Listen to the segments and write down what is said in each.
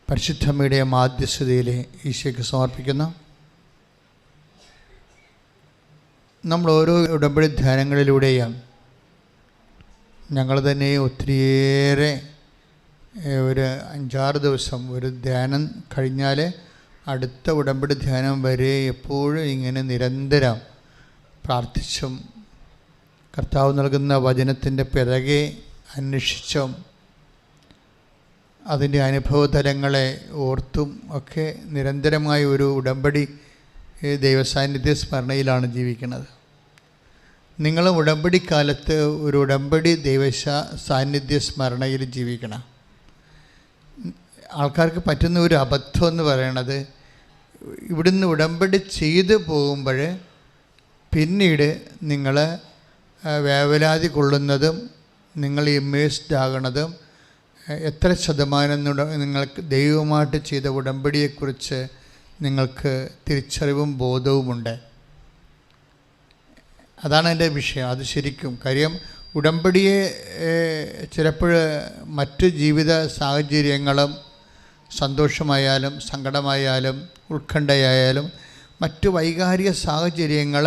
പരിശുദ്ധമ്മയുടെ മാധ്യസ്ഥതയിലെ ഈശോയ്ക്ക് സമർപ്പിക്കുന്ന നമ്മൾ ഓരോ ഉടമ്പടി ധ്യാനങ്ങളിലൂടെയും ഞങ്ങൾ തന്നെ ഒത്തിരിയേറെ ഒരു 5-6 ദിവസം ഒരു ധ്യാനം കഴിഞ്ഞാൽ അടുത്ത ഉടമ്പടി ധ്യാനം വരെ എപ്പോഴും ഇങ്ങനെ നിരന്തരം പ്രാർത്ഥിച്ചും കർത്താവ് നൽകുന്ന വചനത്തിൻ്റെ പിറകെ അന്വേഷിച്ചും അതിൻ്റെ അനുഭവതലങ്ങളെ ഓർത്തും ഒക്കെ നിരന്തരമായ ഒരു ഉടമ്പടി ദൈവസാന്നിധ്യ സ്മരണയിലാണ് ജീവിക്കുന്നത്. നിങ്ങൾ ഉടമ്പടി കാലത്ത് ഒരു ഉടമ്പടി സാന്നിധ്യ സ്മരണയിൽ ജീവിക്കണം. ആൾക്കാർക്ക് പറ്റുന്ന ഒരു അബദ്ധം എന്ന് പറയണത് ഇവിടുന്ന് ഉടമ്പടി ചെയ്തു പോകുമ്പോൾ പിന്നീട് നിങ്ങൾ വേവലാതി കൊള്ളുന്നതും നിങ്ങൾ ഇമ്മേഴ്സ്ഡ് ആകണതും എത്ര ശതമാനം നിങ്ങൾക്ക് ദൈവമായിട്ട് ചെയ്ത ഉടമ്പടിയെക്കുറിച്ച് നിങ്ങൾക്ക് തിരിച്ചറിവും ബോധവുമുണ്ട്. അതാണ് എൻ്റെ വിഷയം. അത് ശരിക്കും കാര്യം ഉടമ്പടിയെ ചിലപ്പോൾ മറ്റ് ജീവിത സാഹചര്യങ്ങളും സന്തോഷമായാലും സങ്കടമായാലും ഉത്കണ്ഠയായാലും മറ്റ് വൈകാരിക സാഹചര്യങ്ങൾ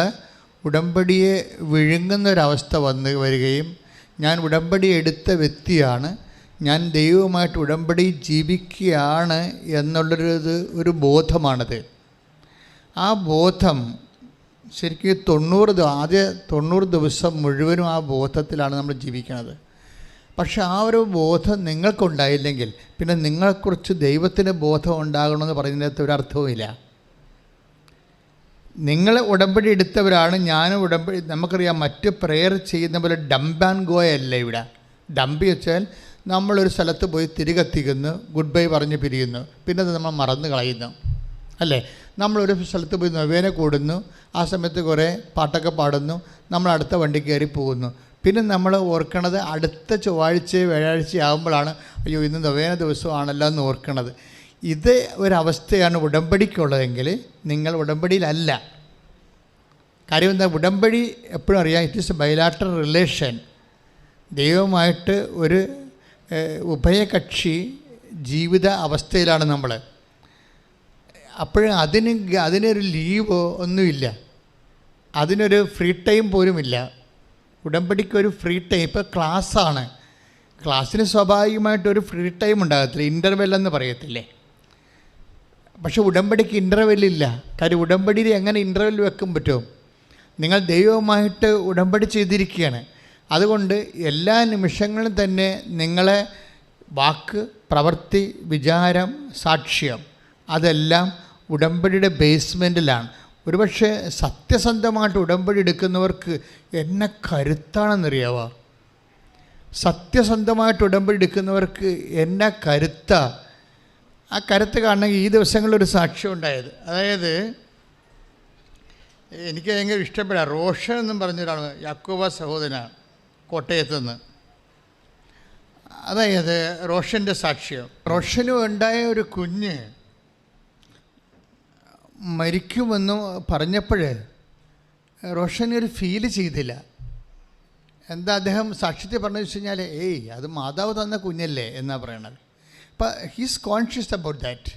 ഉടമ്പടിയെ വിഴുങ്ങുന്നൊരവസ്ഥ വരികയും ഞാൻ ഉടമ്പടി എടുത്ത വ്യക്തിയാണ്, ഞാൻ ദൈവവുമായിട്ട് ഉടമ്പടി ജീവിക്കുകയാണ് എന്നുള്ളൊരു ബോധമാണത്. ആ ബോധം ശരിക്കും ആദ്യ 90 ദിവസം മുഴുവനും ആ ബോധത്തിലാണ് നമ്മൾ ജീവിക്കുന്നത്. പക്ഷെ ആ ഒരു ബോധം നിങ്ങൾക്കുണ്ടായില്ലെങ്കിൽ പിന്നെ നിങ്ങളെക്കുറിച്ച് ദൈവത്തിന് ബോധം ഉണ്ടാകണമെന്ന് പറയുന്നതിനകത്ത് ഒരർത്ഥവുമില്ല. നിങ്ങൾ ഉടമ്പടി എടുത്തവരാണ്. ഞാനും ഉടമ്പടി, നമുക്കറിയാം മറ്റ് പ്രെയർ ചെയ്യുന്ന പോലെ ഡംപ് ആൻഡ് ഗോ അല്ല ഇവിടെ. ഡംപ് വെച്ചാൽ നമ്മളൊരു സ്ഥലത്ത് പോയി തിരികെത്തിക്കുന്നു, ഗുഡ് ബൈ പറഞ്ഞ് പിരിയുന്നു, പിന്നെ അത് നമ്മൾ മറന്നു കളയുന്നു അല്ലേ. നമ്മളൊരു സ്ഥലത്ത് പോയി നൊവേന കൂടുന്നു, ആ സമയത്ത് കുറേ പാട്ടൊക്കെ പാടുന്നു, നമ്മൾ അടുത്ത വണ്ടി കയറി പോകുന്നു. പിന്നെ നമ്മൾ ഓർക്കണത് അടുത്ത ചൊവ്വാഴ്ച വ്യാഴാഴ്ച ആകുമ്പോഴാണ് അയ്യോ ഇന്ന് നൊവേന ദിവസമാണല്ലോ എന്ന് ഓർക്കണത്. ഇത് ഒരവസ്ഥയാണ് ഉടമ്പടിക്കുള്ളതെങ്കിൽ നിങ്ങൾ ഉടമ്പടിയിലല്ല. കാര്യം എന്താ, ഉടമ്പടി എപ്പോഴും അറിയാം, it is A bilateral relation. ദൈവമായിട്ട് ഒരു ഉഭയകക്ഷി ജീവിത അവസ്ഥയിലാണ് നമ്മൾ. അപ്പോഴും അതിനൊരു ലീവോ ഒന്നുമില്ല, അതിനൊരു ഫ്രീ ടൈം പോലുമില്ല. ഉടമ്പടിക്കൊരു ഫ്രീ ടൈം, ഇപ്പോൾ ക്ലാസ്സാണ്, ക്ലാസ്സിന് സ്വാഭാവികമായിട്ടൊരു ഫ്രീ ടൈം ഉണ്ടാകത്തില്ല, ഇൻ്റർവെൽ എന്ന് പറയത്തില്ലേ. പക്ഷെ ഉടമ്പടിക്ക് ഇൻ്റർവെല്ലില്ല. കാര്യം ഉടമ്പടിയിൽ എങ്ങനെ ഇൻ്റർവെൽ വെക്കാൻ പറ്റും? നിങ്ങൾ ദൈവവുമായിട്ട് ഉടമ്പടി ചെയ്തിരിക്കുകയാണ്. അതുകൊണ്ട് എല്ലാ നിമിഷങ്ങളും തന്നെ നിങ്ങളെ വാക്ക്, പ്രവൃത്തി, വിചാരം, സാക്ഷ്യം അതെല്ലാം ഉടമ്പടിയുടെ ബേസ്മെൻറ്റിലാണ്. ഒരുപക്ഷെ സത്യസന്ധമായിട്ട് ഉടമ്പടി എടുക്കുന്നവർക്ക് എന്നെ കരുത്താണെന്നറിയാവോ? സത്യസന്ധമായിട്ട് ഉടമ്പടി എടുക്കുന്നവർക്ക് എന്നെ കരുത്താ. ആ കരുത്ത് കാണണമെങ്കിൽ ഈ ദിവസങ്ങളിലൊരു സാക്ഷ്യം ഉണ്ടായത്, അതായത് എനിക്ക് ഭയങ്കര ഇഷ്ടപ്പെടാം. റോഷൻ എന്നും പറഞ്ഞൊരാളാണ്, യാക്കോബ സഹോദരനാണ്, കോട്ടയത്ത് നിന്ന്. അതായത് റോഷൻ്റെ സാക്ഷ്യം. റോഷനും ഉണ്ടായ ഒരു കുഞ്ഞ് മരിക്കുമെന്ന് പറഞ്ഞപ്പോൾ റോഷനൊരു ഫീല് ചെയ്തില്ല. എന്താ അദ്ദേഹം സാക്ഷ്യത്തിൽ പറഞ്ഞു വെച്ച് കഴിഞ്ഞാൽ അത് മാതാവ് തന്ന കുഞ്ഞല്ലേ എന്നാണ് പറയണത്. അപ്പം ഹീസ് കോൺഷ്യസ് അബൌട്ട് ദാറ്റ്.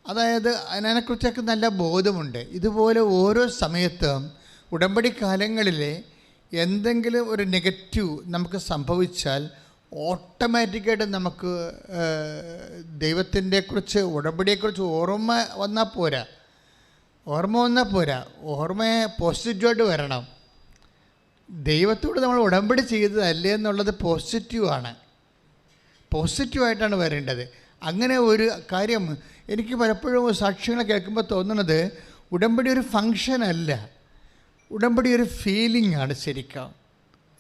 അതായത് അതിനെക്കുറിച്ചൊക്കെ നല്ല ബോധമുണ്ട്. ഇതുപോലെ ഓരോ സമയത്തും ഉടമ്പടി കാലങ്ങളിൽ എന്തെങ്കിലും ഒരു നെഗറ്റീവ് നമുക്ക് സംഭവിച്ചാൽ ഓട്ടോമാറ്റിക്കായിട്ട് നമുക്ക് ദൈവത്തിൻ്റെ ഉടമ്പടിയെക്കുറിച്ച് ഓർമ്മ വന്നാൽ പോരാ. ഓർമ്മയെ പോസിറ്റീവായിട്ട് വരണം. ദൈവത്തോട് നമ്മൾ ഉടമ്പടി ചെയ്തതല്ലേ എന്നുള്ളത് പോസിറ്റീവായിട്ടാണ് വരേണ്ടത്. അങ്ങനെ ഒരു കാര്യം എനിക്ക് പലപ്പോഴും സാക്ഷ്യങ്ങൾ കേൾക്കുമ്പോൾ തോന്നുന്നത് ഉടമ്പടി ഒരു ഫങ്ഷൻ അല്ല, ഉടമ്പടി ഒരു ഫീലിംഗ് ആണ് ശരിക്കും.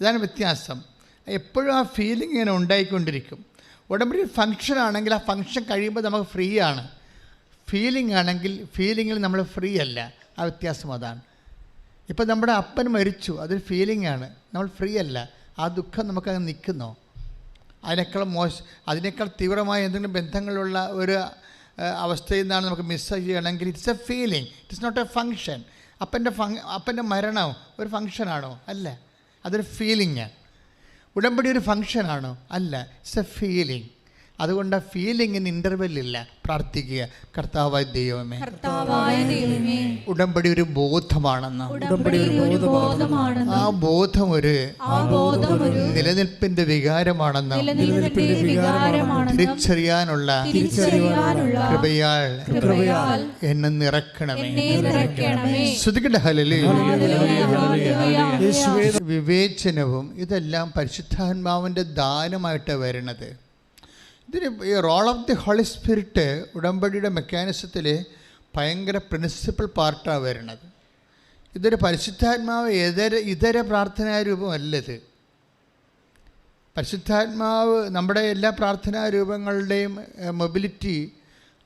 ഇതാണ് വ്യത്യാസം. എപ്പോഴും ആ ഫീലിംഗ് ഇങ്ങനെ ഉണ്ടായിക്കൊണ്ടിരിക്കും. ഉടമ്പടി ഒരു ഫങ്ഷൻ ആണെങ്കിൽ ആ ഫങ്ഷൻ കഴിയുമ്പോൾ നമുക്ക് ഫ്രീ ആണ്. ഫീലിംഗ് ആണെങ്കിൽ ഫീലിങ്ങിൽ നമ്മൾ ഫ്രീ അല്ല. ആ വ്യത്യാസം അതാണ്. ഇപ്പം നമ്മുടെ അപ്പൻ മരിച്ചു, അതൊരു ഫീലിംഗ് ആണ്, നമ്മൾ ഫ്രീ അല്ല. ആ ദുഃഖം നമുക്കങ്ങ് നിൽക്കുന്നോ? അതിനേക്കാൾ തീവ്രമായ എന്തെങ്കിലും ബന്ധങ്ങളുള്ള ഒരു അവസ്ഥയിൽ നിന്നാണ് നമുക്ക് മിസ് ചെയ്യണമെങ്കിൽ it's a feeling, it's not a function. അപ്പൻ്റെ മരണം ഒരു ഫങ്ഷനാണോ? അല്ല, അതൊരു ഫീലിംഗാണ്. ഉടമ്പടി ഒരു ഫങ്ഷനാണോ? അല്ല, ഇറ്റ്സ് എ ഫീലിംഗ്. അതുകൊണ്ട് ആ ഫീലിങ്ങിന് ഇൻ്റർവെല്ലില്ല. പ്രാർത്ഥിക്കുക, കർത്താവായ ദൈവമേ, ഉടമ്പടി ഒരു ബോധമാണെന്ന്, ആ ബോധം ഒരു നിലനിൽപ്പിന്റെ വികാരമാണെന്ന് തിരിച്ചറിയാനുള്ള കൃപയാൽ എന്നെ നിറക്കണമേ. ശ്രുതിക്കട്ടെ ഹല്ലേലൂയ. വിവേചനവും ഇതെല്ലാം പരിശുദ്ധാത്മാവിൻ്റെ ദാനമായിട്ട് വരുന്നത്. ഇതിന് ഈ role of the Holy Spirit ഉടമ്പടിയുടെ മെക്കാനിസത്തിൽ ഭയങ്കര പ്രിൻസിപ്പൽ പാർട്ടാണ് വരുന്നത്. ഇതൊരു പരിശുദ്ധാത്മാവ് ഇതര പ്രാർത്ഥനാ രൂപമല്ലത്. പരിശുദ്ധാത്മാവ് നമ്മുടെ എല്ലാ പ്രാർത്ഥനാ രൂപങ്ങളുടെയും മൊബിലിറ്റി,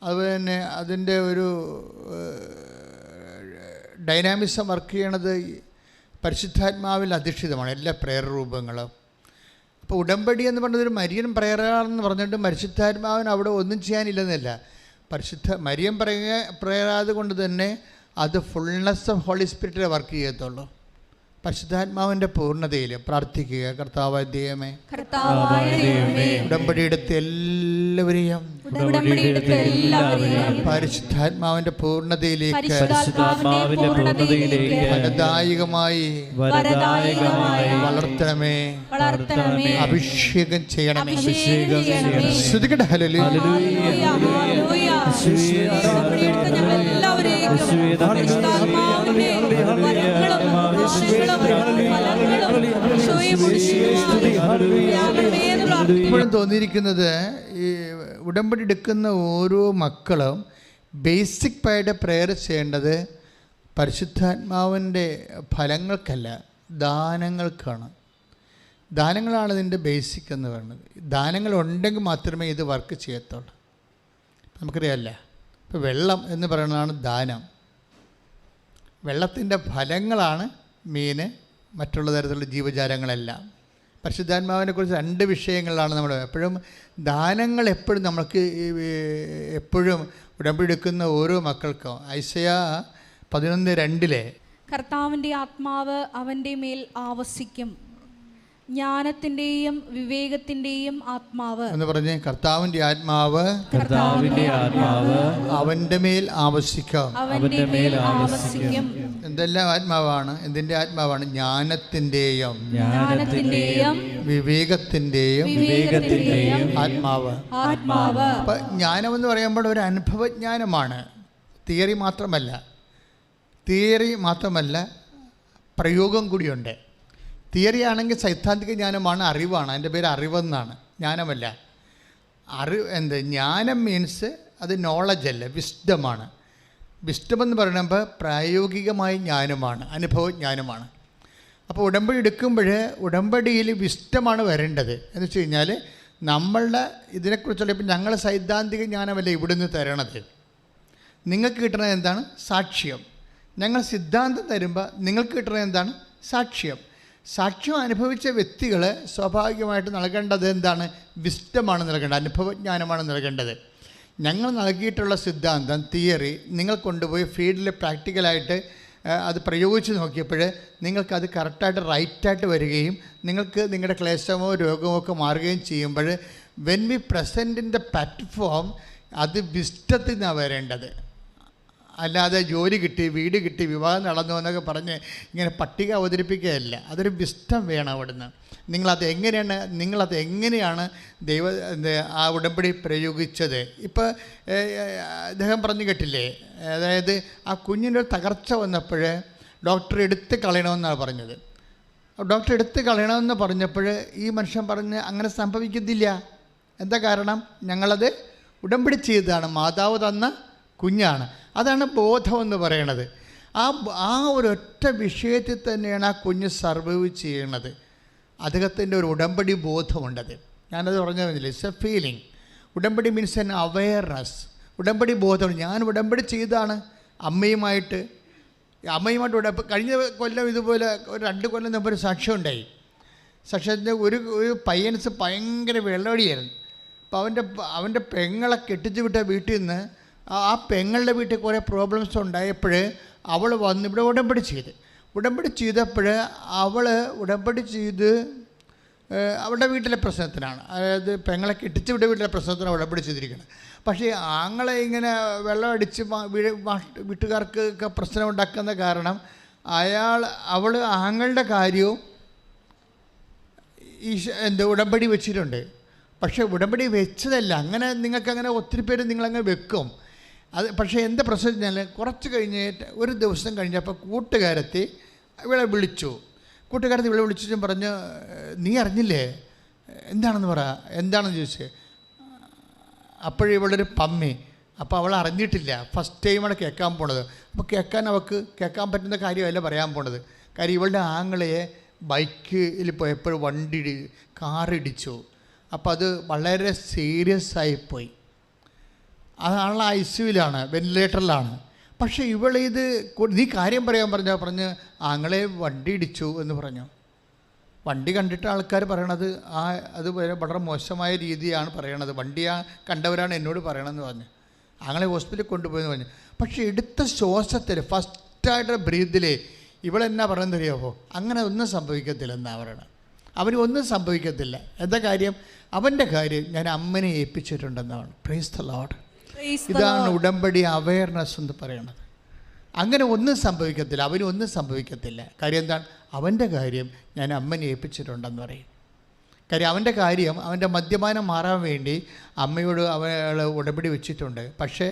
അതുപോലെ അതിൻ്റെ ഒരു ഡൈനാമിസം വർക്ക് ചെയ്യണത് പരിശുദ്ധാത്മാവിൽ അധിഷ്ഠിതമാണ് എല്ലാ പ്രേയർ രൂപങ്ങളും. അപ്പോൾ ഉടമ്പടി എന്ന് പറഞ്ഞത് ഒരു മരിയൻ പ്രേയറാണെന്ന് പറഞ്ഞിട്ട് പരിശുദ്ധാത്മാവിന് അവിടെ ഒന്നും ചെയ്യാനില്ലെന്നല്ല. മരിയൻ പ്രേയറായത് കൊണ്ട് തന്നെ അത് ഫുൾനെസ് ഓഫ് ഹോളി സ്പിരിറ്റിലെ വർക്ക് ചെയ്യത്തുള്ളൂ. പരിശുദ്ധാത്മാവിൻ്റെ പൂർണ്ണതയിൽ പ്രാർത്ഥിക്കുക, കർത്താവായ ദൈവമേ, ഉടമ്പടി എടുത്ത് എല്ലാവരെയും പരിശുദ്ധാത്മാവിന്റെ പൂർണ്ണതയിലേക്ക് ഫലദായകമായി വളർത്തണമേ, അഭിഷേകം ചെയ്യണമേ. ശ്രുതികട ഇപ്പോഴും തോന്നിയിരിക്കുന്നത് ഈ ഉടമ്പടി എടുക്കുന്ന ഓരോ മക്കളും ബേസിക്കായിട്ട് പ്രേയർ ചെയ്യേണ്ടത് പരിശുദ്ധാത്മാവിൻ്റെ ഫലങ്ങൾക്കല്ല, ദാനങ്ങൾക്കാണ്. ദാനങ്ങളാണ് ഇതിൻ്റെ ബേസിക് എന്ന് പറയുന്നത്. ദാനങ്ങൾ ഉണ്ടെങ്കിൽ മാത്രമേ ഇത് വർക്ക് ചെയ്യത്തുള്ളൂ. നമുക്കറിയാമല്ല, ഇപ്പോൾ വെള്ളം എന്ന് പറയുന്നതാണ് ദാനം. വെള്ളത്തിൻ്റെ ഫലങ്ങളാണ് മീൻ, മറ്റുള്ള തരത്തിലുള്ള ജീവജാലങ്ങളെല്ലാം. പരിശുദ്ധാത്മാവിനെ കുറിച്ച് രണ്ട് വിഷയങ്ങളിലാണ് നമ്മൾ എപ്പോഴും ദാനങ്ങൾ എപ്പോഴും നമ്മൾക്ക് എപ്പോഴും ഉടമ്പടി എടുക്കുന്ന ഓരോ മക്കൾക്കും. ഐസയ 11:2 കർത്താവിൻ്റെ ആത്മാവ് അവൻ്റെ മേൽ ആവസിക്കും, ജ്ഞാനത്തിൻ്റെയും വിവേകത്തിൻ്റെയും ആത്മാവ് എന്ന് പറഞ്ഞ് കർത്താവിൻ്റെ ആത്മാവ് അവൻ്റെ മേൽ ആവസിക്കും. എന്തെല്ലാം ആത്മാവാണ്? എന്തിൻ്റെ ആത്മാവാണ്? ജ്ഞാനത്തിൻ്റെയും വിവേകത്തിൻ്റെയും ആത്മാവ്. അപ്പം ജ്ഞാനം എന്ന് പറയുമ്പോൾ ഒരു അനുഭവജ്ഞാനമാണ്, തിയറി മാത്രമല്ല പ്രയോഗം കൂടിയുണ്ട്. തിയറി ആണെങ്കിൽ സൈദ്ധാന്തിക ജ്ഞാനമാണ്, അറിവാണ്. അതിൻ്റെ പേര് അറിവെന്നാണ്, ജ്ഞാനമല്ല. ജ്ഞാനം മീൻസ് അത് നോളജല്ല, വിസ്ഡമാണ്. വിസ്ഡം എന്ന് പറയുമ്പോൾ പ്രായോഗികമായ ജ്ഞാനമാണ്, അനുഭവജ്ഞാനമാണ്. അപ്പോൾ ഉടമ്പടി എടുക്കുമ്പോൾ ഉടമ്പടിയിൽ വിസ്ഡമാണ് വരേണ്ടത്. എന്ന് വെച്ച് കഴിഞ്ഞാൽ നമ്മളുടെ ഇതിനെക്കുറിച്ചുള്ള ഇപ്പം ഞങ്ങൾ സൈദ്ധാന്തിക ജ്ഞാനമല്ല ഇവിടുന്ന് തരണത്. നിങ്ങൾക്ക് കിട്ടുന്നത് എന്താണ്? സാക്ഷ്യം. ഞങ്ങൾ സിദ്ധാന്തം തരുമ്പോൾ നിങ്ങൾക്ക് കിട്ടുന്നത് എന്താണ്? സാക്ഷ്യം. സാക്ഷ്യം അനുഭവിച്ച വ്യക്തികൾ സ്വാഭാവികമായിട്ട് നൽകേണ്ടത് എന്താണ്? വിസ്ഡമാണ് നൽകേണ്ടത്, അനുഭവജ്ഞാനമാണ് നൽകേണ്ടത്. ഞങ്ങൾ നൽകിയിട്ടുള്ള സിദ്ധാന്തം, തിയറി നിങ്ങൾ കൊണ്ടുപോയി ഫീൽഡിൽ പ്രാക്ടിക്കലായിട്ട് അത് പ്രയോഗിച്ച് നോക്കിയപ്പോൾ നിങ്ങൾക്കത് കറക്റ്റായിട്ട് റൈറ്റായിട്ട് വരികയും നിങ്ങൾക്ക് നിങ്ങളുടെ ക്ലേശമോ രോഗമോ ഒക്കെ മാറുകയും ചെയ്യുമ്പോൾ when we present in the platform അത് വിസ്ഡത്തിൽ നിന്നാണ് വരേണ്ടത്. അല്ലാതെ ജോലി കിട്ടി, വീട് കിട്ടി, വിവാഹം നടന്നു എന്നൊക്കെ പറഞ്ഞ് ഇങ്ങനെ പട്ടിക അവതരിപ്പിക്കുകയല്ല. അതൊരു വിസ്ഡം വേണം അവിടുന്ന്. നിങ്ങളത് എങ്ങനെയാണ് ആ ഉടമ്പടി പ്രയോഗിച്ചത്? ഇപ്പോൾ അദ്ദേഹം പറഞ്ഞു കേട്ടില്ലേ, അതായത് ആ കുഞ്ഞിൻ്റെ ഒരു തകർച്ച വന്നപ്പോൾ ഡോക്ടർ എടുത്ത് കളയണമെന്നാണ് പറഞ്ഞത്. ഡോക്ടർ എടുത്ത് കളയണമെന്ന് പറഞ്ഞപ്പോൾ ഈ മനുഷ്യൻ പറഞ്ഞ് അങ്ങനെ സംഭവിക്കുന്നില്ല. എന്താ കാരണം? ഞങ്ങളത് ഉടമ്പടി ചെയ്തതാണ്, മാതാവ് തന്ന കുഞ്ഞാണ്. അതാണ് ബോധമെന്ന് പറയണത്. ആ ഒരൊറ്റ വിഷയത്തിൽ തന്നെയാണ് ആ കുഞ്ഞ് സർവൈവ് ചെയ്യണത്. അദ്ദേഹത്തിൻ്റെ ഒരു ഉടമ്പടി ബോധമുണ്ടത്. ഞാനത് പറഞ്ഞു തന്നില്ല, ഇറ്റ്സ് എ ഫീലിംഗ്. ഉടമ്പടി മീൻസ് എൻ അവെയർനെസ്. ഉടമ്പടി ബോധം. ഞാൻ ഉടമ്പടി ചെയ്താണ് അമ്മയുമായിട്ട് കഴിഞ്ഞ കൊല്ലം ഇതുപോലെ ഒരു 2 കൊല്ലം മുമ്പ് ഒരു സാക്ഷ്യം ഉണ്ടായി. സാക്ഷ്യത്തിൻ്റെ ഒരു പയ്യൻസ് ഭയങ്കര വെള്ളമടിയായിരുന്നു. അപ്പോൾ അവൻ്റെ പെങ്ങളെ കെട്ടിച്ചു വിട്ട വീട്ടിൽ നിന്ന് ആ പെങ്ങളുടെ വീട്ടിൽ കുറേ പ്രോബ്ലംസ് ഉണ്ടായപ്പോൾ അവൾ വന്ന് ഇവിടെ ഉടമ്പടി ചെയ്തപ്പോൾ അവൾ ഉടമ്പടി ചെയ്ത് അവരുടെ വീട്ടിലെ പ്രശ്നത്തിനാണ്, അതായത് പെങ്ങളെ കെട്ടിച്ച് വീട്ടിലെ പ്രശ്നത്തിന് ഉടമ്പടി ചെയ്തിരിക്കുന്നത്. പക്ഷേ ആങ്ങളെ ഇങ്ങനെ വെള്ളം അടിച്ച് വീട്ടുകാർക്കൊക്കെ പ്രശ്നം ഉണ്ടാക്കുന്ന കാരണം അവൾ ആങ്ങളുടെ കാര്യവും ഉടമ്പടി വെച്ചിട്ടുണ്ട്. പക്ഷേ ഉടമ്പടി വെച്ചതല്ല, അങ്ങനെ നിങ്ങൾക്കങ്ങനെ ഒത്തിരി പേര് നിങ്ങളങ്ങനെ വെക്കും. പക്ഷേ എന്താ പ്രശ്നം വെച്ചാൽ കുറച്ച് കഴിഞ്ഞിട്ട് ഒരു ദിവസം കഴിഞ്ഞപ്പോൾ കൂട്ടുകാരത്തി ഇവളെ വിളിച്ചു. കൂട്ടുകാരത്തി ഇവളെ വിളിച്ചും പറഞ്ഞ്, നീ അറിഞ്ഞില്ലേ, എന്താണെന്ന് പറ, എന്താണെന്ന് ചോദിച്ചു. അപ്പോഴിവളൊരു പമ്മി. അപ്പോൾ അവൾ അറിഞ്ഞിട്ടില്ല, ഫസ്റ്റ് ടൈമാണ് കേൾക്കാൻ പോണത്. അപ്പോൾ അവൾക്ക് കേൾക്കാൻ പറ്റുന്ന കാര്യമല്ല പറയാൻ പോണത്. കാര്യം ഇവളുടെ ആങ്ങളയെ ബൈക്കിൽ പോയപ്പോൾ കാറിടിച്ചു. അപ്പോൾ അത് വളരെ സീരിയസ് ആയിപ്പോയി. ആൾ ICUവിലാണ്, വെന്റിലേറ്ററിലാണ്. പക്ഷേ ഇവളിത് നീ കാര്യം പറയാൻ പറഞ്ഞ് ആങ്ങളെ വണ്ടി ഇടിച്ചു എന്ന് പറഞ്ഞു. വണ്ടി കണ്ടിട്ട് ആൾക്കാർ പറയണത് അത് വളരെ മോശമായ രീതിയാണ് പറയണത്, കണ്ടവരാണ് എന്നോട് പറയണമെന്ന് പറഞ്ഞു. ആങ്ങളെ ഹോസ്പിറ്റലിൽ കൊണ്ടുപോയെന്ന് പറഞ്ഞു. പക്ഷേ എടുത്ത ശ്വാസത്തിൽ ഫസ്റ്റായിട്ട് ബ്രീതിൽ ഇവളെന്നാ പറയുന്നത് അറിയാമോ, അങ്ങനെ ഒന്നും സംഭവിക്കത്തില്ല എന്നാ പറയണത്. അവന് ഒന്നും സംഭവിക്കത്തില്ല. എന്താ കാര്യം? അവൻ്റെ കാര്യം ഞാൻ അമ്മനെ ഏൽപ്പിച്ചിട്ടുണ്ടെന്നാണ്. Praise the Lord. ഇതാണ് ഉടമ്പടി അവയർനെസ് എന്ന് പറയണത്. അങ്ങനെ ഒന്നും സംഭവിക്കത്തില്ല, അവനൊന്നും സംഭവിക്കത്തില്ല. കാര്യം എന്താണ്? അവൻ്റെ കാര്യം ഞാൻ അമ്മനെ ഏൽപ്പിച്ചിട്ടുണ്ടെന്ന് പറയും. കാര്യം അവൻ്റെ കാര്യം, അവൻ്റെ മദ്യപാനം മാറാൻ വേണ്ടി അമ്മയോട് അവൾ ഉടമ്പടി വെച്ചിട്ടുണ്ട്. പക്ഷേ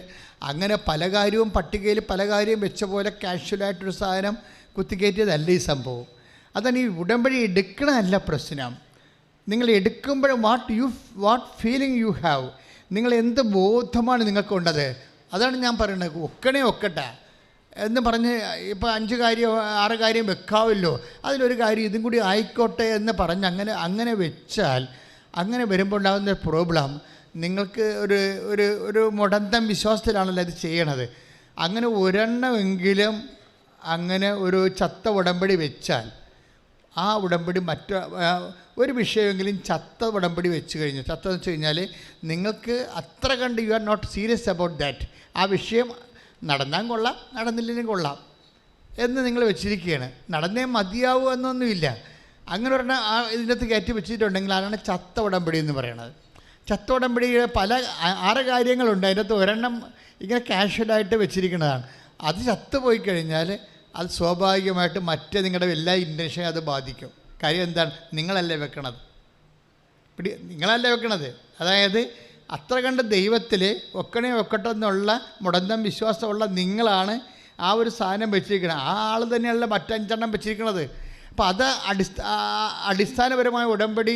അങ്ങനെ പല കാര്യവും പട്ടികയിൽ പല കാര്യം വെച്ച പോലെ കാഷ്വലായിട്ടൊരു സാധനം കുത്തിക്കയറ്റിയതല്ല ഈ സംഭവം. അതാണ് ഈ ഉടമ്പടി എടുക്കണമല്ല പ്രശ്നം. നിങ്ങൾ എടുക്കുമ്പോൾ വാട്ട് ഫീലിംഗ് യു ഹാവ്, നിങ്ങൾ എന്ത് ബോധമാണ് നിങ്ങൾക്കുണ്ടത്, അതാണ് ഞാൻ പറയുന്നത്. ഒക്കട്ടെ എന്ന് പറഞ്ഞ് ഇപ്പോൾ 5 കാര്യം 6 കാര്യം വെക്കാമല്ലോ, അതിലൊരു കാര്യം ഇതും കൂടി ആയിക്കോട്ടെ എന്ന് പറഞ്ഞ് അങ്ങനെ വെച്ചാൽ അങ്ങനെ വരുമ്പോൾ ഉണ്ടാകുന്ന പ്രോബ്ലം, നിങ്ങൾക്ക് ഒരു മുടന്തം വിശ്വാസത്തിലാണല്ലോ ഇത് ചെയ്യണത്. അങ്ങനെ ഒരെണ്ണമെങ്കിലും അങ്ങനെ ഒരു ചത്ത ഉടമ്പടി വെച്ചാൽ ആ ഉടമ്പടി ഒരു വിഷയമെങ്കിലും ചത്ത ഉടമ്പടി വെച്ച് കഴിഞ്ഞു. ചത്തതെന്ന് വെച്ച് കഴിഞ്ഞാൽ നിങ്ങൾക്ക് അത്ര കണ്ട് you are not serious about that. ആ വിഷയം നടന്നാൽ കൊള്ളാം, നടന്നില്ലെങ്കിലും കൊള്ളാം എന്ന് നിങ്ങൾ വെച്ചിരിക്കുകയാണ്. നടന്നേ മതിയാവൂ എന്നൊന്നുമില്ല. അങ്ങനെ ഒരെണ്ണം ഇതിനകത്ത് കയറ്റി വെച്ചിട്ടുണ്ടെങ്കിൽ അതാണ് ചത്ത ഉടമ്പടി എന്ന് പറയണത്. ചത്ത ഉടമ്പടിയുടെ 6 കാര്യങ്ങളുണ്ട്. അതിനകത്ത് ഒരെണ്ണം ഇങ്ങനെ കാഷ്വലായിട്ട് വെച്ചിരിക്കുന്നതാണ്. അത് ചത്തുപോയി കഴിഞ്ഞാൽ അത് സ്വാഭാവികമായിട്ട് നിങ്ങളുടെ എല്ലാ ഇൻറ്റൻഷനും അത് ബാധിക്കും. കാര്യം എന്താണ്? നിങ്ങളല്ലേ വെക്കണത്. നിങ്ങളല്ലേ വെക്കണത്. അതായത് അത്ര കണ്ട് ദൈവത്തിൽ ഒക്കട്ടെ എന്നുള്ള മുടന്തം വിശ്വാസമുള്ള നിങ്ങളാണ് ആ ഒരു സാധനം വെച്ചിരിക്കുന്നത്. ആ ആൾ തന്നെയല്ല മറ്റഞ്ചെണ്ണം വെച്ചിരിക്കുന്നത്. അപ്പോൾ അത് അടിസ്ഥാനപരമായ ഉടമ്പടി,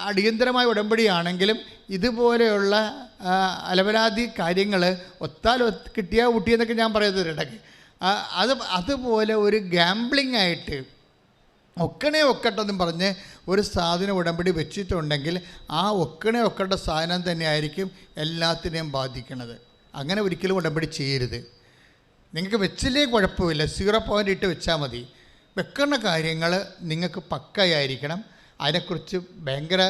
അടിയന്തരമായ ഉടമ്പടിയാണെങ്കിലും ഇതുപോലെയുള്ള അലവരാതി കാര്യങ്ങൾ കിട്ടിയാൽ ഊട്ടിയെന്നൊക്കെ ഞാൻ പറയുന്നത് ഇടയ്ക്ക്. അതുപോലെ ഒരു ഗാംബ്ലിംഗ് ആയിട്ട് ഒക്കട്ടെന്നും പറഞ്ഞ് ഒരു സാധനം ഉടമ്പടി വെച്ചിട്ടുണ്ടെങ്കിൽ ആ ഒക്കട്ട സാധനം തന്നെയായിരിക്കും എല്ലാത്തിനെയും ബാധിക്കുന്നത്. അങ്ങനെ ഒരിക്കലും ഉടമ്പടി ചെയ്യരുത്. നിങ്ങൾക്ക് വെച്ചില്ലേ കുഴപ്പമില്ല, 0 പോയിൻ്റ് ഇട്ട് വെച്ചാൽ മതി. വെക്കുന്ന കാര്യങ്ങൾ നിങ്ങൾക്ക് പക്കയായിരിക്കണം. അതിനെക്കുറിച്ച് ഭയങ്കര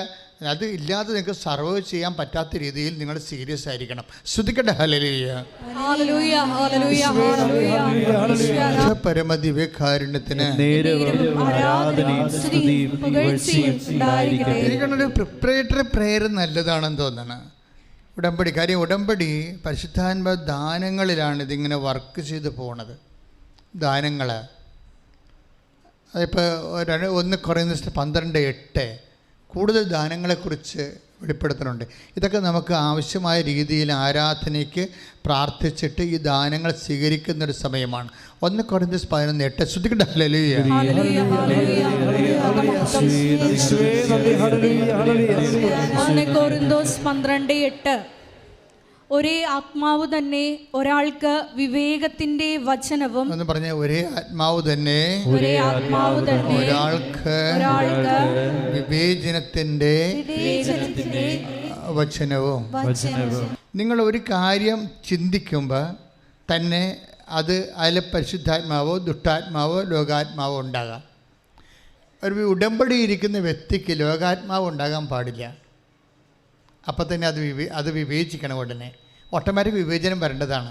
അത് ഇല്ലാതെ നിങ്ങൾക്ക് സർവൈവ് ചെയ്യാൻ പറ്റാത്ത രീതിയിൽ നിങ്ങൾ സീരിയസ് ആയിരിക്കണം. ശ്രദ്ധിക്കട്ടെ. ഹല്ലേലൂയ, പരമദിവ്യകാരുണ്യത്തിന് എനിക്കൊരു പ്രിപ്പറേറ്ററി പ്രെയർ നല്ലതാണെന്ന് തോന്നണം. ഉടമ്പടി കാര്യം, ഉടമ്പടി പരിശുദ്ധാത്മ ദാനങ്ങളിലാണ് ഇതിങ്ങനെ വർക്ക് ചെയ്ത് പോണത്. ദാനങ്ങൾ അതിപ്പോൾ 1 കൊറിന്ത്യർ 12:8 കൂടുതൽ ദാനങ്ങളെക്കുറിച്ച് വെളിപ്പെടുത്തുന്നുണ്ട്. ഇതൊക്കെ നമുക്ക് ആവശ്യമായ രീതിയിൽ ആരാധനയ്ക്ക് പ്രാർത്ഥിച്ചിട്ട് ഈ ദാനങ്ങൾ സ്വീകരിക്കുന്നൊരു സമയമാണ്. 1 കൊരിന്ത്യർ 11:8 ശ്രദ്ധിക്കട്ടെ. ഹല്ലേലൂയ. 1 കൊരിന്ത്യർ 12:8 ഒരേ ആത്മാവ് തന്നെ ഒരാൾക്ക് വിവേകത്തിന്റെ വചനവും എന്ന് പറഞ്ഞ ഒരേ ആത്മാവ് തന്നെ ഒരാൾക്ക് വിവേചനത്തിന്റെ വചനവും. നിങ്ങൾ ഒരു കാര്യം ചിന്തിക്കുമ്പോൾ തന്നെ അതിൽ പരിശുദ്ധാത്മാവോ ദുഷ്ടാത്മാവോ ലോകാത്മാവോ ഉണ്ടാകാം. ഒരു ഉടമ്പടി ഇരിക്കുന്ന വ്യക്തിക്ക് ലോകാത്മാവ് ഉണ്ടാകാൻ പാടില്ല. അപ്പം തന്നെ അത് വിവേചിക്കണം. ഉടനെ ഓട്ടോമാറ്റിക് വിവേചനം വരേണ്ടതാണ്.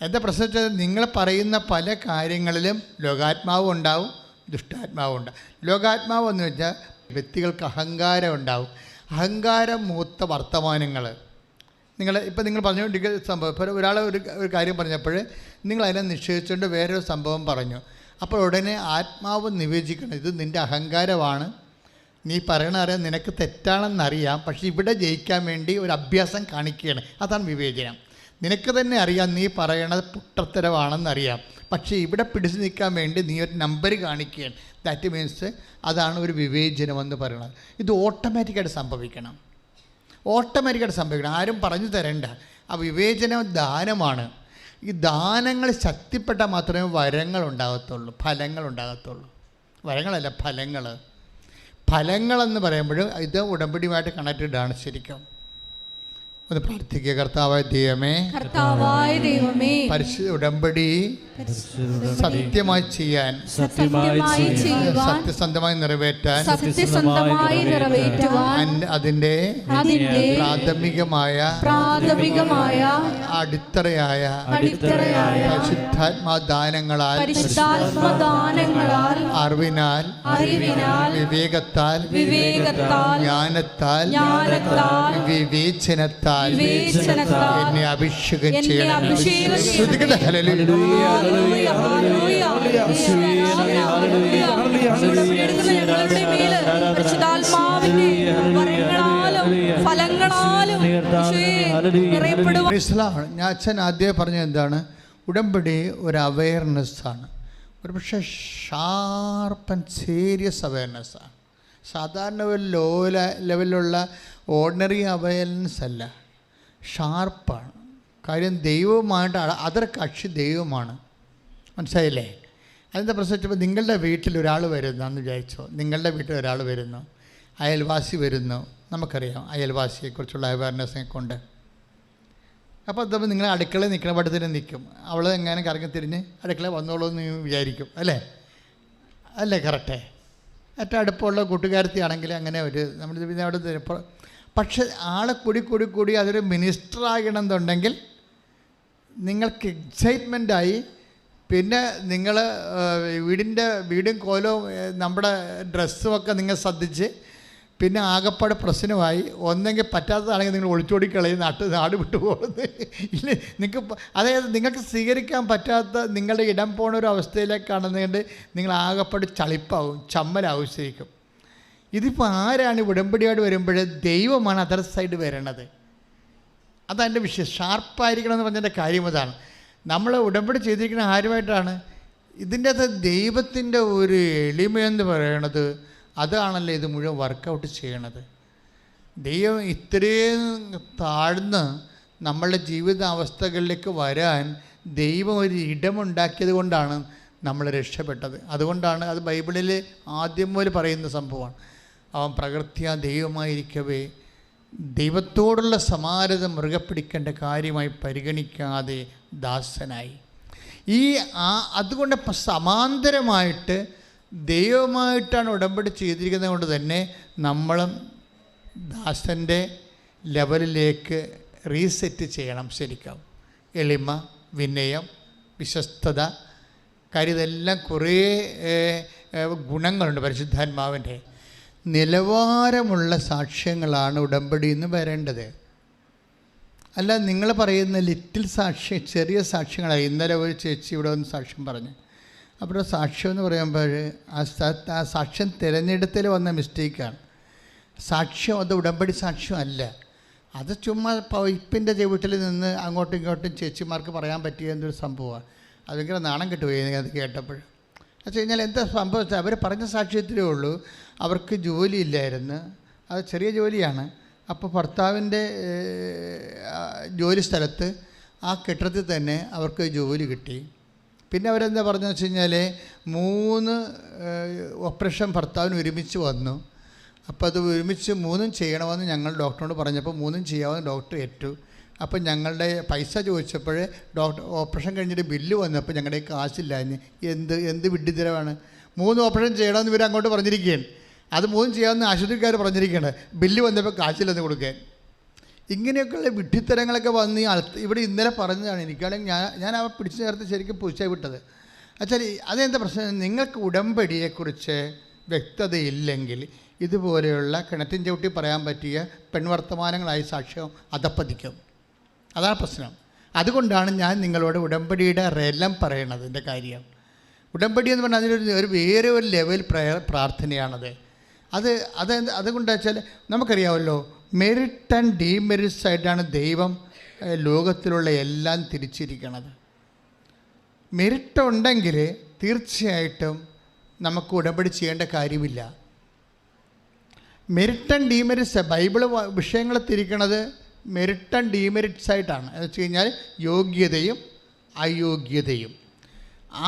എന്താ പ്രശ്നം വെച്ചാൽ നിങ്ങൾ പറയുന്ന പല കാര്യങ്ങളിലും ലോകാത്മാവും ഉണ്ടാവും, ദുഷ്ടാത്മാവും ഉണ്ടാവും. ലോകാത്മാവ് എന്ന് വെച്ചാൽ വ്യക്തികൾക്ക് അഹങ്കാരം ഉണ്ടാവും. അഹങ്കാരം മൂത്ത വർത്തമാനങ്ങൾ നിങ്ങൾ പറഞ്ഞുകൊണ്ടിരിക്കുന്ന സംഭവം. ഇപ്പോൾ ഒരാൾ ഒരു കാര്യം പറഞ്ഞപ്പോൾ നിങ്ങൾ അതിനെ നിഷേധിച്ചുകൊണ്ട് വേറൊരു സംഭവം പറഞ്ഞു. അപ്പോൾ ഉടനെ ആത്മാവ് നിവേദിക്കണം, ഇത് നിൻ്റെ അഹങ്കാരമാണ്, നീ പറയണറിയാം, നിനക്ക് തെറ്റാണെന്നറിയാം, പക്ഷേ ഇവിടെ ജയിക്കാൻ വേണ്ടി ഒരു അഭ്യാസം കാണിക്കുകയാണ്. അതാണ് വിവേചനം. നിനക്ക് തന്നെ അറിയാം നീ പറയണത് പുട്ടത്തരമാണെന്നറിയാം, പക്ഷേ ഇവിടെ പിടിച്ചു നിൽക്കാൻ വേണ്ടി നീ ഒരു നമ്പർ കാണിക്കുകയാണ്. ദാറ്റ് മീൻസ് അതാണ് ഒരു വിവേചനമെന്ന് പറയുന്നത്. ഇത് ഓട്ടോമാറ്റിക്കായിട്ട് സംഭവിക്കണം. ആരും പറഞ്ഞു തരണ്ട. ആ വിവേചനം ദാനമാണ്. ഈ ദാനങ്ങൾ ശക്തിപ്പെട്ടാൽ മാത്രമേ വരങ്ങളുണ്ടാകത്തുള്ളൂ, ഫലങ്ങളുണ്ടാകത്തുള്ളൂ. വരങ്ങളല്ല, ഫലങ്ങളെന്ന് പറയുമ്പോൾ ഇത് ഉടമ്പടിയുമായിട്ട് കണക്റ്റഡ് ആണ് ശരിക്കും. ഒന്ന് പ്രാർത്ഥിക്കുക. കർത്താവായ ദൈവമേ, പരിശുദ്ധ ഉടമ്പടി സത്യമായി ചെയ്യാൻ, സത്യസന്ധമായി നിറവേറ്റാൻ അതിൻ്റെ പ്രാഥമികമായ അടിത്തറയായ പരിശുദ്ധാത്മാ ദാനങ്ങളാൽ, അറിവിനാൽ, വിവേകത്താൽ, ജ്ഞാനത്താൽ, വിവേചനത്താൽ എന്നെ അഭിഷേകം ചെയ്യണം. ഞാൻ അച്ഛൻ ആദ്യമേ പറഞ്ഞത് എന്താണ്? ഉടമ്പടി ഒരു അവെയർനെസ്സാണ്, ഒരു പക്ഷേ ഷാർപ്പ് ആൻഡ് സീരിയസ് അവെയർനെസ്സാണ്. സാധാരണ ഒരു ലോ ലെവലിലുള്ള ഓർഡിനറി അവെയർനെസ് അല്ല, ഷാർപ്പാണ്. കാര്യം ദൈവവുമായിട്ട് അതൊരു കക്ഷി ദൈവമാണ്. മനസ്സിലായില്ലേ? അതിൻ്റെ പ്രശ്നം നിങ്ങളുടെ വീട്ടിൽ ഒരാൾ വരുന്നു വിചാരിച്ചോ. നിങ്ങളുടെ വീട്ടിൽ ഒരാൾ വരുന്നു, അയൽവാസി വരുന്നു. നമുക്കറിയാം അയൽവാസിയെക്കുറിച്ചുള്ള അവയർനെസ്സിനെ കൊണ്ട്. അപ്പോൾ അതപ്പോൾ നിങ്ങൾ അടുക്കളയിൽ നിൽക്കുന്ന പടത്തിന് നിൽക്കും, അവൾ എങ്ങനെ കറങ്ങി തിരിഞ്ഞ് അടുക്കള വന്നോളൂ എന്ന് വിചാരിക്കും. അല്ലേ കറക്റ്റേ? ഏറ്റവും അടുപ്പമുള്ള കൂട്ടുകാരത്തിയാണെങ്കിൽ അങ്ങനെ ഒരു നമ്മൾ പിന്നെ അവിടെ. പക്ഷെ ആളെ കൂടി അതൊരു മിനിസ്റ്റർ ആകണമെന്നുണ്ടെങ്കിൽ നിങ്ങൾക്ക് എക്സൈറ്റ്മെൻറ്റായി. പിന്നെ നിങ്ങൾ വീടും കോലവും നമ്മുടെ ഡ്രസ്സുമൊക്കെ നിങ്ങൾ ശ്രദ്ധിച്ച് പിന്നെ ആകപ്പാട് പ്രശ്നമായി. ഒന്നെങ്കിൽ പറ്റാത്തതാണെങ്കിൽ നിങ്ങൾ ഒളിച്ചോടി കളയും, നാട് വിട്ടു പോകുന്നത് ഇല്ല. അതായത് നിങ്ങൾക്ക് സ്വീകരിക്കാൻ പറ്റാത്ത നിങ്ങളുടെ ഇടം പോണ ഒരു അവസ്ഥയിലേക്കാണെന്നുകൊണ്ട് നിങ്ങൾ ആകപ്പാട് ചളിപ്പാവും, ചമ്മലാവും ശരിക്കും. ഇതിപ്പോൾ ആരാണ് ഉടമ്പടിയോട് വരുമ്പോൾ? ദൈവമാണ് അതർ സൈഡ് വരണത്. അതെൻ്റെ വിഷയം. ഷാർപ്പായിരിക്കണം എന്ന് പറഞ്ഞതിൻ്റെ കാര്യം അതാണ്. നമ്മൾ ഉടമ്പടി ചെയ്തിരിക്കുന്ന ആരുമായിട്ടാണ്? ഇതിൻ്റെ അത് ദൈവത്തിൻ്റെ ഒരു എളിമയെന്ന് പറയണത് അതാണല്ലോ ഇത് മുഴുവൻ വർക്കൗട്ട് ചെയ്യണത്. ദൈവം ഇത്രയും താഴ്ന്ന് നമ്മളുടെ ജീവിതാവസ്ഥകളിലേക്ക് വരാൻ ദൈവം ഒരു ഇടമുണ്ടാക്കിയത് കൊണ്ടാണ് നമ്മൾ രക്ഷപ്പെട്ടത്. അതുകൊണ്ടാണ് അത് ബൈബിളിൽ ആദ്യം മുതൽ പറയുന്ന സംഭവമാണ്. അവൻ പ്രകൃത്യാ ദൈവമായിരിക്കവേ ദൈവത്തോടുള്ള സമാനത മുറുകെ പിടിക്കേണ്ട കാര്യമായി പരിഗണിക്കാതെ ദാസനായി. അതുകൊണ്ട് സമാന്തരമായിട്ട് ദൈവമായിട്ടാണ് ഉടമ്പടി ചെയ്തിരിക്കുന്നത് കൊണ്ട് തന്നെ നമ്മളും ദാസൻ്റെ ലെവലിലേക്ക് റീസെറ്റ് ചെയ്യണം. ശരിക്കും എളിമ, വിനയം, വിശ്വസ്തത, കാര്യം ഇതെല്ലാം കുറേ ഗുണങ്ങളുണ്ട്. പരിശുദ്ധാത്മാവിൻ്റെ നിലവാരമുള്ള സാക്ഷ്യങ്ങളാണ് ഉടമ്പടി എന്ന് വരേണ്ടത്. അല്ല നിങ്ങൾ പറയുന്ന ലിറ്റിൽ സാക്ഷ്യം, ചെറിയ സാക്ഷ്യങ്ങളാണ്. ഇന്നലെ ഒരു ചേച്ചി ഇവിടെ വന്ന് സാക്ഷ്യം പറഞ്ഞു. അപ്പോൾ സാക്ഷ്യം എന്ന് പറയുമ്പോൾ ആ സാക്ഷ്യം തിരഞ്ഞെടുത്തൽ വന്ന മിസ്റ്റേക്കാണ്. സാക്ഷ്യം അത് ഉടമ്പടി സാക്ഷ്യം അല്ല. അത് ചുമ്മാ പൈപ്പിൻ്റെ ചവിട്ടിൽ നിന്ന് അങ്ങോട്ടും ഇങ്ങോട്ടും ചേച്ചിമാർക്ക് പറയാൻ പറ്റിയ എന്തൊരു സംഭവമാണ്. അതിങ്ങനെ നാണം കിട്ടുപോയി അത് കേട്ടപ്പോൾ. വെച്ച് കഴിഞ്ഞാൽ എന്താ സംഭവിച്ചത്? അവർ പറഞ്ഞ സാക്ഷ്യത്തിലേ ഉള്ളൂ. അവർക്ക് ജോലിയില്ലായിരുന്നു, അത് ചെറിയ ജോലിയാണ്. അപ്പോൾ ഭർത്താവിൻ്റെ ജോലി സ്ഥലത്ത് ആ കെട്ടിടത്തിൽ തന്നെ അവർക്ക് ജോലി കിട്ടി. പിന്നെ അവരെന്താ പറഞ്ഞതെന്ന് വെച്ച് കഴിഞ്ഞാൽ 3 ഓപ്പറേഷൻ ഭർത്താവിന് ഒരുമിച്ച് വന്നു. അപ്പോൾ അത് ഒരുമിച്ച് 3 ചെയ്യണമെന്ന് ഞങ്ങൾ ഡോക്ടറോട് പറഞ്ഞപ്പോൾ 3 ചെയ്യാമെന്ന് ഡോക്ടർ ഏറ്റു. അപ്പം ഞങ്ങളുടെ പൈസ ചോദിച്ചപ്പോൾ ഡോക്ടർ ഓപ്പറേഷൻ കഴിഞ്ഞിട്ട് ബില്ല് വന്നപ്പോൾ ഞങ്ങളുടെ കാശില്ലാഞ്ഞ് എന്ത് വിഡ്ഢിത്തരമാണ്. 3 ഓപ്പറേഷൻ ചെയ്യണമെന്ന് ഇവർ അങ്ങോട്ട് പറഞ്ഞിരിക്കുകയാണ്. അത് 3 ചെയ്യാമെന്ന് ആശുപത്രിക്കാർ പറഞ്ഞിരിക്കുകയാണ്. ബില്ല് വന്നപ്പോൾ കാശില്ലെന്ന് കൊടുക്കാൻ. ഇങ്ങനെയൊക്കെയുള്ള വിഡ്ഢിത്തരങ്ങളൊക്കെ വന്ന് ഇവിടെ ഇന്നലെ പറഞ്ഞതാണ്. എനിക്കാണെങ്കിൽ ഞാൻ അവ പിടിച്ചു ചേർത്ത് ശരിക്കും പൂച്ച വിട്ടത്. അച്ഛാ അതെന്താ പ്രശ്നം? നിങ്ങൾക്ക് ഉടമ്പടിയെക്കുറിച്ച് വ്യക്തതയില്ലെങ്കിൽ ഇതുപോലെയുള്ള കിണറ്റിൻ ചവിട്ടി പറയാൻ പറ്റിയ പെൺവർത്തമാനങ്ങളായി സാക്ഷ്യം അധപ്പതിക്കും. അതാണ് പ്രശ്നം. അതുകൊണ്ടാണ് ഞാൻ നിങ്ങളോട് ഉടമ്പടിയുടെ റെലം പറയണത്. എൻ്റെ കാര്യം ഉടമ്പടി എന്ന് പറഞ്ഞാൽ അതിനൊരു വേറെ ഒരു ലെവൽ പ്രാർത്ഥനയാണത്. അതുകൊണ്ടാ വെച്ചാൽ നമുക്കറിയാമല്ലോ, മെറിറ്റ് ആൻഡ് ഡീമെറിറ്റ്സ് ആയിട്ടാണ് ദൈവം ലോകത്തിലുള്ള എല്ലാം തിരിച്ചിരിക്കുന്നത്. മെറിറ്റ് ഉണ്ടെങ്കിൽ തീർച്ചയായിട്ടും നമുക്ക് ഉടമ്പടി ചെയ്യേണ്ട കാര്യമില്ല. മെറിറ്റ് ആൻഡ് ഡീമെറിറ്റ്സ് ബൈബിള് വിഷയങ്ങൾ തിരിക്കണത് മെറിറ്റ് ആൻഡ് ഡീമെറിറ്റ്സ് ആയിട്ടാണ്. എന്ന് വെച്ച് കഴിഞ്ഞാൽ യോഗ്യതയും അയോഗ്യതയും.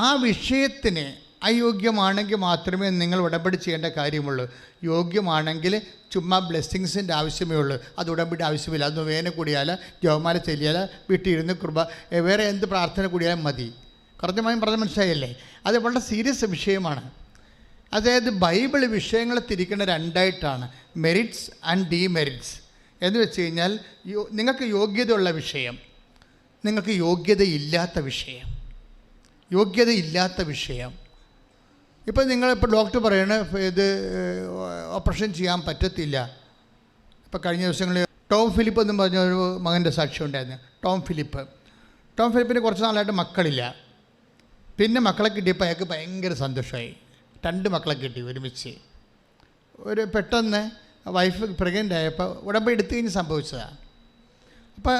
ആ വിഷയത്തിന് അയോഗ്യമാണെങ്കിൽ മാത്രമേ നിങ്ങൾ ഉടമ്പടി ചെയ്യേണ്ട കാര്യമുള്ളൂ. യോഗ്യമാണെങ്കിൽ ചുമ്മാ ബ്ലെസ്സിങ്സിൻ്റെ ആവശ്യമേ ഉള്ളൂ. അത് ഉടമ്പടി ആവശ്യമില്ല. അത് വേന കൂടിയാൽ, ജവമാല ചെല്ലിയാൽ, വീട്ടിലിരുന്ന് വേറെ എന്ത് പ്രാർത്ഥന കൂടിയാലും മതി. കൃത്യമായും പറഞ്ഞ മനസ്സിലായല്ലേ? അത് വളരെ സീരിയസ് വിഷയമാണ്. അതായത് ബൈബിൾ വിഷയങ്ങളെ തിരിക്കുന്ന രണ്ടായിട്ടാണ്, മെറിറ്റ്സ് ആൻഡ് ഡീമെറിറ്റ്സ്. എന്ന് വെച്ച് കഴിഞ്ഞാൽ നിങ്ങൾക്ക് യോഗ്യതയുള്ള വിഷയം, നിങ്ങൾക്ക് യോഗ്യതയില്ലാത്ത വിഷയം. യോഗ്യതയില്ലാത്ത വിഷയം ഇപ്പോൾ നിങ്ങളിപ്പോൾ ഡോക്ടർ പറയണ ഇത് ഓപ്പറേഷൻ ചെയ്യാൻ പറ്റത്തില്ല. ഇപ്പോൾ കഴിഞ്ഞ ദിവസങ്ങളിൽ ടോം ഫിലിപ്പ് എന്നും പറഞ്ഞൊരു മകൻ്റെ സാക്ഷ്യം ഉണ്ടായിരുന്നു. ടോം ഫിലിപ്പിന് കുറച്ച് നാളായിട്ട് മക്കളില്ല. പിന്നെ മക്കളെ കിട്ടിയപ്പോൾ അയാൾക്ക് ഭയങ്കര സന്തോഷമായി. 2 മക്കളെ കിട്ടി ഒരുമിച്ച്. പെട്ടെന്ന് വൈഫ് പ്രഗ്നൻ്റ് ആയപ്പോൾ ഉടമ്പടി എടുത്തു കഴിഞ്ഞ് സംഭവിച്ചതാണ്. അപ്പോൾ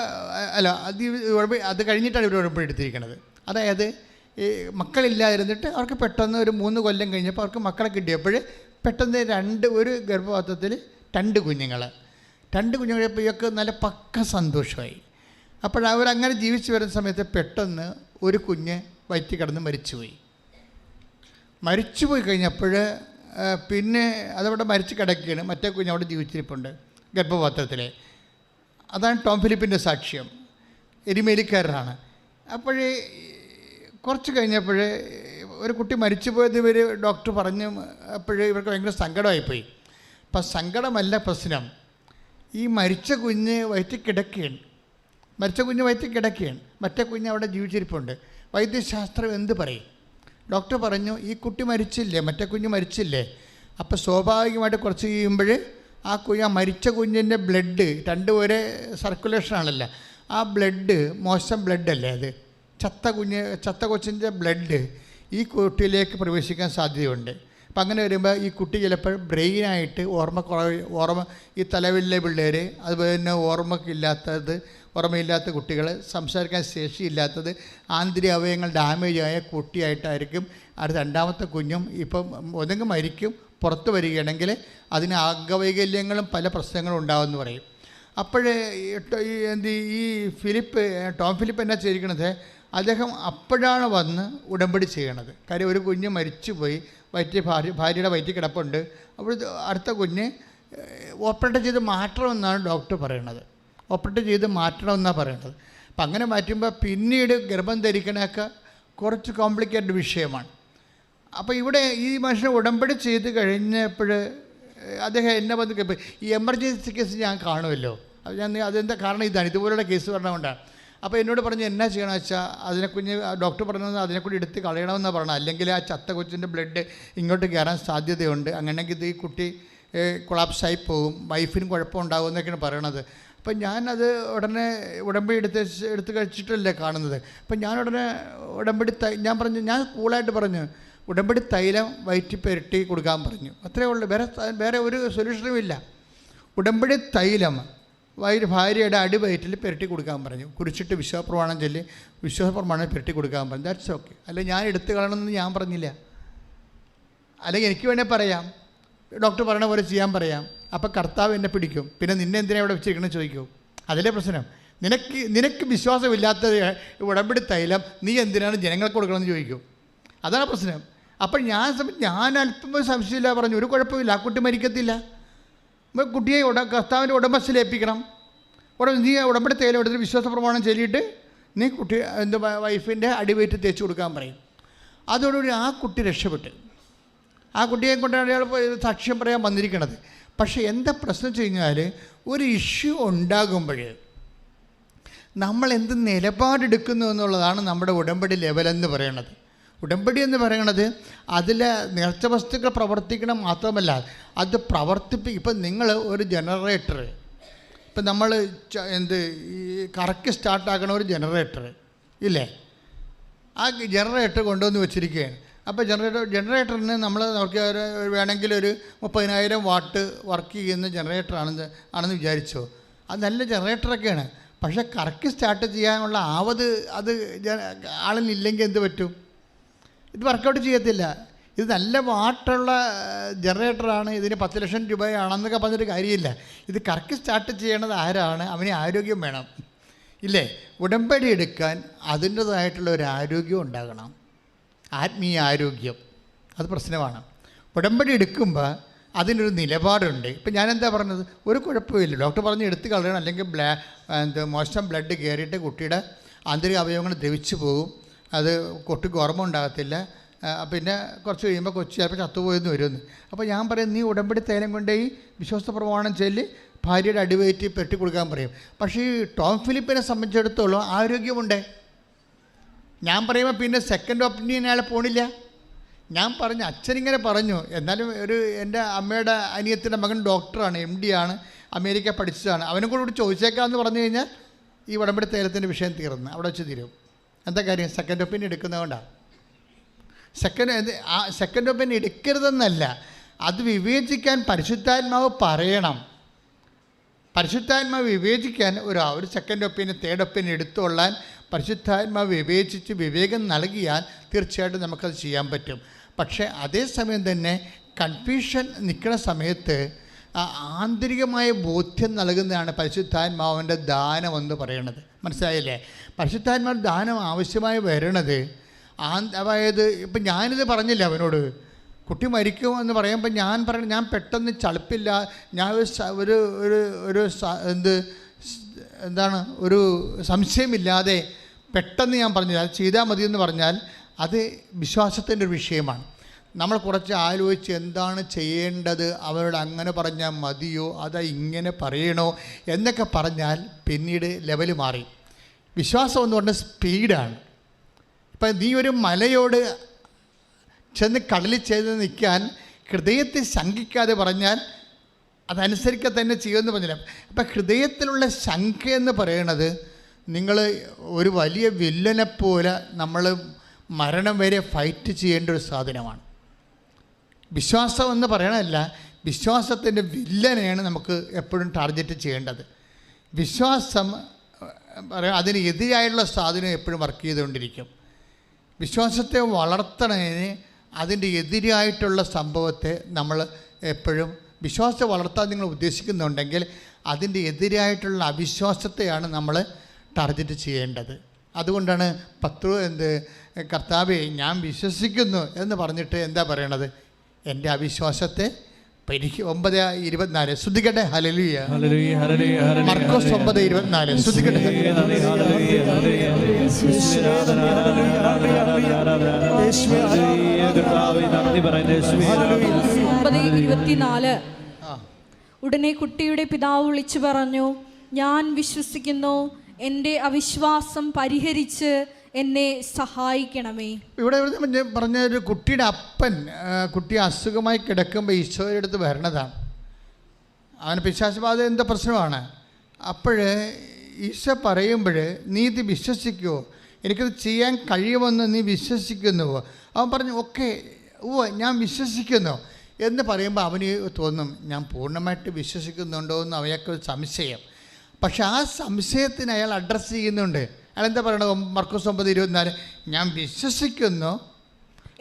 അത് കഴിഞ്ഞിട്ടാണ് ഇവർ ഉടമ്പടി എടുത്തിരിക്കുന്നത്. അതായത് ഈ മക്കളില്ലാതിരുന്നിട്ട് അവർക്ക് പെട്ടെന്ന് ഒരു 3 കൊല്ലം കഴിഞ്ഞപ്പോൾ അവർക്ക് മക്കളെ കിട്ടിയപ്പോൾ പെട്ടെന്ന് ഒരു ഗർഭപാത്രത്തിൽ 2 കുഞ്ഞുങ്ങൾ കഴിയപ്പോൾ ഇവർക്ക് നല്ല പക്ക സന്തോഷമായി. അപ്പോഴവരങ്ങനെ ജീവിച്ച് വരുന്ന സമയത്ത് പെട്ടെന്ന് ഒരു കുഞ്ഞ് വയറ്റിൽ കിടന്ന് മരിച്ചുപോയി കഴിഞ്ഞപ്പോൾ പിന്നെ അതവിടെ മരിച്ച് കിടക്കുകയാണ്. മറ്റേ കുഞ്ഞ് അവിടെ ജീവിച്ചിരിപ്പുണ്ട് ഗർഭപാത്രത്തിൽ. അതാണ് ടോം ഫിലിപ്പിൻ്റെ സാക്ഷ്യം. എരുമേലിക്കാരനാണ്. അപ്പോഴേ കുറച്ച് കഴിഞ്ഞപ്പോൾ ഒരു കുട്ടി മരിച്ചു പോയത് ഡോക്ടർ പറഞ്ഞു. അപ്പോഴേ ഇവർക്ക് ഭയങ്കര സങ്കടമായിപ്പോയി. അപ്പം സങ്കടമല്ല പ്രശ്നം, ഈ മരിച്ച കുഞ്ഞ് വയറ്റിൽ കിടക്കുകയാണ്. മറ്റേ കുഞ്ഞ് അവിടെ ജീവിച്ചിരിപ്പുണ്ട്. വൈദ്യശാസ്ത്രം എന്ത് പറയും? ഡോക്ടർ പറഞ്ഞു, ഈ കുട്ടി മരിച്ചില്ലേ, മറ്റേ കുഞ്ഞ് മരിച്ചില്ലേ. അപ്പോൾ സ്വാഭാവികമായിട്ട് കുറച്ച് കഴിയുമ്പോൾ ആ മരിച്ച കുഞ്ഞിൻ്റെ ബ്ലഡ് 2 ഒരേ സർക്കുലേഷനാണല്ലോ. ആ ബ്ലഡ് മോശം ബ്ലഡല്ലേ, അത് ചത്ത കൊച്ചിൻ്റെ ബ്ലഡ് ഈ കുട്ടിയിലേക്ക് പ്രവേശിക്കാൻ സാധ്യതയുണ്ട്. അപ്പം അങ്ങനെ വരുമ്പോൾ ഈ കുട്ടി ചിലപ്പോൾ ബ്രെയിനായിട്ട് ഓർമ്മ ഈ തലവിലെ പിള്ളേർ, അതുപോലെ തന്നെ ഓർമ്മയില്ലാത്ത കുട്ടികൾ, സംസാരിക്കാൻ ശേഷിയില്ലാത്തത്, ആന്തരിക അവയവങ്ങൾ ഡാമേജായ കുട്ടിയായിട്ടായിരിക്കും അടുത്ത 2ാമത്തെ കുഞ്ഞും. ഇപ്പം ഒന്നെങ്കിൽ മരിക്കും, പുറത്ത് വരികയാണെങ്കിൽ അതിന് അംഗവൈകല്യങ്ങളും പല പ്രശ്നങ്ങളും ഉണ്ടാകുമെന്ന് പറയും. അപ്പോഴേ ഈ ടോം ഫിലിപ്പ് എന്നാ ചെയ്തിരിക്കണത്, അദ്ദേഹം അപ്പോഴാണ് വന്ന് ഉടമ്പടി ചെയ്യണത്. കാര്യം ഒരു കുഞ്ഞ് മരിച്ചുപോയി, ഭാര്യയുടെ വയറ്റിൽ കിടപ്പുണ്ട്. അപ്പോൾ അടുത്ത കുഞ്ഞ് ഓപ്പറേറ്റ് ചെയ്ത് മാറ്റണമെന്നാണ് ഡോക്ടർ പറയണത്. പറയണത്. അപ്പം അങ്ങനെ മാറ്റുമ്പോൾ പിന്നീട് ഗർഭം ധരിക്കണമൊക്കെ കുറച്ച് കോംപ്ലിക്കേറ്റഡ് വിഷയമാണ്. അപ്പോൾ ഇവിടെ ഈ മനുഷ്യനെ ഉടമ്പടി ചെയ്ത് കഴിഞ്ഞപ്പോൾ അദ്ദേഹം എന്നെ വന്ന് ഈ എമർജൻസി കേസ് ഞാൻ കാണുമല്ലോ, അതെന്താ കാരണം ഇതാണ്, ഇതുപോലുള്ള കേസ് പറഞ്ഞുകൊണ്ടാണ്. അപ്പോൾ എന്നോട് പറഞ്ഞ് എന്നാ ചെയ്യണമെന്ന് വെച്ചാൽ ഡോക്ടർ പറഞ്ഞത് അതിനെക്കൂടി എടുത്ത് കളയണമെന്നാണ് പറഞ്ഞത്. അല്ലെങ്കിൽ ആ ചത്ത കൊച്ചിൻ്റെ ബ്ലഡ് ഇങ്ങോട്ട് കയറാൻ സാധ്യതയുണ്ട്. അങ്ങനെയെങ്കിൽ ഇത് ഈ കുട്ടി കൊളാപ്സായി പോകും, വൈഫിനും കുഴപ്പമുണ്ടാകും എന്നൊക്കെയാണ് പറയണത്. അപ്പം ഞാനത് ഉടനെ ഉടമ്പടി എടുത്ത് കഴിച്ചിട്ടല്ലേ കാണുന്നത്. അപ്പം ഞാൻ ഉടനെ ഞാൻ കൂളായിട്ട് പറഞ്ഞു, ഉടമ്പടി തൈലം വയറ്റിൽ പുരട്ടി കൊടുക്കാൻ പറഞ്ഞു. അത്രയേ ഉള്ളൂ, വേറെ ഒരു സൊല്യൂഷനും ഇല്ല. ഉടമ്പടി തൈലം ഭാര്യയുടെ അടിവയറ്റിൽ പുരട്ടി കൊടുക്കാൻ പറഞ്ഞു. കുറിച്ചിട്ട് വിശ്വാസപ്രമാണം പുരട്ടി കൊടുക്കാൻ പറഞ്ഞു. That's okay. അല്ല ഞാൻ എടുത്തു കളയണമെന്ന് ഞാൻ പറഞ്ഞില്ല. അല്ലെങ്കിൽ എനിക്ക് വേണേൽ പറയാം, ഡോക്ടർ പറയണ പോലെ ചെയ്യാൻ പറയാം. അപ്പോൾ കർത്താവ് എന്നെ പിടിക്കും. പിന്നെ നിന്നെ എന്തിനാണ് ഇവിടെ വെച്ചിരിക്കണമെന്ന് ചോദിക്കും. അതിലെ പ്രശ്നം. നിനക്ക് വിശ്വാസമില്ലാത്ത ഉടമ്പടി തൈലം നീ എന്തിനാണ് ജനങ്ങൾക്ക് കൊടുക്കണമെന്ന് ചോദിക്കും. അതാണ് പ്രശ്നം. അപ്പം ഞാൻ അല്പം സംശയമില്ല പറഞ്ഞു, ഒരു കുഴപ്പമില്ല, ആ കുട്ടി മരിക്കത്തില്ല. കുട്ടിയെ കർത്താവിൻ്റെ ഉടമസ്ഥയിലേൽപ്പിക്കണം. നീ ഉടമ്പടി തൈലം എടുത്തിട്ട് വിശ്വാസ പ്രമാണം ചൊല്ലിയിട്ട് നീ വൈഫിൻ്റെ അടിവയറ്റ് തേച്ച് കൊടുക്കാൻ പറയും. അതോടുകൂടി ആ കുട്ടി രക്ഷപ്പെട്ട്. ആ കുട്ടിയെ കൊണ്ടാണ് അയാൾ സാക്ഷ്യം പറയാൻ വന്നിരിക്കണത്. പക്ഷേ എന്താ പ്രശ്നം വെച്ച് കഴിഞ്ഞാൽ, ഒരു ഇഷ്യൂ ഉണ്ടാകുമ്പോൾ നമ്മൾ എന്ത് നിലപാടെടുക്കുന്നു എന്നുള്ളതാണ് നമ്മുടെ ഉടമ്പടി ലെവലെന്ന് പറയണത്. ഉടമ്പടി എന്ന് പറയുന്നത് അതിൽ നേർച്ച വസ്തുക്കൾ പ്രവർത്തിക്കണം മാത്രമല്ല, അത് ഇപ്പം നിങ്ങൾ ഒരു ജനറേറ്റർ, ഇപ്പം നമ്മൾ ഈ കറക്റ്റ് സ്റ്റാർട്ടാക്കണ ഒരു ജനറേറ്റർ ഇല്ലേ, ആ ജനറേറ്റർ കൊണ്ടുവന്ന് വെച്ചിരിക്കുകയാണ്. അപ്പോൾ ജനറേറ്ററിന് നമുക്ക് വേണമെങ്കിൽ ഒരു 30,000 വാട്ട് വർക്ക് ചെയ്യുന്ന ആണെന്ന് വിചാരിച്ചോ. അത് നല്ല ജനറേറ്ററൊക്കെയാണ്. പക്ഷേ കറക്റ്റ് സ്റ്റാർട്ട് ചെയ്യാനുള്ള അത് ആളിനില്ലെങ്കിൽ എന്ത് പറ്റും? ഇത് വർക്കൗട്ട് ചെയ്യത്തില്ല. ഇത് നല്ല വാട്ടുള്ള ജനറേറ്ററാണ്, ഇതിന് 10 ലക്ഷം രൂപയാണെന്നൊക്കെ പറഞ്ഞിട്ട് കാര്യമില്ല. ഇത് കറക്റ്റ് സ്റ്റാർട്ട് ചെയ്യണത് ആരാണ്? അവന് ആരോഗ്യം വേണം ഇല്ലേ? ഉടമ്പടി എടുക്കാൻ അതിൻ്റേതായിട്ടുള്ള ഒരു ആരോഗ്യം ഉണ്ടാകണം, ആത്മീയ ആരോഗ്യം. അത് പ്രശ്നമാണ്. ഉടമ്പടി എടുക്കുമ്പോൾ അതിനൊരു നിലപാടുണ്ട്. ഇപ്പം ഞാനെന്താ പറഞ്ഞത്? ഒരു കുഴപ്പമില്ല, ഡോക്ടർ പറഞ്ഞ് എടുത്ത് കളയണം, അല്ലെങ്കിൽ മോശം ബ്ലഡ് കയറിയിട്ട് കുട്ടിയുടെ ആന്തരിക അവയവങ്ങൾ ദ്രവിച്ചു പോകും, അത് കുട്ടിക്ക് ഓർമ്മ ഉണ്ടാകത്തില്ല, പിന്നെ കുറച്ച് കഴിയുമ്പോൾ കൊച്ചു ചിലപ്പോൾ ചത്തുപോയെന്ന് വരുമെന്ന്. അപ്പോൾ ഞാൻ പറയും, നീ ഉടമ്പടി തൈലം കൊണ്ടുപോയി വിശ്വാസ പ്രമാണം ചൊല്ലി ഭാര്യയുടെ അടിവയറ്റി പെട്ടി കൊടുക്കാൻ പറയും. പക്ഷേ ഈ ടോം ഫിലിപ്പിനെ സംബന്ധിച്ചിടത്തോളം ആരോഗ്യമുണ്ടേ. ഞാൻ പറയുമ്പോൾ പിന്നെ സെക്കൻഡ് ഒപ്പീനിയൻ അയാൾ പോണില്ല. ഞാൻ പറഞ്ഞു, അച്ഛനിങ്ങനെ പറഞ്ഞു, എന്നാലും എൻ്റെ അമ്മയുടെ അനിയത്തിൻ്റെ മകൻ ഡോക്ടറാണ്, MD ആണ്, അമേരിക്ക പഠിച്ചതാണ്, അവനും കൂടെ ചോദിച്ചേക്കാമെന്ന് പറഞ്ഞു കഴിഞ്ഞാൽ ഈ ഉടമ്പടി തൈലത്തിൻ്റെ വിഷയം തീർന്ന് അവിടെ വെച്ച് തീരും. എന്താ കാര്യം? സെക്കൻഡ് ഒപ്പീനിയൻ എടുക്കുന്നതുകൊണ്ടാണ്. സെക്കൻഡ് ഒപ്പീനിയൻ എടുക്കരുതെന്നല്ല, അത് വിവേചിക്കാൻ പരിശുദ്ധാത്മാവ് പറയണം. പരിശുദ്ധാത്മാവ് വിവേചിക്കാൻ ഒരു സെക്കൻഡ് ഒപ്പീനിയൻ, തേർഡ് ഒപ്പീനിയൻ എടുത്തുകൊള്ളാൻ പരിശുദ്ധാത്മാവ് വിവേചിച്ച് വിവേകം നൽകിയാൽ തീർച്ചയായിട്ടും നമുക്കത് ചെയ്യാൻ പറ്റും. പക്ഷേ അതേസമയം തന്നെ കൺഫ്യൂഷൻ നിൽക്കുന്ന സമയത്ത് ആന്തരികമായ ബോധ്യം നൽകുന്നതാണ് പരിശുദ്ധാത്മാവിൻ്റെ ദാനമെന്ന് പറയണത്. മനസ്സിലായില്ലേ? പരിശുദ്ധാത്മാവിൻ്റെ ദാനം ആവശ്യമായി വരണത് അതായത് ഇപ്പം ഞാനിത് പറഞ്ഞില്ല അവനോട്, കുട്ടി മരിക്കുമെന്ന് പറയുമ്പോൾ ഞാൻ പെട്ടെന്ന് ചളുപ്പില്ല, ഞാൻ ഒരു സംശയമില്ലാതെ പെട്ടെന്ന് ഞാൻ പറഞ്ഞില്ല, അത് ചെയ്താൽ മതിയെന്ന് പറഞ്ഞാൽ അത് വിശ്വാസത്തിൻ്റെ ഒരു വിഷയമാണ്. നമ്മൾ കുറച്ച് ആലോചിച്ച് എന്താണ് ചെയ്യേണ്ടത്, അവരോട് അങ്ങനെ പറഞ്ഞാൽ മതിയോ അതോ ഇങ്ങനെ പറയണോ എന്നൊക്കെ പറഞ്ഞാൽ പിന്നീട് ലെവൽ മാറി. വിശ്വാസം എന്ന് പറഞ്ഞാൽ സ്പീഡാണ്. ഇപ്പം നീ ഒരു മലയോട് ചെന്ന് കടലിൽ ചെയ്ത് നിൽക്കാൻ ഹൃദയത്തെ ശങ്കിക്കാതെ പറഞ്ഞാൽ അതനുസരിക്കുക തന്നെ ചെയ്യുമെന്ന് പറഞ്ഞില്ല. അപ്പം ഹൃദയത്തിലുള്ള ശങ്ക എന്ന് പറയണത് നിങ്ങൾ ഒരു വലിയ വില്ലനെപ്പോലെ നമ്മൾ മരണം വരെ ഫൈറ്റ് ചെയ്യേണ്ട ഒരു സാധനമാണ്. വിശ്വാസം എന്ന് പറയണതല്ല, വിശ്വാസത്തിൻ്റെ വില്ലനെയാണ് നമുക്ക് എപ്പോഴും ടാർഗറ്റ് ചെയ്യേണ്ടത്. വിശ്വാസം അതിന് എതിരായുള്ള സാധനം എപ്പോഴും വർക്ക് ചെയ്തുകൊണ്ടിരിക്കും. വിശ്വാസത്തെ വളർത്തണതിന് അതിൻ്റെ എതിരായിട്ടുള്ള സംഭവത്തെ നമ്മൾ എപ്പോഴും, വിശ്വാസത്തെ വളർത്താൻ നിങ്ങൾ ഉദ്ദേശിക്കുന്നുണ്ടെങ്കിൽ അതിൻ്റെ എതിരായിട്ടുള്ള അവിശ്വാസത്തെയാണ് നമ്മൾ ടാർഗറ്റ് ചെയ്യേണ്ടത്. അതുകൊണ്ടാണ് കർത്താവേ ഞാൻ വിശ്വസിക്കുന്നു എന്ന് പറഞ്ഞിട്ട് എന്താ പറയണത്? എൻ്റെ അവിശ്വാസത്തെ 9:24 ശ്രദ്ധിക്കട്ടെ. ഹല്ലേലൂയ, മർക്കോസ് 9:24 ശ്രദ്ധിക്കട്ടെ. 9:24 ഉടനെ കുട്ടിയുടെ പിതാവ് വിളിച്ചു പറഞ്ഞു, ഞാൻ വിശ്വസിക്കുന്നു, എൻ്റെ അവിശ്വാസം പരിഹരിച്ച് എന്നെ സഹായിക്കണമേ. ഇവിടെ പറഞ്ഞ ഒരു കുട്ടിയുടെ അപ്പൻ കുട്ടി അസുഖമായി കിടക്കുമ്പോൾ ഈശോയുടെ അടുത്ത് വരണതാണ്. അവന് പിശാചബാധ എന്താ പ്രശ്നമാണ്. അപ്പോൾ ഈശോ പറയുമ്പോൾ നീ ഇത് വിശ്വസിക്കുമോ, എനിക്കത് ചെയ്യാൻ കഴിയുമെന്ന് നീ വിശ്വസിക്കുന്നുവോ? അവൻ പറഞ്ഞു ഓക്കെ, ഞാൻ വിശ്വസിക്കുന്നു എന്ന് പറയുമ്പോൾ അവന് തോന്നും ഞാൻ പൂർണ്ണമായിട്ട് വിശ്വസിക്കുന്നുണ്ടോ എന്ന് അവയ്ക്കൊരു സംശയം. പക്ഷെ ആ സംശയത്തിന് അയാൾ അഡ്രസ്സ് ചെയ്യുന്നുണ്ട്. അയാൾ എന്താ പറയണത്? മർക്കോസ് 9:24 ഞാൻ വിശ്വസിക്കുന്നു,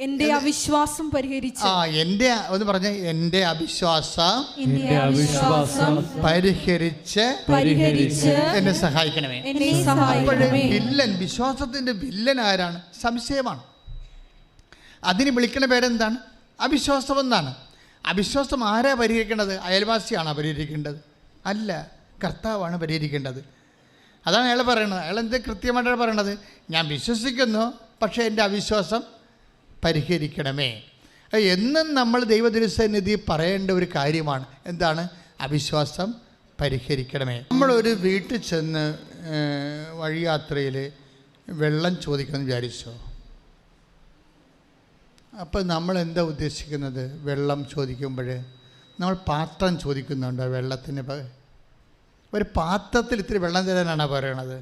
എൻ്റെ അവിശ്വാസം പരിഹരിച്ച്. എൻ്റെ ഒന്ന് പറഞ്ഞ എൻ്റെ അവിശ്വാസം പരിഹരിച്ച് എന്നെ സഹായിക്കണമേ. വില്ലൻ, വിശ്വാസത്തിൻ്റെ വില്ലൻ ആരാണ്? സംശയമാണ്. അതിന് വിളിക്കണ പേരെന്താണ്? അവിശ്വാസം എന്നാണ്. അവിശ്വാസം ആരാ പരിഹരിക്കേണ്ടത്? അയൽവാസിയാണോ പരിഹരിക്കേണ്ടത്? അല്ല, കർത്താവാണ് പരിഹരിക്കേണ്ടത്. അതാണ് അയാൾ പറയണത്. അയാൾ എന്ത് കൃത്യമായിട്ടാണ് പറയണത്? ഞാൻ വിശ്വസിക്കുന്നു, പക്ഷേ എൻ്റെ അവിശ്വാസം പരിഹരിക്കണമേ. എന്നും നമ്മൾ ദൈവതിരുസന്നിധി പറയേണ്ട ഒരു കാര്യമാണ്. എന്താണ്? അവിശ്വാസം പരിഹരിക്കണമേ. നമ്മളൊരു വീട്ടിൽ ചെന്ന് വഴിയാത്രയിൽ വെള്ളം ചോദിക്കണമെന്ന് വിചാരിച്ചോ? അപ്പോൾ നമ്മൾ എന്താ ഉദ്ദേശിക്കുന്നത്? വെള്ളം ചോദിക്കുമ്പോൾ നമ്മൾ പാത്രം ചോദിക്കുന്നുണ്ടോ? വെള്ളത്തിന് ഒരു പാത്രത്തിൽ ഇത്തിരി വെള്ളം തരാനാണ് പറയണത്,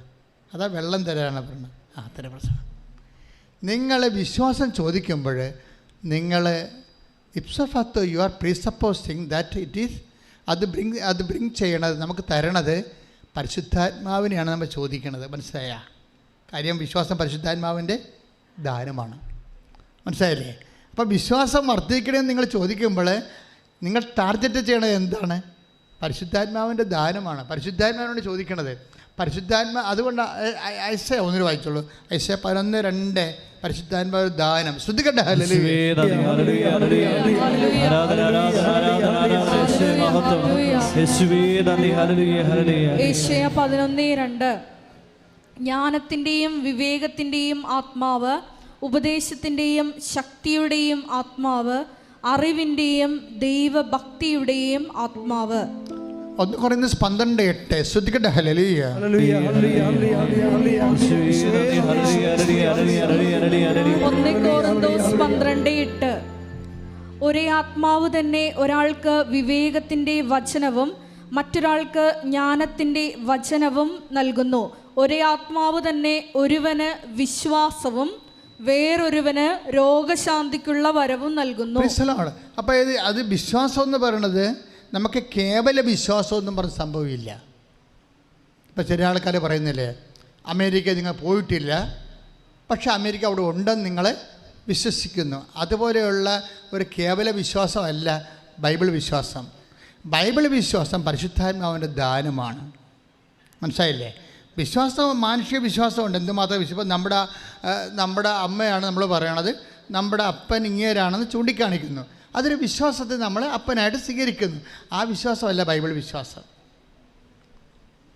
അതാ വെള്ളം തരാനാണ് പറയണത്? അത്ര പ്രശ്നം. നിങ്ങൾ വിശ്വാസം ചോദിക്കുമ്പോൾ നിങ്ങൾ ipso facto you are presupposing that it is അത് ബ്രിങ് ചെയ്യണത്, നമുക്ക് തരണത് പരിശുദ്ധാത്മാവിനെയാണ് നമ്മൾ ചോദിക്കണത്. മനസ്സിലായ കാര്യം? വിശ്വാസം പരിശുദ്ധാത്മാവിൻ്റെ ദാനമാണ്. മനസ്സിലായില്ലേ? അപ്പോൾ വിശ്വാസം വർദ്ധിക്കണമെന്ന് നിങ്ങൾ ചോദിക്കുമ്പോൾ നിങ്ങൾ ടാർഗറ്റ് ചെയ്യണത് എന്താണ്? പരിശുദ്ധാത്മാവിൻ്റെ ദാനമാണ്. പരിശുദ്ധാത്മാവിനോട് ചോദിക്കണത് അതുകൊണ്ട് ഐസയ 1 വായിച്ചോളൂ. ഐസയ 11:2 പരിശുദ്ധാത്മാവ് ദാനം. ശ്രദ്ധിക്കട്ടെ. ഏശയ്യ 11:2 ജ്ഞാനത്തിൻ്റെയും വിവേകത്തിൻ്റെയും ആത്മാവ്, ഉപദേശത്തിൻ്റെയും ശക്തിയുടെയും ആത്മാവ്, അറിവിൻ്റെയും ദൈവഭക്തിയുടെയും ആത്മാവ്. 1 കൊരിന്ത്യർ 12:8 ശ്രദ്ധിക്കട്ടെ. ഹല്ലേലൂയ. 1 കൊരിന്തോസ് 12:8 ഒരേ ആത്മാവ് തന്നെ ഒരാൾക്ക് വിവേകത്തിൻ്റെ വചനവും മറ്റൊരാൾക്ക് ജ്ഞാനത്തിൻ്റെ വചനവും നൽകുന്നു. ഒരേ ആത്മാവ് തന്നെ ഒരുവന് വിശ്വാസവും വേറൊരുവന് രോഗശാന്തിക്കുള്ള വരവും നൽകുന്നു. അപ്പോൾ അത് വിശ്വാസം എന്ന് പറയണത് നമുക്ക് കേവല വിശ്വാസമൊന്നും പറഞ്ഞ സംഭവമില്ല. ഇപ്പോൾ ചില ആൾക്കാർ പറയുന്നില്ലേ, അമേരിക്ക നിങ്ങൾ പോയിട്ടില്ല, പക്ഷെ അമേരിക്ക അവിടെ ഉണ്ടെന്ന് നിങ്ങൾ വിശ്വസിക്കുന്നു. അതുപോലെയുള്ള ഒരു കേവല വിശ്വാസമല്ല ബൈബിൾ വിശ്വാസം. ബൈബിൾ വിശ്വാസം പരിശുദ്ധാത്മാവിൻ്റെ ദാനമാണ്. മനസ്സിലായില്ലേ? വിശ്വാസം, മാനുഷിക വിശ്വാസമുണ്ട്. എന്തുമാത്രം വിശ്വാസം. നമ്മുടെ അമ്മയാണ് നമ്മൾ പറയണത്, നമ്മുടെ അപ്പൻ ഇങ്ങേരാണെന്ന് ചൂണ്ടിക്കാണിക്കുന്നു. അതൊരു വിശ്വാസത്തെ നമ്മൾ അപ്പനായിട്ട് സ്വീകരിക്കുന്നു. ആ വിശ്വാസമല്ല ബൈബിൾ വിശ്വാസം.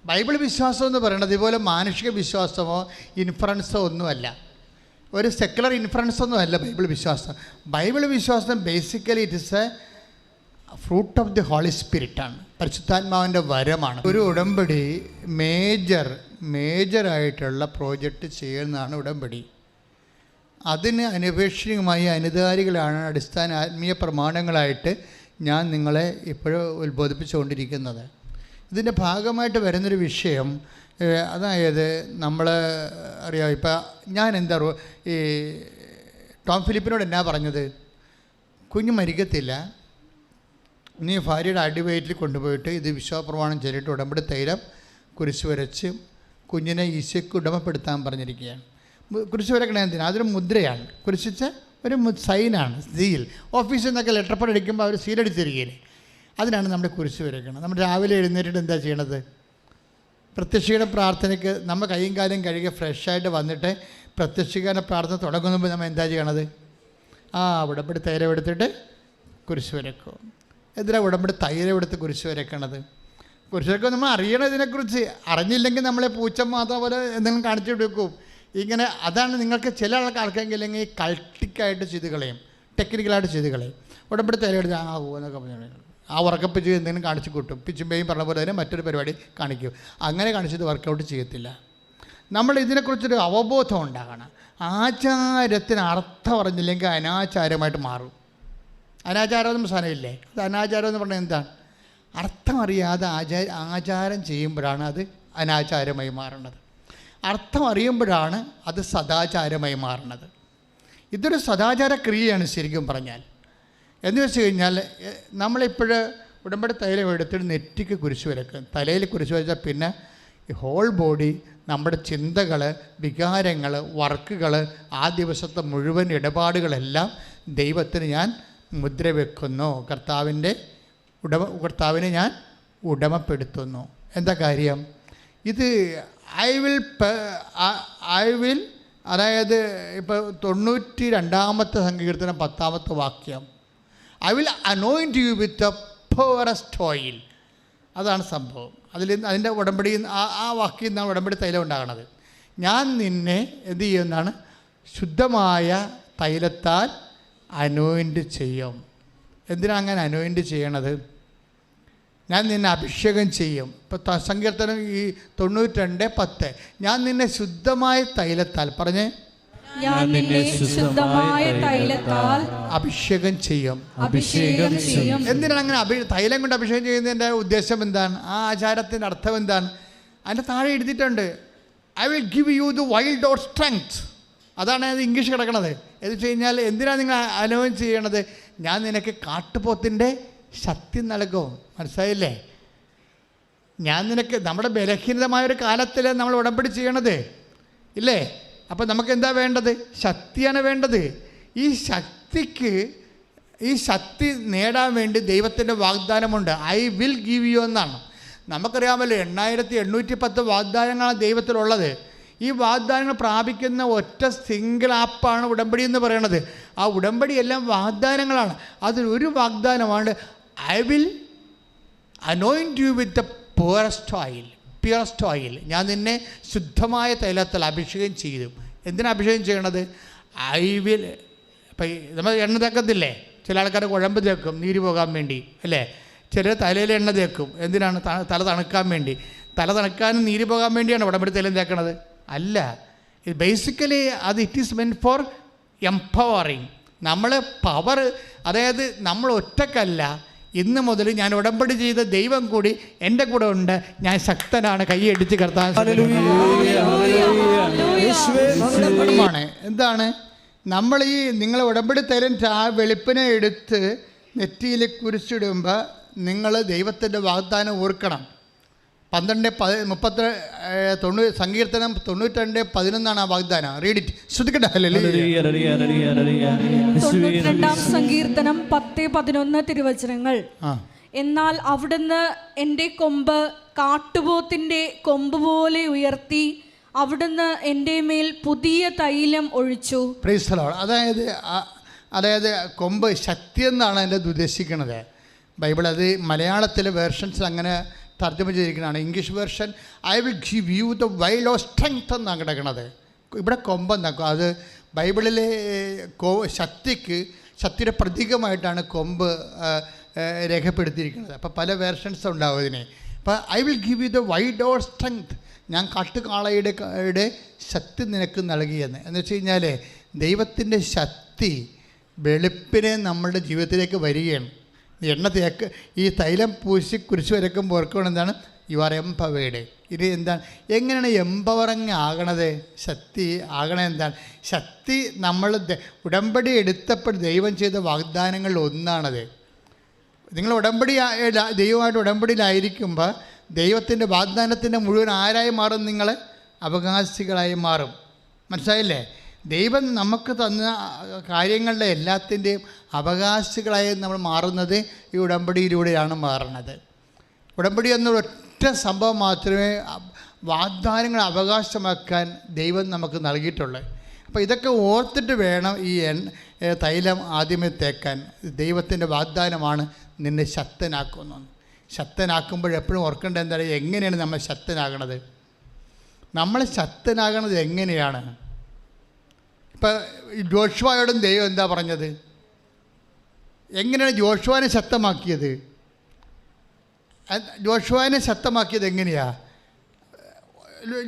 ബൈബിൾ വിശ്വാസം എന്ന് പറയുന്നത് ഇതുപോലെ മാനുഷിക വിശ്വാസമോ ഇൻഫറൻസോ ഒന്നുമല്ല, ഒരു സെക്കുലർ ഇൻഫറൻസ് ഒന്നുമല്ല ബൈബിൾ വിശ്വാസം. ബൈബിൾ വിശ്വാസം basically it is a fruit of the holy സ്പിരിറ്റാണ്, പരിശുദ്ധാത്മാവിൻ്റെ വരമാണ്. ഒരു ഉടമ്പടി മേജറായിട്ടുള്ള പ്രോജക്റ്റ് ചെയ്യുന്നതാണ് ഉടമ്പടി. അതിന് അനപേക്ഷിതമായി അനുധാരികളാണ് അടിസ്ഥാന ആത്മീയ പ്രമാണങ്ങളായിട്ട് ഞാൻ നിങ്ങളെ ഇപ്പോഴും ഉത്ബോധിപ്പിച്ചുകൊണ്ടിരിക്കുന്നത്. ഇതിൻ്റെ ഭാഗമായിട്ട് വരുന്നൊരു വിഷയം, അതായത് നമ്മൾ അറിയാം, ഇപ്പം ഞാൻ ഈ ടോം ഫിലിപ്പിനോട് എന്നാ പറഞ്ഞത്? കുഞ്ഞ് മരിക്കത്തില്ല, നീ ഭാര്യയുടെ അടിവയറ്റിൽ കൊണ്ടുപോയിട്ട് ഇത് വിശ്വാസപ്രമാണം ചൊല്ലിയിട്ട് ഉടമ്പടി തൈലം കുരിശ് വരച്ച് കുഞ്ഞിനെ ഈശോയ്ക്ക് ഉടമപ്പെടുത്താൻ പറഞ്ഞിരിക്കുകയാണ്. കുരിശ് വരക്കണേ എന്തിനാ? അതൊരു മുദ്രയാണ്. കുരിശിച്ച ഒരു സൈനാണ്, സീൽ. ഓഫീസിൽ നിന്നൊക്കെ ലെറ്റർ പാഡ് അടിക്കുമ്പോൾ അവർ സീലടിച്ചിരിക്കുകയില്ലേ, അതിനാണ് നമ്മുടെ കുരിശ് വരയ്ക്കണം. നമ്മൾ രാവിലെ എഴുന്നേറ്റിട്ട് എന്താ ചെയ്യണത്? പ്രത്യക്ഷീകരണ പ്രാർത്ഥനയ്ക്ക് നമ്മൾ കൈയും കാലും കഴുകി ഫ്രഷായിട്ട് വന്നിട്ട് പ്രത്യക്ഷീകരണ പ്രാർത്ഥന തുടങ്ങുമ്പോൾ നമ്മൾ എന്താ ചെയ്യണത്? ഉടമ്പടി തൈലം എടുത്തിട്ട് കുരിശ് വരക്കും. എന്തിനാണ് ഉടമ്പടി തൈലം എടുത്ത് കുരിശ് വരക്കണത്? കുരിശ് വരക്കും നമ്മൾ അറിയണം. ഇതിനെക്കുറിച്ച് അറിഞ്ഞില്ലെങ്കിൽ നമ്മളെ പൂച്ച മാതാ പോലെ എന്തെങ്കിലും കാണിച്ചു കൊടുക്കും. ഇങ്ങനെ അതാണ് നിങ്ങൾക്ക് ചില ആൾക്കാർക്കെങ്കിൽ കൾട്ടിക്കായിട്ട് ചെയ്ത് കളയും, ടെക്നിക്കലായിട്ട് ചെയ്ത് കളയും. ഉടമ്പടി തൈലം എടുത്ത് എന്നൊക്കെ പറഞ്ഞു ഉറക്കപ്പിച്ച് എന്തെങ്കിലും കാണിച്ചു കൂട്ടും. പിച്ചുമ്പയും പറഞ്ഞ പോലെ തന്നെ മറ്റൊരു പരിപാടി കാണിക്കും. അങ്ങനെ കാണിച്ചത് വർക്കൗട്ട് ചെയ്യത്തില്ല. നമ്മൾ ഇതിനെക്കുറിച്ചൊരു അവബോധം ഉണ്ടാകണം. ആചാരത്തിന് അർത്ഥം അറിഞ്ഞില്ലെങ്കിൽ അനാചാരമായിട്ട് മാറും. അനാചാരമൊന്നും സാധനമില്ലേ? അത് അനാചാരം എന്ന് പറഞ്ഞാൽ എന്താണ്? അർത്ഥം അറിയാതെ ആചാരം ചെയ്യുമ്പോഴാണ് അത് അനാചാരമായി മാറുന്നത്. അർത്ഥം അറിയുമ്പോഴാണ് അത് സദാചാരമായി മാറുന്നത്. ഇതൊരു സദാചാര ക്രിയയാണ് ശരിക്കും പറഞ്ഞാൽ. എന്ന് വെച്ച് കഴിഞ്ഞാൽ നമ്മളിപ്പോൾ ഉടമ്പടി തൈലം എടുത്തിട്ട് നെറ്റിക്ക് കുരിശ് വരക്കും. തലയിൽ കുരിശ് വരച്ചാൽ പിന്നെ ഹോൾ ബോഡി, നമ്മുടെ ചിന്തകൾ, വികാരങ്ങൾ, വർക്കുകൾ, ആ ദിവസത്തെ മുഴുവൻ ഇടപാടുകളെല്ലാം ദൈവത്തിന് ഞാൻ മുദ്ര വെക്കുന്നു. കർത്താവിനെ ഞാൻ ഉടമപ്പെടുത്തുന്നു. എന്താ കാര്യം? ഇത് ഐ വിൽ അതായത് ഇപ്പോൾ 92-ാമത്തെ സങ്കീർത്തനം 10-ാമത്തെ വാക്യം, I will anoint you with a purest oil. അതാണ് സംഭവം. അതിൻ്റെ ഉടമ്പടി ആ വാക്യം നിന്നാണ് ഉടമ്പടി തൈലം ഉണ്ടാകണത്. ഞാൻ നിന്നെ എന്ത് ചെയ്യുമെന്നാണ്? ശുദ്ധമായ തൈലത്താൽ അനോയിൻറ്റ് ചെയ്യും. എന്തിനാണ് അങ്ങനെ അനോയിൻറ്റ് ചെയ്യണത്? ഞാൻ നിന്നെ അഭിഷേകം ചെയ്യും. ഇപ്പോൾ സങ്കീർത്തനം ഈ 92:10 ഞാൻ നിന്നെ ശുദ്ധമായ തൈലത്താൽ പറഞ്ഞേ ഞാൻ നിന്നെ ശുദ്ധമായ തൈലത്താൽ അഭിഷേകം ചെയ്യും. എന്തിനാണ് അങ്ങനെ തൈലം കൊണ്ട് അഭിഷേകം ചെയ്യുന്നതിൻ്റെ ഉദ്ദേശം എന്താണ്? ആ ആചാരത്തിൻ്റെ അർത്ഥം എന്താണ്? അതിൻ്റെ താഴെ എഴുതിയിട്ടുണ്ട്, I will give you the wild or strength. അതാണ് അത് ഇംഗ്ലീഷ് കിടക്കണത്. എന്ന് വെച്ച് കഴിഞ്ഞാൽ എന്തിനാണ് നിങ്ങൾ അനുഭവം ചെയ്യണത്? ഞാൻ നിനക്ക് കാട്ടുപോത്തിൻ്റെ ശക്തി നൽകും. മനസ്സിലായില്ലേ? ഞാൻ നിനക്ക്, നമ്മുടെ ബലഹീനതമായൊരു കാലത്തിൽ നമ്മൾ ഉടമ്പടി ചെയ്യണത് ഇല്ലേ? അപ്പം നമുക്ക് എന്താ വേണ്ടത്? ശക്തിയാണ് വേണ്ടത്. ഈ ശക്തി നേടാൻ വേണ്ടി ദൈവത്തിൻ്റെ വാഗ്ദാനമുണ്ട്. ഐ വിൽ ഗിവ് യു എന്നാണ്. നമുക്കറിയാമല്ലോ 8810 വാഗ്ദാനങ്ങളാണ് ദൈവത്തിലുള്ളത്. ഈ വാഗ്ദാനങ്ങൾ പ്രാപിക്കുന്ന ഒറ്റ സിംഗിൾ ആപ്പാണ് ഉടമ്പടി എന്ന് പറയുന്നത്. ആ ഉടമ്പടി എല്ലാം വാഗ്ദാനങ്ങളാണ്. അതിലൊരു വാഗ്ദാനമാണ് I will anoint you with the purest oil. ഞാൻ നിന്നെ ശുദ്ധമായ തൈലത്തിൽ അഭിഷേകം ചെയ്തു. എന്തിനാണ് അഭിഷേകം ചെയ്യണത്? I will. ഇപ്പം നമ്മൾ എണ്ണ തേക്കത്തില്ലേ? ചില ആൾക്കാർ കുഴമ്പ് തേക്കും നീര് പോകാൻ വേണ്ടി അല്ലേ? ചിലർ തലയിൽ എണ്ണ തേക്കും. എന്തിനാണ്? തല തണുക്കാൻ വേണ്ടി. തല തണുക്കാനും നീര് പോകാൻ വേണ്ടിയാണ് ഉടമ്പടി തൈലം തേക്കണത്? അല്ല. ബേസിക്കലി അത് it is meant for empowering. നമ്മൾ പവർ, അതായത് നമ്മൾ ഒറ്റക്കല്ല. ഇന്ന് മുതൽ ഞാൻ ഉടമ്പടി ചെയ്ത ദൈവം കൂടി എൻ്റെ കൂടെ ഉണ്ട്. ഞാൻ ശക്തനാണ്. കൈയടിച്ച് കർത്താൻ. എന്താണ് നമ്മൾ നിങ്ങൾ ഉടമ്പടി തൈലം വെളുപ്പിനെ എടുത്ത് നെറ്റിയിൽ കുരിശിടുമ്പോൾ നിങ്ങൾ ദൈവത്തിൻ്റെ വാഗ്ദാനം ഓർക്കണം. 12:30 സങ്കീർത്തനം 92:11 ആ വാഗ്ദാനം. Read it. ശ്രദ്ധിക്കട്ടെ. 92-ാം സങ്കീർത്തനം 10-11 തിരുവചനങ്ങൾ. എന്നാൽ അവിടുന്ന് എൻ്റെ കൊമ്പ് കാട്ടുപോത്തിൻ്റെ കൊമ്പ് പോലെ ഉയർത്തി, അവിടുന്ന് എൻ്റെ മേൽ പുതിയ തൈലം ഒഴിച്ചു. Praise the Lord. അതായത് കൊമ്പ് ശക്തി എന്നാണ് അതിൻ്റെ ഉദ്ദേശിക്കുന്നത്. ബൈബിൾ അത് മലയാളത്തിലെ വേർഷൻസിൽ അങ്ങനെ തർജ്ജമ ചെയ്തിരിക്കുന്നതാണ്. English version I will give you the wild of strength എന്നാണ് കിടക്കുന്നത്. ഇവിടെ കൊമ്പെന്നാക്കും. അത് ബൈബിളിലെ ശക്തിയുടെ പ്രതീകമായിട്ടാണ് കൊമ്പ് രേഖപ്പെടുത്തിയിരിക്കുന്നത്. അപ്പോൾ പല വേർഷൻസ് ഉണ്ടാവും ഇതിനെ. അപ്പോൾ I will give you the wild of strength. ഞാൻ കാട്ടുകാളയുടെ ശക്തി നിനക്ക് നൽകിയെന്ന്. എന്ന് വെച്ച് കഴിഞ്ഞാൽ ദൈവത്തിൻ്റെ ശക്തി വെളുപ്പിനെ നമ്മുടെ ജീവിതത്തിലേക്ക് വരികയാണ്. എണ്ണ തേക്ക് ഈ തൈലം പൂശി കുരിശ് വരയ്ക്കുമ്പോൾ ഓർക്കണം എന്താണ്? You are empowered. ഇത് എന്താണ്? എങ്ങനെയാണ് എംപവറിങ് ആകണത്? ശക്തി ആകണത് എന്താണ്? ശക്തി നമ്മൾ ഉടമ്പടി എടുത്തപ്പോൾ ദൈവം ചെയ്ത വാഗ്ദാനങ്ങളിൽ ഒന്നാണത്. നിങ്ങൾ ദൈവമായിട്ട് ഉടമ്പടിയിലായിരിക്കുമ്പോൾ ദൈവത്തിൻ്റെ വാഗ്ദാനത്തിൻ്റെ മുഴുവൻ ആരായി മാറും? നിങ്ങൾ അവകാശികളായി മാറും. മനസ്സിലായില്ലേ? ദൈവം നമുക്ക് തന്ന കാര്യങ്ങളുടെ എല്ലാത്തിൻ്റെയും അവകാശികളായി നമ്മൾ മാറുന്നത് ഈ ഉടമ്പടിയിലൂടെയാണ് മാറുന്നത്. ഉടമ്പടി എന്നൊരൊറ്റ സംഭവം മാത്രമേ വാഗ്ദാനങ്ങൾ അവകാശമാക്കാൻ ദൈവം നമുക്ക് നൽകിയിട്ടുള്ളൂ. അപ്പോൾ ഇതൊക്കെ ഓർത്തിട്ട് വേണം ഈ തൈലം ആദ്യമേ തേക്കാൻ. ദൈവത്തിൻ്റെ വാഗ്ദാനമാണ് നിന്നെ ശക്തനാക്കുന്നത്. ശക്തനാക്കുമ്പോൾ എപ്പോഴും ഓർക്കേണ്ടത് എന്താണ്? എങ്ങനെയാണ് നമ്മൾ ശക്തനാകണത്? നമ്മൾ ശക്തനാകണത് എങ്ങനെയാണ്? ഇപ്പം ജോഷുവയോടും ദൈവം എന്താ പറഞ്ഞത്? എങ്ങനെയാണ് ജോഷുവനെ ശക്തമാക്കിയത്? ജോഷുവനെ ശക്തമാക്കിയത് എങ്ങനെയാണ്?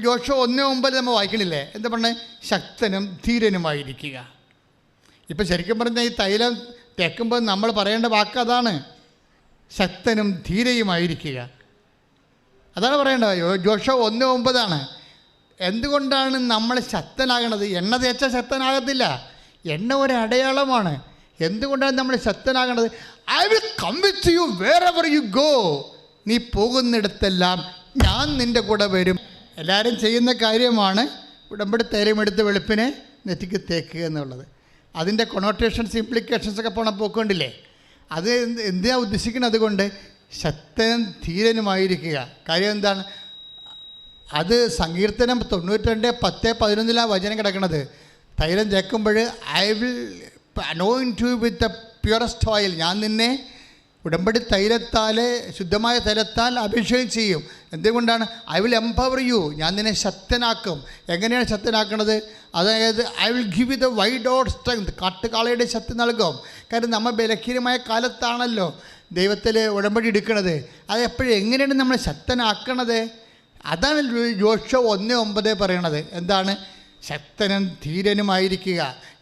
ജോഷുവ 1:9 നമ്മൾ വായിക്കണില്ലേ? എന്താ പറഞ്ഞത്? ശക്തനും ധീരനുമായിരിക്കുക. ഇപ്പം ശരിക്കും പറഞ്ഞാൽ ഈ തൈലം തേക്കുമ്പോൾ നമ്മൾ പറയേണ്ട വാക്ക് അതാണ്. ശക്തനും ധീരയുമായിരിക്കുക. അതാണ് പറയേണ്ടത്. ജോഷുവ 1:9. എന്തുകൊണ്ടാണ് നമ്മൾ ശക്തനാകണത്? എണ്ണ തേച്ചാൽ ശക്തനാകത്തില്ല. എണ്ണ ഒരു അടയാളമാണ്. എന്തുകൊണ്ടാണ് നമ്മൾ ശക്തനാകണത്? I will come with you wherever you go. നീ പോകുന്നിടത്തെല്ലാം ഞാൻ നിൻ്റെ കൂടെ വരും. എല്ലാവരും ചെയ്യുന്ന കാര്യമാണ് ഉടമ്പടി തൈലമെടുത്ത് വെളുപ്പിനെ നെറ്റിക്ക് തേക്കുക എന്നുള്ളത്. അതിൻ്റെ കൊണോട്ടേഷൻസ് ഇംപ്ലിക്കേഷൻസൊക്കെ പോക്കൊണ്ടില്ലേ? അത് എന്തിനാണ് ഉദ്ദേശിക്കുന്നത്? അതുകൊണ്ട് ശക്തനും ധീരനുമായിരിക്കുക. കാര്യം എന്താണ്? അത് സങ്കീർത്തനം 92:10-11 വചനം കിടക്കുന്നത്. തൈലം തേക്കുമ്പോൾ I will anoint you with the purest oil. ഞാൻ നിന്നെ ഉടമ്പടി തൈലത്താൽ, ശുദ്ധമായ തൈലത്താൽ അഭിഷേകം ചെയ്യും. എന്തുകൊണ്ടാണ്? I will empower you. ഞാൻ നിന്നെ ശക്തനാക്കും. എങ്ങനെയാണ് ശക്തനാക്കുന്നത്? അതായത് I will give you the wild or strength. കാട്ടുകാളയുടെ ശക്തി നൽകും. കാരണം നമ്മൾ ബലഹീനമായ കാലത്താണല്ലോ ദൈവത്തിൽ ഉടമ്പടി എടുക്കുന്നത്. അത് എപ്പോഴും എങ്ങനെയാണ് നമ്മൾ ശക്തനാക്കണത്? അതാണ് ജോഷുവ 1:9 പറയണത്. എന്താണ്? ശക്തനും ധീരനുമായിരിക്കുക,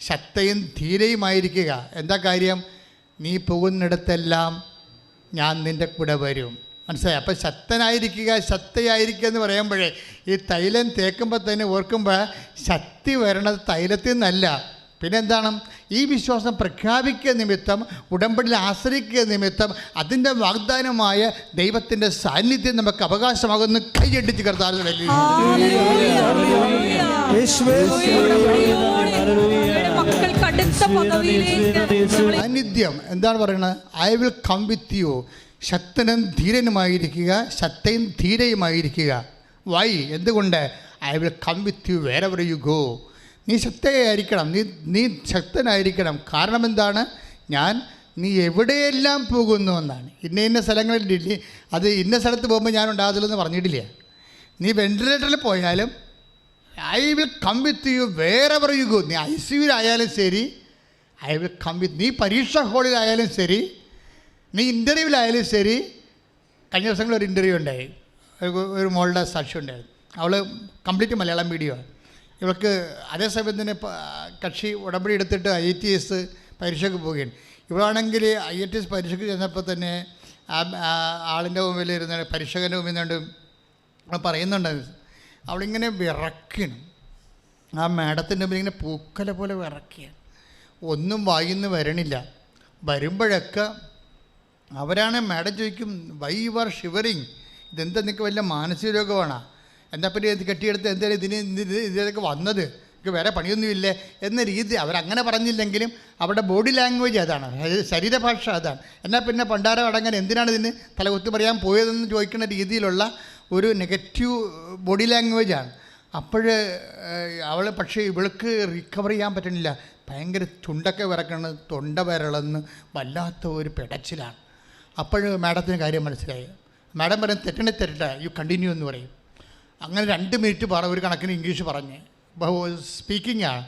ശക്തയും ധീരയുമായിരിക്കുക. എന്താ കാര്യം? നീ പോകുന്നിടത്തെല്ലാം ഞാൻ നിൻ്റെ കൂടെ വരും. മനസ്സിലായി? അപ്പം ശക്തനായിരിക്കുക, ശക്തയായിരിക്കുക എന്ന് പറയുമ്പോഴേ ഈ തൈലം തേക്കുമ്പോൾ തന്നെ ഓർക്കുമ്പോൾ ശക്തി വരണത് തൈലത്തിൽ നിന്നല്ല. പിന്നെന്താണ്? ഈ വിശ്വാസം പ്രഖ്യാപിക്കുക നിമിത്തം, ഉടമ്പടിയിൽ ആശ്രയിക്കുക നിമിത്തം അതിൻ്റെ വാഗ്ദാനമായ ദൈവത്തിൻ്റെ സാന്നിധ്യം നമുക്ക് അവകാശമാകുന്ന കൈയടിച്ച് കർത്താവ് സാന്നിധ്യം എന്താണ് പറയുന്നത്? I will come with you. ശക്തനും ധീരനുമായിരിക്കുക, ശക്തയും ധീരയുമായിരിക്കുക. വൈ? എന്തുകൊണ്ട്? I will come with you wherever you go. നീ ശക്തയായിരിക്കണം, നീ ശക്തനായിരിക്കണം. കാരണം എന്താണ്? നീ എവിടെയെല്ലാം പോകുന്നു എന്നാണ്. ഇന്ന സ്ഥലങ്ങളിൽ അത് ഇന്ന സ്ഥലത്ത് പോകുമ്പോൾ ഞാൻ ഉണ്ടാകത്തില്ലെന്ന് പറഞ്ഞിട്ടില്ല. നീ വെന്റിലേറ്ററിൽ പോയാലും I will come with you wherever you go. നീ ICUവിലായാലും ശരി, ഐ വിൽ കം വിത്ത്. നീ പരീക്ഷാ ഹാളിലായാലും ശരി, നീ ഇൻ്റർവ്യൂവിലായാലും ശരി. കഴിഞ്ഞ ദിവസങ്ങളിൽ ഒരു ഇൻ്റർവ്യൂ ഉണ്ടായി, ഒരു മോളുടെ സാക്ഷ്യം ഉണ്ടായിരുന്നു. അവൾ കംപ്ലീറ്റ് മലയാളം മീഡിയമാണ്. ഇവൾക്ക് അതേസമയം തന്നെ കക്ഷി ഉടമ്പടി എടുത്തിട്ട് IATS പരീക്ഷയ്ക്ക് പോവുകയാണ്. ഇവളാണെങ്കിൽ IATS പരീക്ഷയ്ക്ക് ചെന്നപ്പോൾ തന്നെ ആളിൻ്റെ മുമ്പിൽ ഇരുന്ന് പരീക്ഷകൻ്റെ മുമ്പിൽ നിന്നുകൊണ്ട് പറയുന്നുണ്ട്, അവളിങ്ങനെ വിറക്കണം. ആ മാഡത്തിൻ്റെ മുമ്പിൽ ഇങ്ങനെ പൂക്കല പോലെ വിറക്കുകയാണ്. ഒന്നും വായിന്ന് വരണില്ല. വരുമ്പോഴൊക്കെ അവരാണ് മാഡം ചോദിക്കും, വൈ യു ആർ ഷിവറിങ്, ഇതെന്താ നിങ്ങൾക്ക് വല്ല മാനസിക രോഗമാണോ? എന്താ പിന്നെ ഇത് കെട്ടിയെടുത്ത് എന്തായാലും ഇതിലേക്ക് വന്നത്, എനിക്ക് വേറെ പണിയൊന്നുമില്ലേ എന്ന രീതി. അവരങ്ങനെ പറഞ്ഞില്ലെങ്കിലും അവരുടെ ബോഡി ലാംഗ്വേജ് അതാണ്, ശരീരഭാഷ അതാണ്. എന്നാൽ പിന്നെ പണ്ടാരം അടങ്ങാൻ എന്തിനാണ് ഇതിന് തലകുത്തി പറയാൻ പോയതെന്ന് ചോദിക്കുന്ന രീതിയിലുള്ള ഒരു നെഗറ്റീവ് ബോഡി ലാംഗ്വേജാണ്. അപ്പോൾ അവൾ പക്ഷേ ഇവൾക്ക് റിക്കവർ ചെയ്യാൻ പറ്റണില്ല. ഭയങ്കര ചുണ്ടൊക്കെ വിറക്കണത്, തൊണ്ട വിരളെന്ന് വല്ലാത്ത ഒരു പിടച്ചിലാണ്. അപ്പോൾ മാഡത്തിന് കാര്യം മനസ്സിലായി. മാഡം പറയും, തെറ്റട്ടെ, യു കണ്ടിന്യൂ എന്ന് പറയും. അങ്ങനെ 2 മിനിറ്റ് ഒരു കണക്കിന് ഇംഗ്ലീഷ് പറഞ്ഞ് സ്പീക്കിംഗ് ആണ്.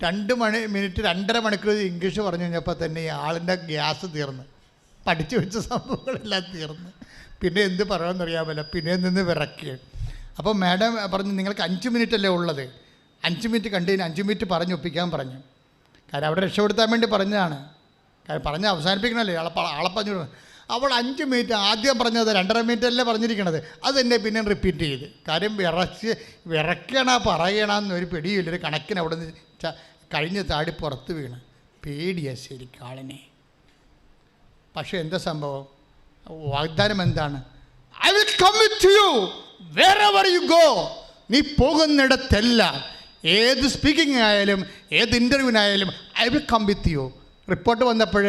2 മിനിറ്റ് 2.5 മണിക്കൂർ ഇംഗ്ലീഷ് പറഞ്ഞു കഴിഞ്ഞപ്പോൾ തന്നെ ഈ ആളിൻ്റെ ഗ്യാസ് തീർന്ന്, പഠിച്ചു വെച്ച സംഭവങ്ങളെല്ലാം തീർന്ന്. പിന്നെ എന്ത് പറയുമെന്നറിയാമല്ല, പിന്നെ നിന്ന് വിറക്കുകയാണ്. അപ്പോൾ മാഡം പറഞ്ഞു, നിങ്ങൾക്ക് 5 മിനിറ്റ് അല്ലേ ഉള്ളത്, 5 മിനിറ്റ് കണ്ടതിന് 5 മിനിറ്റ് പറഞ്ഞ് ഒപ്പിക്കാൻ പറഞ്ഞു. കാര്യം അവിടെ രക്ഷപ്പെടുത്താൻ വേണ്ടി പറഞ്ഞതാണ്. കാര്യം പറഞ്ഞ് അവസാനിപ്പിക്കണമല്ലേ, ആളെ പറഞ്ഞു. അവൾ 5 മിനിറ്റ് ആദ്യം പറഞ്ഞത് 2.5 മിനിറ്റ് അല്ലേ പറഞ്ഞിരിക്കണത്, അത് തന്നെ പിന്നെ റിപ്പീറ്റ് ചെയ്ത്. കാര്യം വിറയ്ക്കണ പറയണമെന്നൊരു പിടിയില്ല. ഒരു കണക്കിന് അവിടെ നിന്ന് കഴിഞ്ഞ് താടി പുറത്ത് വീണ് പേടിയാണ് ശരിക്കും ആളിനെ. പക്ഷേ എന്താ സംഭവം? വാഗ്ദാനം എന്താണ്? I will come with you wherever you go. നീ പോകുന്നിടത്തെല്ലാം, ഏത് സ്പീക്കിംഗ് ആയാലും ഏത് ഇൻ്റർവ്യൂവിനായാലും I will come with you. Report വന്നപ്പോൾ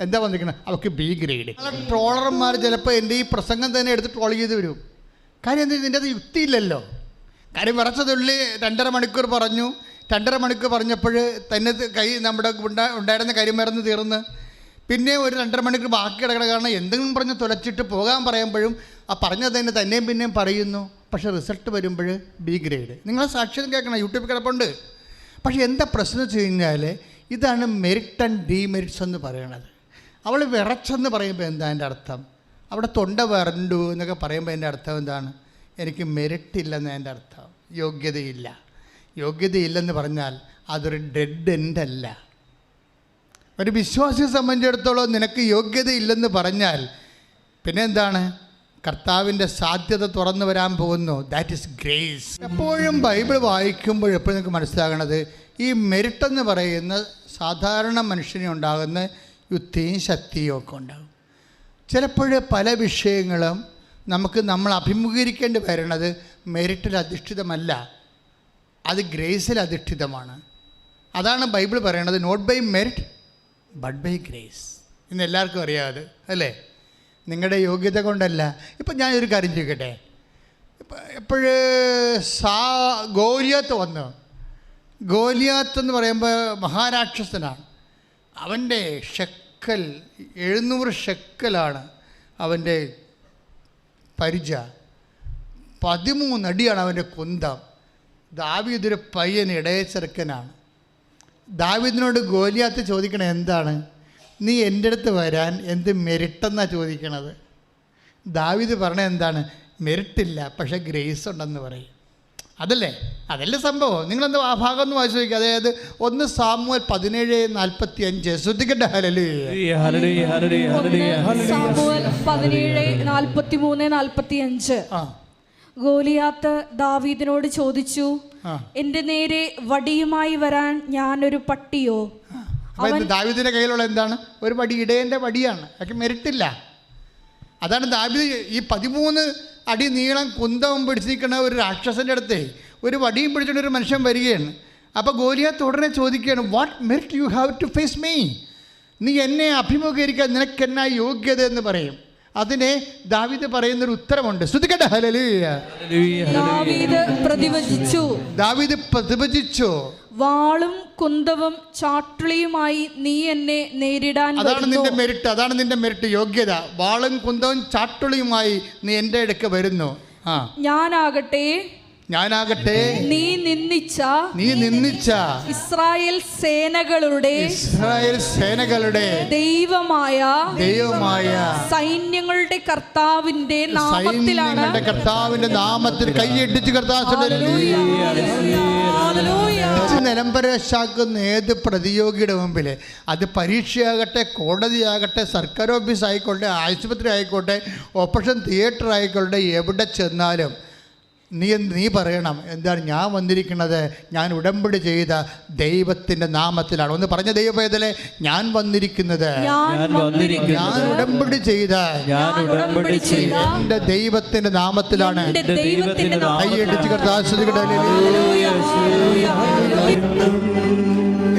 എന്താ വന്നിരിക്കുന്നത്? അവർക്ക് B ഗ്രേഡ്. ട്രോളർമാർ ചിലപ്പോൾ എൻ്റെ ഈ പ്രസംഗം തന്നെ എടുത്ത് ട്രോൾ ചെയ്ത് വരും. കാര്യം എന്താ? ഇതിൻ്റെ അത് യുക്തിയില്ലല്ലോ. കാര്യം വിറച്ചതുള്ളി 2.5 മണിക്കൂർ പറഞ്ഞു. 2.5 മണിക്കൂർ പറഞ്ഞപ്പോൾ തന്നെ നമ്മുടെ ഉണ്ടായിരുന്ന കരിമരുന്ന് തീർന്ന്. പിന്നെ ഒരു 2.5 മണിക്കൂർ ബാക്കി കിടക്കണ കാരണം എന്തെങ്കിലും പറഞ്ഞ് തുലച്ചിട്ട് പോകാൻ പറയുമ്പോഴും ആ പറഞ്ഞത് തന്നെ തന്നെയും പിന്നെയും പറയുന്നു. പക്ഷേ റിസൾട്ട് വരുമ്പോൾ B ഗ്രേഡ്. നിങ്ങൾ സാക്ഷ്യം കേൾക്കണം, യൂട്യൂബിൽ കിടപ്പുണ്ട്. പക്ഷേ എന്താ പ്രശ്നം വെച്ച് കഴിഞ്ഞാൽ ഇതാണ് മെറിറ്റ് ആൻഡ് ഡീമെറിറ്റ്സ് എന്ന് പറയണത്. അവൾ വിറച്ചെന്ന് പറയുമ്പോൾ എന്താ എൻ്റെ അർത്ഥം? അവിടെ തൊണ്ട വരണ്ടു എന്നൊക്കെ പറയുമ്പോൾ എൻ്റെ അർത്ഥം എന്താണ്? എനിക്ക് മെറിറ്റ് ഇല്ലെന്ന് എൻ്റെ അർത്ഥം. യോഗ്യതയില്ല. യോഗ്യതയില്ലെന്ന് പറഞ്ഞാൽ അതൊരു ഡെഡ് എൻഡ് അല്ല. ഒരു വിശ്വാസിയെ സംബന്ധിച്ചിടത്തോളം നിനക്ക് യോഗ്യതയില്ലെന്ന് പറഞ്ഞാൽ പിന്നെ എന്താണ്? കർത്താവിൻ്റെ സാധ്യത തുറന്നു വരാൻ പോകുന്നു. That is grace. എപ്പോഴും ബൈബിൾ വായിക്കുമ്പോൾ എപ്പോഴും നിങ്ങൾക്ക് മനസ്സിലാകണത് ഈ മെറിറ്റ് എന്ന് പറയുന്ന സാധാരണ മനുഷ്യനെ ഉണ്ടാകുന്ന യുക്തിയും ശക്തിയും ഒക്കെ ഉണ്ടാകും. ചിലപ്പോൾ പല വിഷയങ്ങളും നമ്മൾ അഭിമുഖീകരിക്കേണ്ടി വരുന്നത് മെറിറ്റിൽ അധിഷ്ഠിതമല്ല, അത് ഗ്രേസിൽ അധിഷ്ഠിതമാണ്. അതാണ് ബൈബിൾ പറയണത്, not by merit but by grace. ഇന്ന് എല്ലാവർക്കും അറിയാതെ അല്ലേ? നിങ്ങളുടെ യോഗ്യത കൊണ്ടല്ല. ഇപ്പം ഞാനൊരു കാര്യം ചോദിക്കട്ടെ. ഗോലിയാത്ത് വന്നു. ഗോലിയാത്ത് എന്ന് പറയുമ്പോൾ മഹാരാക്ഷസനാണ്. അവൻ്റെ ഷെക്കൽ 700 ഷെക്കലാണ് അവൻ്റെ പരിച. 13 അടിയാണ് അവൻ്റെ കുന്തം. ദാവീദൊരു പയ്യൻ ഇടയച്ചെറുക്കനാണ്. ദാവീദിനോട് ഗോലിയാത്ത് ചോദിക്കണത് എന്താണ്? നീ എൻ്റെ അടുത്ത് വരാൻ എന്ത് മെറിട്ടെന്നാണ് ചോദിക്കണത്. ദാവീദ് പറഞ്ഞത് എന്താണ്? മെറിറ്റില്ല, പക്ഷേ ഗ്രേസ് ഉണ്ടെന്ന് പറയും. അതല്ലേ സംഭവം. നിങ്ങളെന്താ ആ ഭാഗം ഒന്ന് വായിച്ചു നോക്കുക. അതായത് 1 സാമുവേൽ 17:45. ശ്രദ്ധിക്കട്ടെ. സാമുവേൽ 17:43-45. ഗോലിയാത്ത് ദാവീദിനോട് ചോദിച്ചു, എന്റെ നേരെ വടിയുമായി വരാൻ ഞാനൊരു പട്ടിയോ? ദാവീദിന്റെ കയ്യിലുള്ള എന്താണ്? ഒരു വടി, ഇടയന്റെ വടിയാണ്. അതൊക്കെ മെരിട്ടില്ല. അതാണ് ദാവീദ് ഈ 13 അടി നീളം കുന്തവും പിടിച്ചിരിക്കുന്ന ഒരു രാക്ഷസൻ്റെ അടുത്ത് ഒരു വടിയും പിടിച്ചിട്ട് ഒരു മനുഷ്യൻ വരികയാണ്. അപ്പോൾ ഗോലിയാത്ത് ഉടനെ ചോദിക്കുകയാണ്, what merit you have to face me? നീ എന്നെ അഭിമുഖീകരിക്കാൻ നിനക്കെന്നാ യോഗ്യത എന്ന് പറയും. അതിനെ ദാവീദ് പറയുന്നൊരു ഉത്തരമുണ്ട്. ശ്രദ്ധിക്കട്ടെ. ഹല്ലേലൂയ. ദാവീദ് പ്രതിവചിച്ചു, വാളും കുന്തവും ചാട്ടുളിയുമായി നീ എന്നെ നേരിടാൻ. അതാണ് നിന്റെ മെറിറ്റ്, യോഗ്യത. വാളും കുന്തവും ചാട്ടുളിയുമായി നീ എൻ്റെ അടുക്ക വരുന്നു. ഞാനാകട്ടെ നീ നിന്ദിച്ച ഇസ്രായേൽ സേനകളുടെ ദൈവമായ സൈന്യങ്ങളുടെ കർത്താവിന്റെ നാമത്തിൽ കൈയിടിച്ച് നിലംപരശാക്കുന്ന ഏത് പ്രതിയോഗിയുടെ മുമ്പിൽ, അത് പരീക്ഷയാകട്ടെ, കോടതിയാകട്ടെ, സർക്കാർ ഓഫീസ് ആയിക്കോട്ടെ, ആശുപത്രി ആയിക്കോട്ടെ, ഓപ്പറേഷൻ തിയേറ്റർ ആയിക്കോട്ടെ, എവിടെ ചെന്നാലും നീ പറയണം, എന്താണ്? ഞാൻ വന്നിരിക്കുന്നത് ഞാൻ ഉടമ്പടി ചെയ്ത ദൈവത്തിൻ്റെ നാമത്തിലാണ്. ഒന്ന് പറഞ്ഞ ദൈവവേദലെ, ഞാൻ വന്നിരിക്കുന്നത് ഞാൻ ഉടമ്പടി ചെയ്ത എൻ്റെ ദൈവത്തിൻ്റെ നാമത്തിലാണ്. കൈയടിച്ച്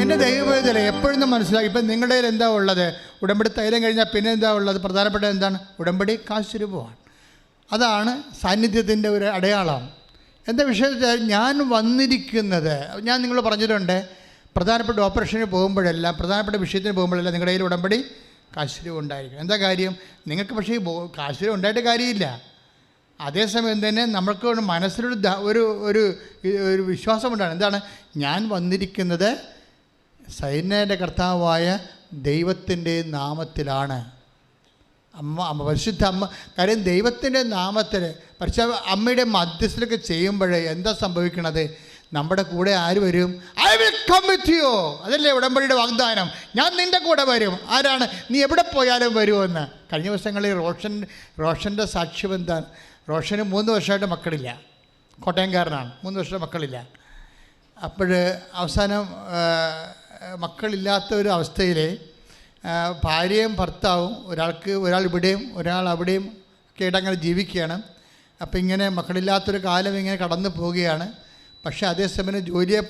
എൻ്റെ ദൈവവേദല എപ്പോഴും മനസ്സിലാക്കി. ഇപ്പം നിങ്ങളുടെ കയ്യിൽ എന്താ ഉള്ളത്? ഉടമ്പടി തൈലം കഴിഞ്ഞാൽ പിന്നെ എന്താ ഉള്ളത്? പ്രധാനപ്പെട്ട എന്താണ്? ഉടമ്പടി കാശുരൂപമാണ്. അതാണ് സാന്നിധ്യത്തിൻ്റെ ഒരു അടയാളം. എന്താ വിഷയം? ഞാൻ വന്നിരിക്കുന്നത്, ഞാൻ നിങ്ങൾ പറഞ്ഞിട്ടുണ്ട്, പ്രധാനപ്പെട്ട ഓപ്പറേഷന് പോകുമ്പോഴെല്ലാം, പ്രധാനപ്പെട്ട വിഷയത്തിന് പോകുമ്പോഴെല്ലാം നിങ്ങളുടെ കയ്യിൽ ഉടമ്പടി കാശുരൂപം ഉണ്ടായിരിക്കും. എന്താ കാര്യം? നിങ്ങൾക്ക് പക്ഷേ കാശുരൂപം ഉണ്ടായിട്ട് കാര്യമില്ല. അതേസമയം തന്നെ നമ്മൾക്ക് മനസ്സിലൊരു ഒരു വിശ്വാസമുണ്ടാണ്. എന്താണ്? ഞാൻ വന്നിരിക്കുന്നത് സൈന്യൻ്റെ കർത്താവായ ദൈവത്തിൻ്റെ നാമത്തിലാണ്. പരിശുദ്ധ അമ്മ, കാര്യം ദൈവത്തിൻ്റെ നാമത്തിൽ പരിശുദ്ധ അമ്മയുടെ മധ്യസ്ഥലൊക്കെ ചെയ്യുമ്പോഴേ എന്താ സംഭവിക്കണത്? നമ്മുടെ കൂടെ ആര് വരും? I will come with you. അതല്ലേ ഉടമ്പടിയുടെ വാഗ്ദാനം. ഞാൻ നിൻ്റെ കൂടെ വരും. ആരാണ്? നീ എവിടെ പോയാലും വരുമെന്ന്. കഴിഞ്ഞ ദിവസങ്ങളിൽ റോഷൻ്റെ സാക്ഷ്യം എന്താണ്? റോഷന് 3 വർഷമായിട്ട് മക്കളില്ല. കോട്ടയംകാരനാണ്. 3 വർഷം മക്കളില്ല. അപ്പോൾ അവസാനം മക്കളില്ലാത്ത ഒരു അവസ്ഥയിൽ ഭാര്യയും ഭർത്താവും ഒരാൾ ഇവിടെയും ഒരാൾ അവിടെയും ഒക്കെ ആയിട്ട് അങ്ങനെ ജീവിക്കുകയാണ്. അപ്പോൾ ഇങ്ങനെ മക്കളില്ലാത്തൊരു കാലം ഇങ്ങനെ കടന്നു പോവുകയാണ്. പക്ഷേ അതേസമയം ജോലിയെ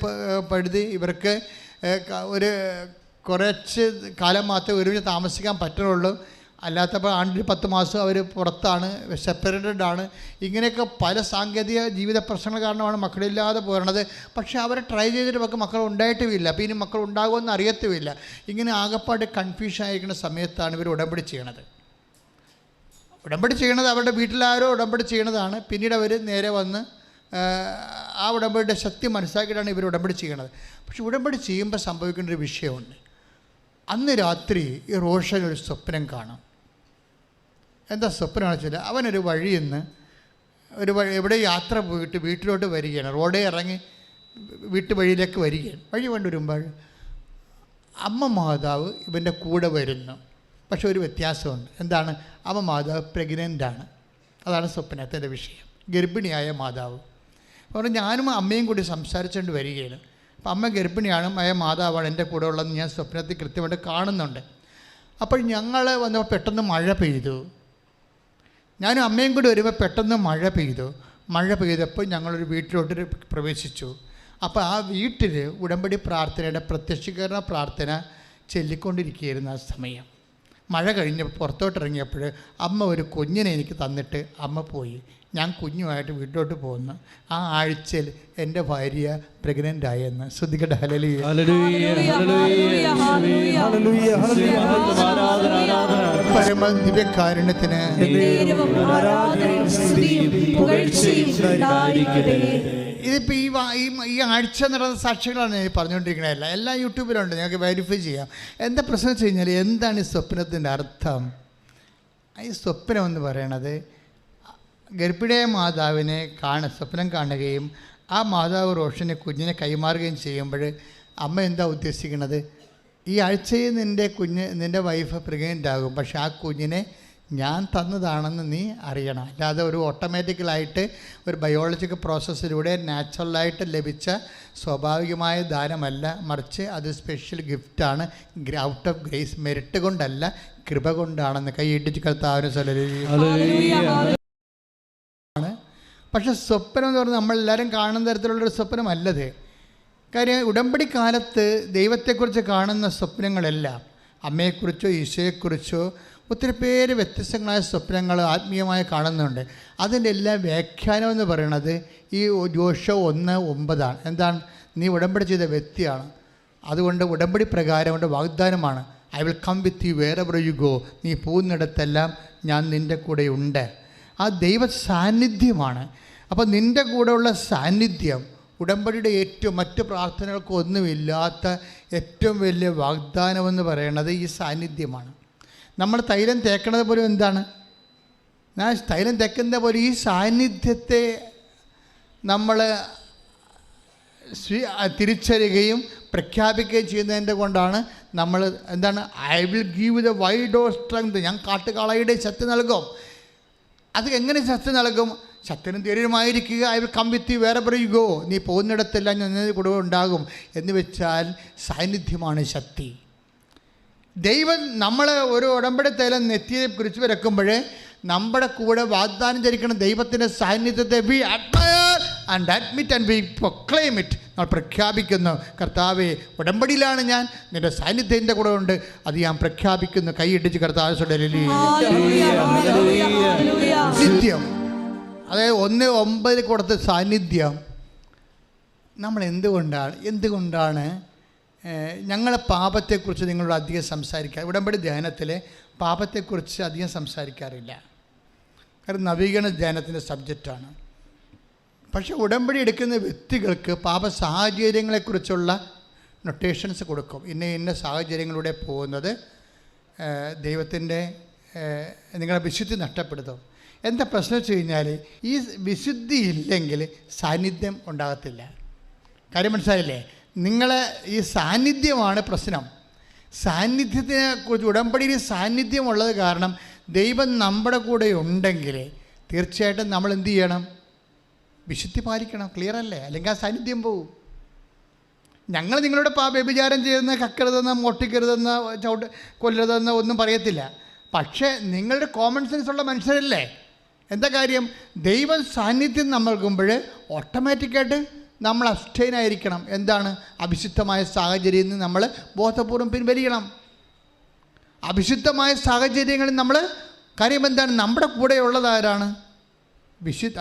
പഴുതി ഇവർക്ക് കുറച്ച് കാലം മാത്രമേ ഒരുമിച്ച് താമസിക്കാൻ പറ്റുള്ളൂ. അല്ലാത്തപ്പോൾ ആണ്ടിൽ 10 മാസം അവർ പുറത്താണ്, സെപ്പറേറ്റഡ് ആണ്. ഇങ്ങനെയൊക്കെ പല സാങ്കേതിക ജീവിത പ്രശ്നങ്ങൾ കാരണമാണ് മക്കളില്ലാതെ പോരണത്. പക്ഷേ അവരെ ട്രൈ ചെയ്തിട്ട് മക്കൾ ഉണ്ടായിട്ടുമില്ല. അപ്പോൾ ഇനി മക്കൾ ഉണ്ടാകുമെന്ന് അറിയത്തുമില്ല. ഇങ്ങനെ ആകപ്പാട് കൺഫ്യൂഷൻ ആയിരിക്കുന്ന സമയത്താണ് ഇവർ ഉടമ്പടി ചെയ്യണത്. അവരുടെ വീട്ടിലാരോ ഉടമ്പടി ചെയ്യണതാണ്. പിന്നീട് അവർ നേരെ വന്ന് ആ ഉടമ്പടിയുടെ ശക്തി മനസ്സിലാക്കിയിട്ടാണ് ഇവർ ഉടമ്പടി ചെയ്യണത്. പക്ഷെ ഉടമ്പടി ചെയ്യുമ്പോൾ സംഭവിക്കേണ്ട ഒരു വിഷയമുണ്ട്. അന്ന് രാത്രി ഈ റോഷൻ ഒരു സ്വപ്നം കാണും. എന്താ സ്വപ്നമാണെന്ന് വെച്ചാൽ, അവനൊരു വഴിയിൽ നിന്ന് എവിടെ യാത്ര പോയിട്ട് വീട്ടിലോട്ട് വരികയാണ്. റോഡേ ഇറങ്ങി വീട്ടുവഴിയിലേക്ക് വരികയാണ്. വഴി കൊണ്ടുവരുമ്പോൾ അമ്മ മാതാവ് ഇവൻ്റെ കൂടെ വരുന്നു. പക്ഷെ ഒരു വ്യത്യാസമുണ്ട്. എന്താണ്? അമ്മ മാതാവ് പ്രഗ്നൻ്റാണ്. അതാണ് സ്വപ്നത്തിൻ്റെ വിഷയം. ഗർഭിണിയായ മാതാവ്. അപ്പോൾ ഞാനും അമ്മയും കൂടി സംസാരിച്ചുകൊണ്ട് വരികയാണ്. അപ്പം അമ്മ ഗർഭിണിയാണ്, മാതാവാണ് എൻ്റെ കൂടെ ഉള്ളതെന്ന് ഞാൻ സ്വപ്നത്തിൽ കൃത്യമായിട്ട് കാണുന്നുണ്ട്. അപ്പോൾ ഞങ്ങൾ വന്നപ്പോൾ പെട്ടെന്ന് മഴ പെയ്തു. ഞാനും അമ്മയും കൂടി വരുമ്പോൾ പെട്ടെന്ന് മഴ പെയ്തപ്പോൾ ഞങ്ങളൊരു വീട്ടിലോട്ട് പ്രവേശിച്ചു. അപ്പോൾ ആ വീട്ടിൽ ഉടമ്പടി പ്രാർത്ഥനയുടെ പ്രത്യക്ഷീകരണ പ്രാർത്ഥന ചൊല്ലിക്കൊണ്ടിരിക്കുകയായിരുന്നു ആ സമയം. മഴ കഴിഞ്ഞ് പുറത്തോട്ടിറങ്ങിയപ്പോൾ അമ്മ ഒരു കുഞ്ഞിനെ എനിക്ക് തന്നിട്ട് അമ്മ പോയി. ഞാൻ കുഞ്ഞുമായിട്ട് വീട്ടിലോട്ട് പോകുന്നു. ആ ആഴ്ചയിൽ എൻ്റെ ഭാര്യ പ്രഗ്നൻ്റ് ആയെന്ന്. ശ്രദ്ധിക്കട്ടെ. ഹല്ലേലൂയ. പരമ ദിവ്യകാരുണ്യത്തിന് ഇതിപ്പോൾ ഈ ആഴ്ച നടന്ന സാക്ഷികളാണ് ഞാൻ പറഞ്ഞുകൊണ്ടിരിക്കണതല്ല. എല്ലാം യൂട്യൂബിലുണ്ട്, നിങ്ങൾക്ക് വെരിഫൈ ചെയ്യാം. എന്താ പ്രശ്നം വെച്ച് കഴിഞ്ഞാൽ, എന്താണ് ഈ സ്വപ്നത്തിൻ്റെ അർത്ഥം? ഈ സ്വപ്നം എന്ന് പറയണത് ഗർഭിണിയായ മാതാവിനെ സ്വപ്നം കാണുകയും ആ മാതാവ് റോഷന് കുഞ്ഞിനെ കൈമാറുകയും ചെയ്യുമ്പോൾ അമ്മ എന്താ ഉദ്ദേശിക്കുന്നത്? ഈ ആഴ്ചയിൽ നിൻ്റെ വൈഫ് പ്രഗ്നൻ്റ് ആകും, പക്ഷെ ആ കുഞ്ഞിനെ ഞാൻ തന്നതാണെന്ന് നീ അറിയണം. അല്ലാതെ ഒരു ഓട്ടോമാറ്റിക്കലായിട്ട് ഒരു ബയോളജിക്കൽ പ്രോസസ്സിലൂടെ നാച്ചുറലായിട്ട് ലഭിച്ച സ്വാഭാവികമായ ദാനമല്ല, മറിച്ച് അത് സ്പെഷ്യൽ ഗിഫ്റ്റാണ്. ഔട്ട് ഓഫ് ഗ്രേസ്, മെരിറ്റ് കൊണ്ടല്ല, കൃപ കൊണ്ടാണെന്ന് കൈയിട്ടിച്ച് കർത്താവിന് ആണ്. പക്ഷെ സ്വപ്നം എന്ന് പറഞ്ഞാൽ നമ്മളെല്ലാവരും കാണുന്ന തരത്തിലുള്ളൊരു സ്വപ്നമല്ലത്. കാര്യം ഉടമ്പടി കാലത്ത് ദൈവത്തെക്കുറിച്ച് കാണുന്ന സ്വപ്നങ്ങളെല്ലാം അമ്മയെക്കുറിച്ചോ ഈശോയെക്കുറിച്ചോ ഒത്തിരി പേര് വ്യത്യസ്തങ്ങളായ സ്വപ്നങ്ങൾ ആത്മീയമായി കാണുന്നുണ്ട്. അതിൻ്റെ എല്ലാ വ്യാഖ്യാനം എന്ന് പറയുന്നത് ഈ ജോഷുവ 1:9 എന്താണ്? നീ ഉടമ്പടി ചെയ്ത വ്യക്തിയാണ്, അതുകൊണ്ട് ഉടമ്പടി പ്രകാരം കൊണ്ട് വാഗ്ദാനമാണ്. I will come with you wherever you go. നീ പോകുന്നിടത്തെല്ലാം ഞാൻ നിൻ്റെ കൂടെ ഉണ്ട്. ആ ദൈവ സാന്നിധ്യമാണ്. അപ്പോൾ നിൻ്റെ കൂടെയുള്ള സാന്നിധ്യം ഉടമ്പടിയുടെ ഏറ്റവും മറ്റ് പ്രാർത്ഥനകൾക്കൊന്നുമില്ലാത്ത ഏറ്റവും വലിയ വാഗ്ദാനമെന്ന് പറയുന്നത് ഈ സാന്നിധ്യമാണ്. നമ്മൾ തൈലം തേക്കുന്നത് പോലും എന്താണ്? ഞാൻ തൈലം തേക്കുന്ന പോലെ ഈ സാന്നിധ്യത്തെ നമ്മൾ തിരിച്ചറിയുകയും പ്രഖ്യാപിക്കുകയും ചെയ്യുന്നതിൻ്റെ കൊണ്ടാണ് നമ്മൾ എന്താണ് I will give the wide of strength. ഞാൻ കാട്ടുകാളയുടെ ശക്തി നൽകും. അത് എങ്ങനെ ശക്തി നൽകും? ശക്തനും ധൈര്യമായിരിക്കുക. I will come with you wherever you go. നീ പോകുന്നിടത്തെല്ലാം ഞാൻ കൂടെ ഉണ്ടാകും എന്ന് വെച്ചാൽ സാന്നിധ്യമാണ് ശക്തി. ദൈവം നമ്മൾ ഒരു ഉടമ്പടി തൈലം നെറ്റിയെ കുറിച്ച് വരക്കുമ്പോൾ നമ്മുടെ കൂടെ വാഗ്ദാനം ചെയ്തിരിക്കുന്ന ദൈവത്തിൻ്റെ സാന്നിധ്യത്തെ we admire and admit and we proclaim it. നമ്മൾ പ്രഖ്യാപിക്കുന്നു, കർത്താവേ ഉടമ്പടിയിലാണ് ഞാൻ, നിൻ്റെ സാന്നിധ്യം എൻ്റെ കൂടെ ഉണ്ട്, അത് ഞാൻ പ്രഖ്യാപിക്കുന്നു. കൈയിട്ടിച്ച് കർത്താവ് സാന്നിധ്യം, അതായത് 1:9 കൊടുത്ത സാന്നിധ്യം. നമ്മൾ എന്തുകൊണ്ടാണ് ഞങ്ങളെ പാപത്തെക്കുറിച്ച് നിങ്ങളോട് അധികം സംസാരിക്കുക? ഉടമ്പടി ധ്യാനത്തിൽ പാപത്തെക്കുറിച്ച് അധികം സംസാരിക്കാറില്ല, കാരണം നവീകരണ ധ്യാനത്തിൻ്റെ സബ്ജക്റ്റാണ്. പക്ഷേ ഉടമ്പടി എടുക്കുന്ന വ്യക്തികൾക്ക് പാപ സാഹചര്യങ്ങളെക്കുറിച്ചുള്ള നൊട്ടേഷൻസ് കൊടുക്കും. ഇന്ന സാഹചര്യങ്ങളിലൂടെ പോകുന്നത് ദൈവത്തിൻ്റെ നിങ്ങളുടെ വിശുദ്ധി നഷ്ടപ്പെടുത്തും. എന്താ പ്രശ്നം വെച്ച് കഴിഞ്ഞാൽ ഈ വിശുദ്ധി ഇല്ലെങ്കിൽ സാന്നിധ്യം ഉണ്ടാകത്തില്ല. കാര്യം മനസ്സിലായില്ലേ? നിങ്ങളെ ഈ സാന്നിധ്യമാണ് പ്രശ്നം. സാന്നിധ്യത്തിനെ കുറിച്ച് ഉടമ്പടിയിൽ സാന്നിധ്യമുള്ളത് കാരണം ദൈവം നമ്മുടെ കൂടെ ഉണ്ടെങ്കിൽ തീർച്ചയായിട്ടും നമ്മൾ എന്ത് ചെയ്യണം? വിശുദ്ധി പാലിക്കണം. ക്ലിയർ അല്ലേ? അല്ലെങ്കിൽ ആ സാന്നിധ്യം പോവും. ഞങ്ങൾ നിങ്ങളുടെ വ്യഭിചാരം ചെയ്യുന്ന, കക്കരുതെന്ന്, മോട്ടിക്കരുതെന്ന്, കൊല്ലരുതെന്ന് ഒന്നും പറയത്തില്ല. പക്ഷേ നിങ്ങളുടെ കോമൺ സെൻസ് ഉള്ള മനുഷ്യരല്ലേ? എന്താ കാര്യം? ദൈവം സാന്നിധ്യം നൽകുമ്പോൾ ഓട്ടോമാറ്റിക്കായിട്ട് നമ്മൾ അബ്സ്റ്റൈൻ ആയിരിക്കണം. എന്താണ്? അവിശുദ്ധമായ സാഹചര്യത്തിൽ നിന്ന് നമ്മൾ ബോധപൂർവം പിൻവലിക്കണം. അവിശുദ്ധമായ സാഹചര്യങ്ങളിൽ നമ്മൾ കാര്യം എന്താണ്? നമ്മുടെ കൂടെ ഉള്ളതാരാണ്?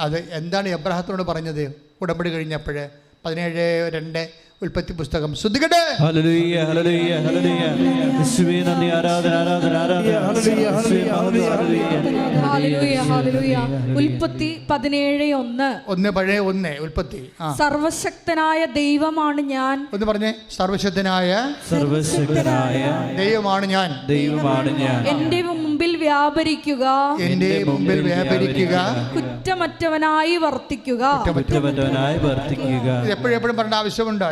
അത് എന്താണ് എബ്രാഹത്തോട് പറഞ്ഞത് ഉടമ്പടി കഴിഞ്ഞപ്പോൾ? 17:2 ഉൽപ്പത്തി പുസ്തകം. ശ്രദ്ധിക്കട്ടെ. ഉൽപ്പത്തി 17:1 ഉൽപ്പത്തി. സർവശക്തനായ ദൈവമാണ് ഞാൻ. ഒന്ന് പറഞ്ഞേ, സർവശക്തനായ ദൈവമാണ് ഞാൻ. എന്റെ മുമ്പിൽ വ്യാപരിക്കുക, കുറ്റമറ്റവനായി വർത്തിക്കുക. എപ്പോഴും പറയേണ്ട ആവശ്യമുണ്ടോ?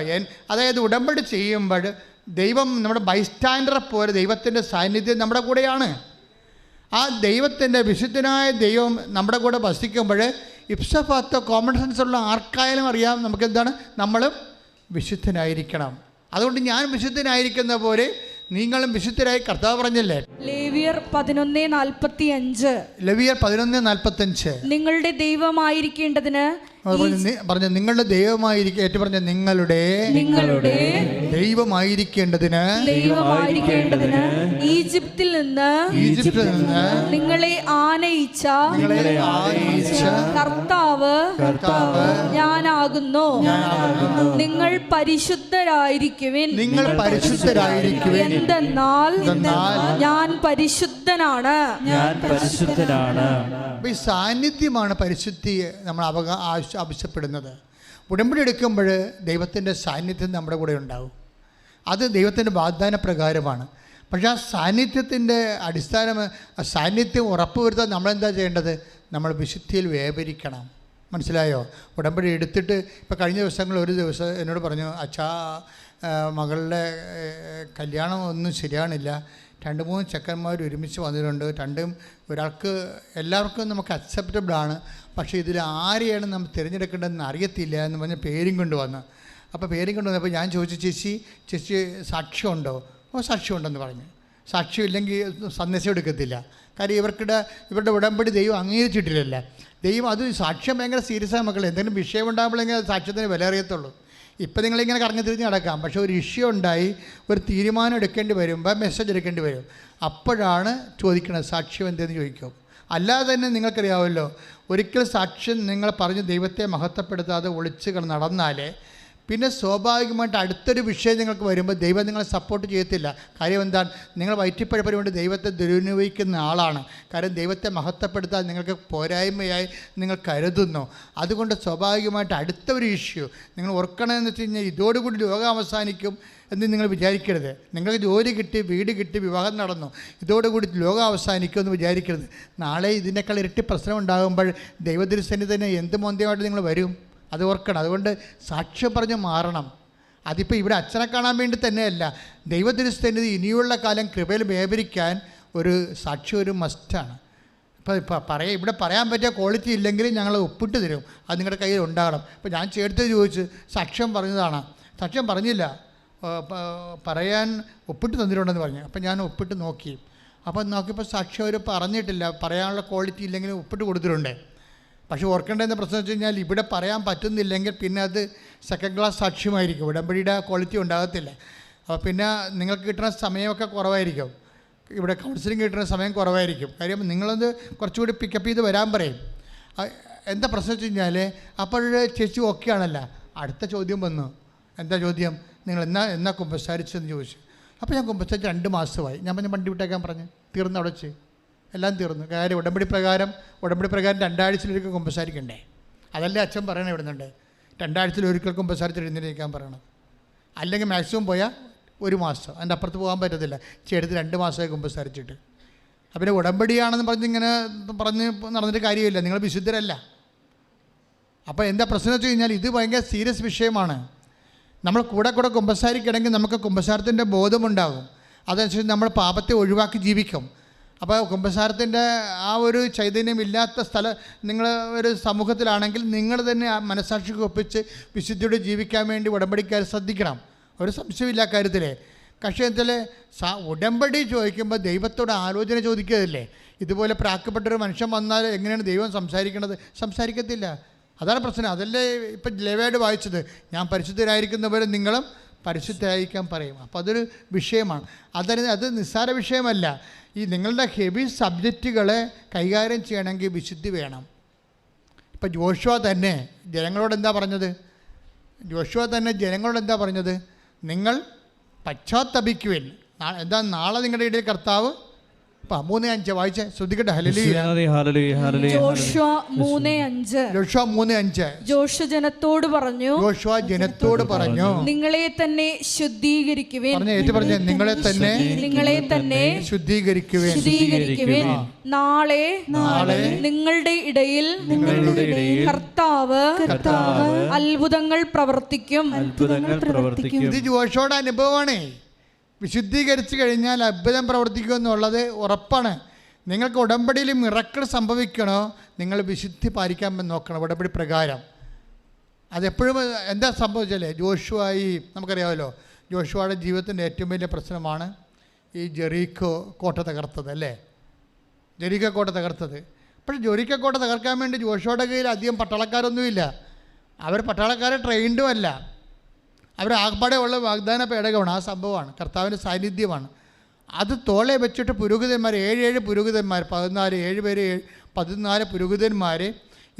അതായത് ഉടമ്പടി ചെയ്യുമ്പോൾ ദൈവം നമ്മുടെ ബൈസ്റ്റാൻഡറെ പോലെ ദൈവത്തിൻ്റെ സാന്നിധ്യം നമ്മുടെ കൂടെയാണ്. ആ ദൈവത്തിൻ്റെ വിശുദ്ധനായ ദൈവം നമ്മുടെ കൂടെ വസിക്കുമ്പോൾ ഇപ്സഫാത്ത കോമൺ സെൻസ് ഉള്ള ആർക്കായാലും അറിയാം നമുക്കെന്താണ്? നമ്മളും വിശുദ്ധനായിരിക്കണം. അതുകൊണ്ട് ഞാൻ വിശുദ്ധനായിരിക്കുന്ന പോലെ നിങ്ങളും വിശുദ്ധരായി കർത്താവ് പറഞ്ഞല്ലേ? ലേവ്യർ 11:45 നിങ്ങളുടെ ദൈവമായിരിക്കേണ്ടതിന് പറഞ്ഞു. നിങ്ങളുടെ ദൈവമായിരിക്കും. ഏറ്റു പറഞ്ഞ നിങ്ങളുടെ ദൈവമായിരിക്കേണ്ടതിന് ഈജിപ്തിൽ നിന്ന് നിങ്ങളെ ആനയിച്ച കർത്താവ് ഞാനാകുന്നു. നിങ്ങൾ പരിശുദ്ധരായിരിക്കുവിൻ. എന്തെന്നാൽ ഞാൻ പരിശുദ്ധനാണ്. ഈ സാന്നിധ്യമാണ് പരിശുദ്ധിയെ നമ്മൾ ആവശ്യപ്പെടുന്നത്. ഉടമ്പടി എടുക്കുമ്പോൾ ദൈവത്തിൻ്റെ സാന്നിധ്യം നമ്മുടെ കൂടെ ഉണ്ടാവും. അത് ദൈവത്തിൻ്റെ വാഗ്ദാന പ്രകാരമാണ്. പക്ഷേ ആ സാന്നിധ്യത്തിൻ്റെ സാന്നിധ്യം ഉറപ്പുവരുത്താൻ നമ്മളെന്താ ചെയ്യേണ്ടത്? നമ്മൾ വിശുദ്ധിയിൽ വ്യാപരിക്കണം. മനസ്സിലായോ? ഉടമ്പടി എടുത്തിട്ട് ഇപ്പോൾ കഴിഞ്ഞ ദിവസങ്ങളിൽ ഒരു ദിവസം എന്നോട് പറഞ്ഞു, അച്ഛാ മകളുടെ കല്യാണം ഒന്നും ശരിയാണില്ല, 2-3 ചെക്കന്മാർ ഒരുമിച്ച് വന്നിട്ടുണ്ട്, ഒരാൾക്ക് എല്ലാവർക്കും നമുക്ക് അക്സെപ്റ്റബിളാണ്, പക്ഷേ ഇതിൽ ആരെയാണ് നമ്മൾ തിരഞ്ഞെടുക്കേണ്ടതെന്ന് അറിയത്തില്ല എന്ന് പറഞ്ഞ് പേരും കൊണ്ടുവന്ന്. അപ്പോൾ പേരും കൊണ്ടുവന്നപ്പോൾ ഞാൻ ചോദിച്ചു, ചേച്ചി സാക്ഷ്യമുണ്ടോ? സാക്ഷ്യമുണ്ടെന്ന് പറഞ്ഞു. സാക്ഷ്യമില്ലെങ്കിൽ സന്ദേശം എടുക്കത്തില്ല. കാര്യം ഇവരുടെ ഉടമ്പടി ദൈവം അംഗീകരിച്ചിട്ടില്ലല്ല. ദൈവം അത് സാക്ഷ്യം ഭയങ്കര സീരിയസായ മക്കളെ. എന്തെങ്കിലും വിഷയം ഉണ്ടാകുമ്പോഴെങ്കിൽ അത് സാക്ഷ്യത്തിന് വില അറിയത്തുള്ളൂ. ഇപ്പം നിങ്ങളിങ്ങനെ കറങ്ങി തിരിഞ്ഞ് നടക്കാം, പക്ഷേ ഒരു ഇഷ്യൂ ഉണ്ടായി ഒരു തീരുമാനം എടുക്കേണ്ടി വരുമ്പോൾ മെസ്സേജ് എടുക്കേണ്ടി വരും. അപ്പോഴാണ് ചോദിക്കുന്നത് സാക്ഷ്യം എന്തെന്ന് ചോദിക്കും. അല്ലാതെ തന്നെ നിങ്ങൾക്കറിയാമല്ലോ, ഒരിക്കൽ സാക്ഷ്യം നിങ്ങൾ പറഞ്ഞ് ദൈവത്തെ മഹത്വപ്പെടുത്താതെ ഒളിച്ച് നടന്നാലേ പിന്നെ സ്വാഭാവികമായിട്ട് അടുത്തൊരു വിഷയം നിങ്ങൾക്ക് വരുമ്പോൾ ദൈവം നിങ്ങളെ സപ്പോർട്ട് ചെയ്യത്തില്ല. കാര്യം എന്താണ്? നിങ്ങൾ വയറ്റിപ്പഴപ്പിന് വേണ്ടി ദൈവത്തെ ദുരുപയോഗിക്കുന്ന ആളാണ്. കാര്യം ദൈവത്തെ മഹത്വപ്പെടുത്താൻ നിങ്ങൾക്ക് പോരായ്മയായി നിങ്ങൾ കരുതുന്നു. അതുകൊണ്ട് സ്വാഭാവികമായിട്ട് അടുത്ത ഒരു ഇഷ്യൂ നിങ്ങൾ ഓർക്കണമെന്ന് വെച്ച് കഴിഞ്ഞാൽ ഇതോടുകൂടി ലോകം അവസാനിക്കും എന്ന് നിങ്ങൾ വിചാരിക്കരുത്. നിങ്ങൾക്ക് ജോലി കിട്ടി, വീട് കിട്ടി, വിവാഹം നടന്നു, ഇതോടുകൂടി ലോകം അവസാനിക്കുമെന്ന് വിചാരിക്കരുത്. നാളെ ഇതിനേക്കാൾ ഇരട്ടി പ്രശ്നം ഉണ്ടാകുമ്പോൾ ദൈവദൃശ്യന് തന്നെ എന്ത് മോന്തിയമായിട്ട് നിങ്ങൾ വരും? അത് ഓർക്കണം. അതുകൊണ്ട് സാക്ഷ്യം പറഞ്ഞ് മാറണം. അതിപ്പോൾ ഇവിടെ അച്ഛനെ കാണാൻ വേണ്ടി തന്നെയല്ല, ദൈവദൃശ്യന് ഇനിയുള്ള കാലം കൃപയിൽ വ്യാപരിക്കാൻ ഒരു സാക്ഷ്യം ഒരു മസ്റ്റാണ്. ഇപ്പോൾ ഇവിടെ പറയാൻ പറ്റിയ ക്വാളിറ്റി ഇല്ലെങ്കിൽ ഞങ്ങൾ ഒപ്പിട്ട് തരും, അത് നിങ്ങളുടെ കയ്യിൽ ഉണ്ടാകണം. ഇപ്പോൾ ഞാൻ ചേർത്ത് ചോദിച്ച് സാക്ഷ്യം പറഞ്ഞതാണ്, സാക്ഷ്യം പറഞ്ഞില്ല, പറയാൻ ഒപ്പിട്ട് തന്നിട്ടുണ്ടെന്ന് പറഞ്ഞു. അപ്പോൾ ഞാൻ ഒപ്പിട്ട് നോക്കി. അപ്പോൾ നോക്കിയപ്പോൾ സാക്ഷ്യം അവർ പറഞ്ഞിട്ടില്ല, പറയാനുള്ള ക്വാളിറ്റി ഇല്ലെങ്കിൽ ഒപ്പിട്ട് കൊടുത്തിട്ടുണ്ട്. പക്ഷേ ഓർക്കേണ്ടതെന്ന പ്രശ്നം വെച്ച് കഴിഞ്ഞാൽ ഇവിടെ പറയാൻ പറ്റുന്നില്ലെങ്കിൽ പിന്നെ അത് സെക്കൻഡ് ക്ലാസ് സാക്ഷ്യമായിരിക്കും, ഉടമ്പടിയുടെ ക്വാളിറ്റി ഉണ്ടാകത്തില്ല. അപ്പോൾ പിന്നെ നിങ്ങൾക്ക് കിട്ടുന്ന സമയമൊക്കെ കുറവായിരിക്കും, ഇവിടെ കൗൺസിലിംഗ് കിട്ടുന്ന സമയം കുറവായിരിക്കും. കാര്യം നിങ്ങളത് കുറച്ചുകൂടി പിക്കപ്പ് ചെയ്ത് വരാൻ പറയും. എന്താ പ്രശ്നം വെച്ച് കഴിഞ്ഞാൽ അപ്പോൾ ചേച്ചി ഓക്കെ ആണല്ലോ. അടുത്ത ചോദ്യം വന്നു. എന്താ ചോദ്യം? നിങ്ങൾ എന്നാ കുമ്പസാരിച്ചെന്ന് ചോദിച്ചു. അപ്പോൾ ഞാൻ കുമ്പസാരിച്ച് 2 മാസമായി. ഞാൻ പറഞ്ഞ് വണ്ടി വിട്ടേക്കാൻ പറഞ്ഞു. തീർന്നു, അവിടെ വെച്ച് എല്ലാം തീർന്നു. കാര്യം ഉടമ്പടി പ്രകാരം 2 ആഴ്ചയിലൊരിക്കൽ കുമ്പസാരിക്കണ്ടേ? അതല്ലേ അച്ഛൻ പറയണേ ഇവിടുന്നുണ്ട്, 2 ആഴ്ചയിലൊരിക്കൽ കുമ്പസാരിച്ച് എഴുന്നേൽക്കാൻ പറയണം. അല്ലെങ്കിൽ മാക്സിമം പോയാൽ 1 മാസം, അതിൻ്റെ അപ്പുറത്ത് പോകാൻ പറ്റത്തില്ല. ചേട്ടത്ത് 2 മാസമായി കുമ്പസാരിച്ചിട്ട്. അപ്പം പിന്നെ ഉടമ്പടിയാണെന്ന് പറഞ്ഞ് നടന്നിട്ട് കാര്യമില്ല, നിങ്ങൾ വിശുദ്ധരല്ല. അപ്പോൾ എന്താ പ്രശ്നം വെച്ച് കഴിഞ്ഞാൽ ഇത് ഭയങ്കര സീരിയസ് വിഷയമാണ്. നമ്മൾ കൂടെ കുമ്പസാരിക്കണമെങ്കിൽ നമുക്ക് കുമ്പസാരത്തിൻ്റെ ബോധമുണ്ടാകും. അതനുസരിച്ച് നമ്മൾ പാപത്തെ ഒഴിവാക്കി ജീവിക്കും. അപ്പോൾ കുമ്പസാരത്തിൻ്റെ ആ ഒരു ചൈതന്യമില്ലാത്ത നിങ്ങൾ ഒരു സമൂഹത്തിലാണെങ്കിൽ നിങ്ങൾ തന്നെ ആ മനസ്സാക്ഷിക്ക് ഒപ്പിച്ച് വിശുദ്ധിയോടെ ജീവിക്കാൻ വേണ്ടി ഉടമ്പടിക്കാർ ശ്രദ്ധിക്കണം. ഒരു സംശയമില്ല കാര്യത്തിൽ. പക്ഷേ എന്തായാൽ ഉടമ്പടി ചോദിക്കുമ്പോൾ ദൈവത്തോട് ആലോചന ചോദിക്കുകയല്ലേ. ഇതുപോലെ പ്രാക്കപ്പെട്ടൊരു മനുഷ്യൻ വന്നാൽ എങ്ങനെയാണ് ദൈവം സംസാരിക്കുന്നത്? സംസാരിക്കത്തില്ല. അതാണ് പ്രശ്നം. അതല്ലേ ഇപ്പം ലേവ്യയോട് വായിച്ചത്, ഞാൻ പരിശുദ്ധരായിരിക്കുന്നവരെ നിങ്ങളും പരിശുദ്ധരായിരിക്കാൻ പറയും. അപ്പോൾ അതൊരു വിഷയമാണ്. അത് നിസ്സാര വിഷയമല്ല. ഈ നിങ്ങളുടെ ഹെവി സബ്ജക്റ്റുകളെ കൈകാര്യം ചെയ്യണമെങ്കിൽ വിശുദ്ധി വേണം. ഇപ്പം ജോഷുവ തന്നെ ജനങ്ങളോട് എന്താ പറഞ്ഞത്? നിങ്ങൾ പശ്ചാത്തപിക്കുവിൻ. എന്താ നാളെ നിങ്ങളുടെ ഇടയിൽ കർത്താവ് 3:5 വായിച്ചേ, ശ്രദ്ധിക്കട്ടെ. ജോഷുവ 3:5 ജോഷുവ ജനത്തോട് പറഞ്ഞു, നിങ്ങളെ തന്നെ ശുദ്ധീകരിക്കുവിൻ. നിങ്ങളെ തന്നെ ശുദ്ധീകരിക്കുവിൻ. നാളെ നിങ്ങളുടെ ഇടയിൽ കർത്താവ് അത്ഭുതങ്ങൾ പ്രവർത്തിക്കും. ഇത് ജോഷുവയുടെ അനുഭവമാണ്. വിശുദ്ധീകരിച്ച് കഴിഞ്ഞാൽ അത്ഭുതം പ്രവർത്തിക്കുമെന്നുള്ളത് ഉറപ്പാണ്. നിങ്ങൾക്ക് ഉടമ്പടിയിൽ മിറക്കിൾ സംഭവിക്കണോ, നിങ്ങൾ വിശുദ്ധി പാലിക്കാൻ നോക്കണം ഉടമ്പടി പ്രകാരം. അതെപ്പോഴും എന്താ സംഭവിച്ചാലേ, നമുക്കറിയാമല്ലോ ജോഷുവയുടെ ജീവിതത്തിൻ്റെ ഏറ്റവും വലിയ പ്രശ്നമാണ് ഈ ജെറീക്കോ കോട്ട തകർത്തത്, അല്ലേ? ജെറീക്കോ കോട്ട തകർത്തത്. പക്ഷേ ജെറീക്കോ കോട്ട തകർക്കാൻ വേണ്ടി ജോഷുവയുടെ കയ്യിൽ അധികം പട്ടാളക്കാരൊന്നുമില്ല. അവർ പട്ടാളക്കാരെ ട്രെയിൻഡും അല്ല. അവർ ആകപ്പാടെ ഉള്ള വാഗ്ദാന പേടകമാണ്. ആ സംഭവമാണ്, കർത്താവിൻ്റെ സാന്നിധ്യമാണ്. അത് തോളെ വെച്ചിട്ട് പുരോഹിതന്മാർ 7 പുരോഹിതന്മാർ 14 പുരോഹിതന്മാർ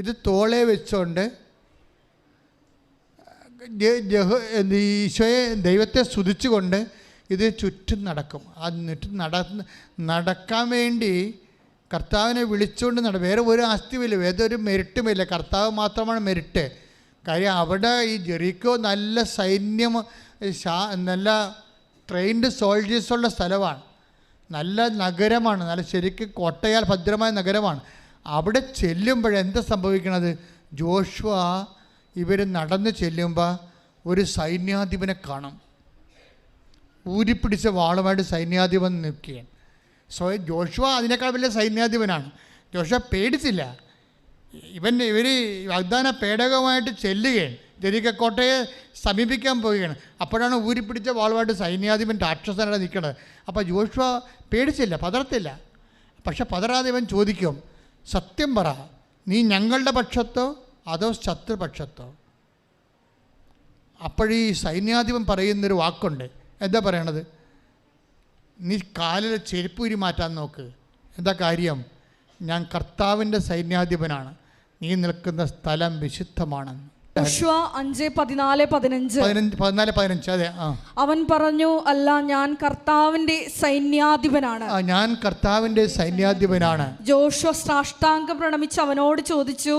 ഇത് തോളെ വെച്ചുകൊണ്ട് ഈശോയെ ദൈവത്തെ സ്തുതിച്ചുകൊണ്ട് ഇത് ചുറ്റും നടക്കും. നടക്കാൻ വേണ്ടി കർത്താവിനെ വിളിച്ചുകൊണ്ട് വേറെ ഒരു ആസ്തിയുമില്ല, വേറെ ഒരു മെരിറ്റുമില്ല. കർത്താവ് മാത്രമാണ് മെരിറ്റ്. കാര്യം അവിടെ ഈ ജെറീക്കോ നല്ല സൈന്യം, നല്ല ട്രെയിൻഡ് സോൾജേഴ്സുള്ള സ്ഥലമാണ്, നല്ല നഗരമാണ്, നല്ല ശരിക്കും കോട്ടയാൽ ഭദ്രമായ നഗരമാണ്. അവിടെ ചെല്ലുമ്പോഴെന്താ സംഭവിക്കണത്? ജോഷുവ ഇവർ നടന്നു ചെല്ലുമ്പോൾ ഒരു സൈന്യാധിപനെ കാണും. ഊരിപ്പിടിച്ച വാളുമായിട്ട് സൈന്യാധിപൻ നിൽക്കുകയാണ്. ജോഷുവ അതിനേക്കാൾ വലിയ സൈന്യാധിപനാണ്. ജോഷുവ പേടിച്ചില്ല. ഇവർ വാഗ്ദാന പേടകമായിട്ട് ചെല്ലുകയാണ്, ജെറിക്കോട്ടയെ സമീപിക്കാൻ പോവുകയാണ്. അപ്പോഴാണ് ഊരിപ്പിടിച്ച വാളുമായിട്ട് സൈന്യാധിപൻ രാക്ഷസനായിട്ട് നിൽക്കുന്നത്. അപ്പോൾ ജോഷുവ പേടിച്ചില്ല, പതറത്തില്ല. പക്ഷെ പതറാതെ ഇവൻ ചോദിക്കും, സത്യം പറ, നീ ഞങ്ങളുടെ പക്ഷത്തോ അതോ ശത്രുപക്ഷത്തോ? അപ്പോഴീ സൈന്യാധിപൻ പറയുന്നൊരു വാക്കുണ്ട്. എന്താ പറയണത്? നീ കാലിലെ ചെരുപ്പൂരി മാറ്റാൻ നോക്ക്. എന്താ കാര്യം? ഞാൻ കർത്താവിൻ്റെ സൈന്യാധിപനാണ്, നീ നിൽക്കുന്ന സ്ഥലം വിശുദ്ധമാണെന്ന്. യോശുവ 5:14-15. അതെ. അവൻ പറഞ്ഞു, അല്ല, ഞാൻ കർത്താവിന്റെ സൈന്യാധിപനാണ്. ഞാൻ കർത്താവിൻ്റെ സൈന്യാധിപനാണ്. ജോഷുവ സാഷ്ടാംഗം പ്രണമിച്ച് അവനോട് ചോദിച്ചു,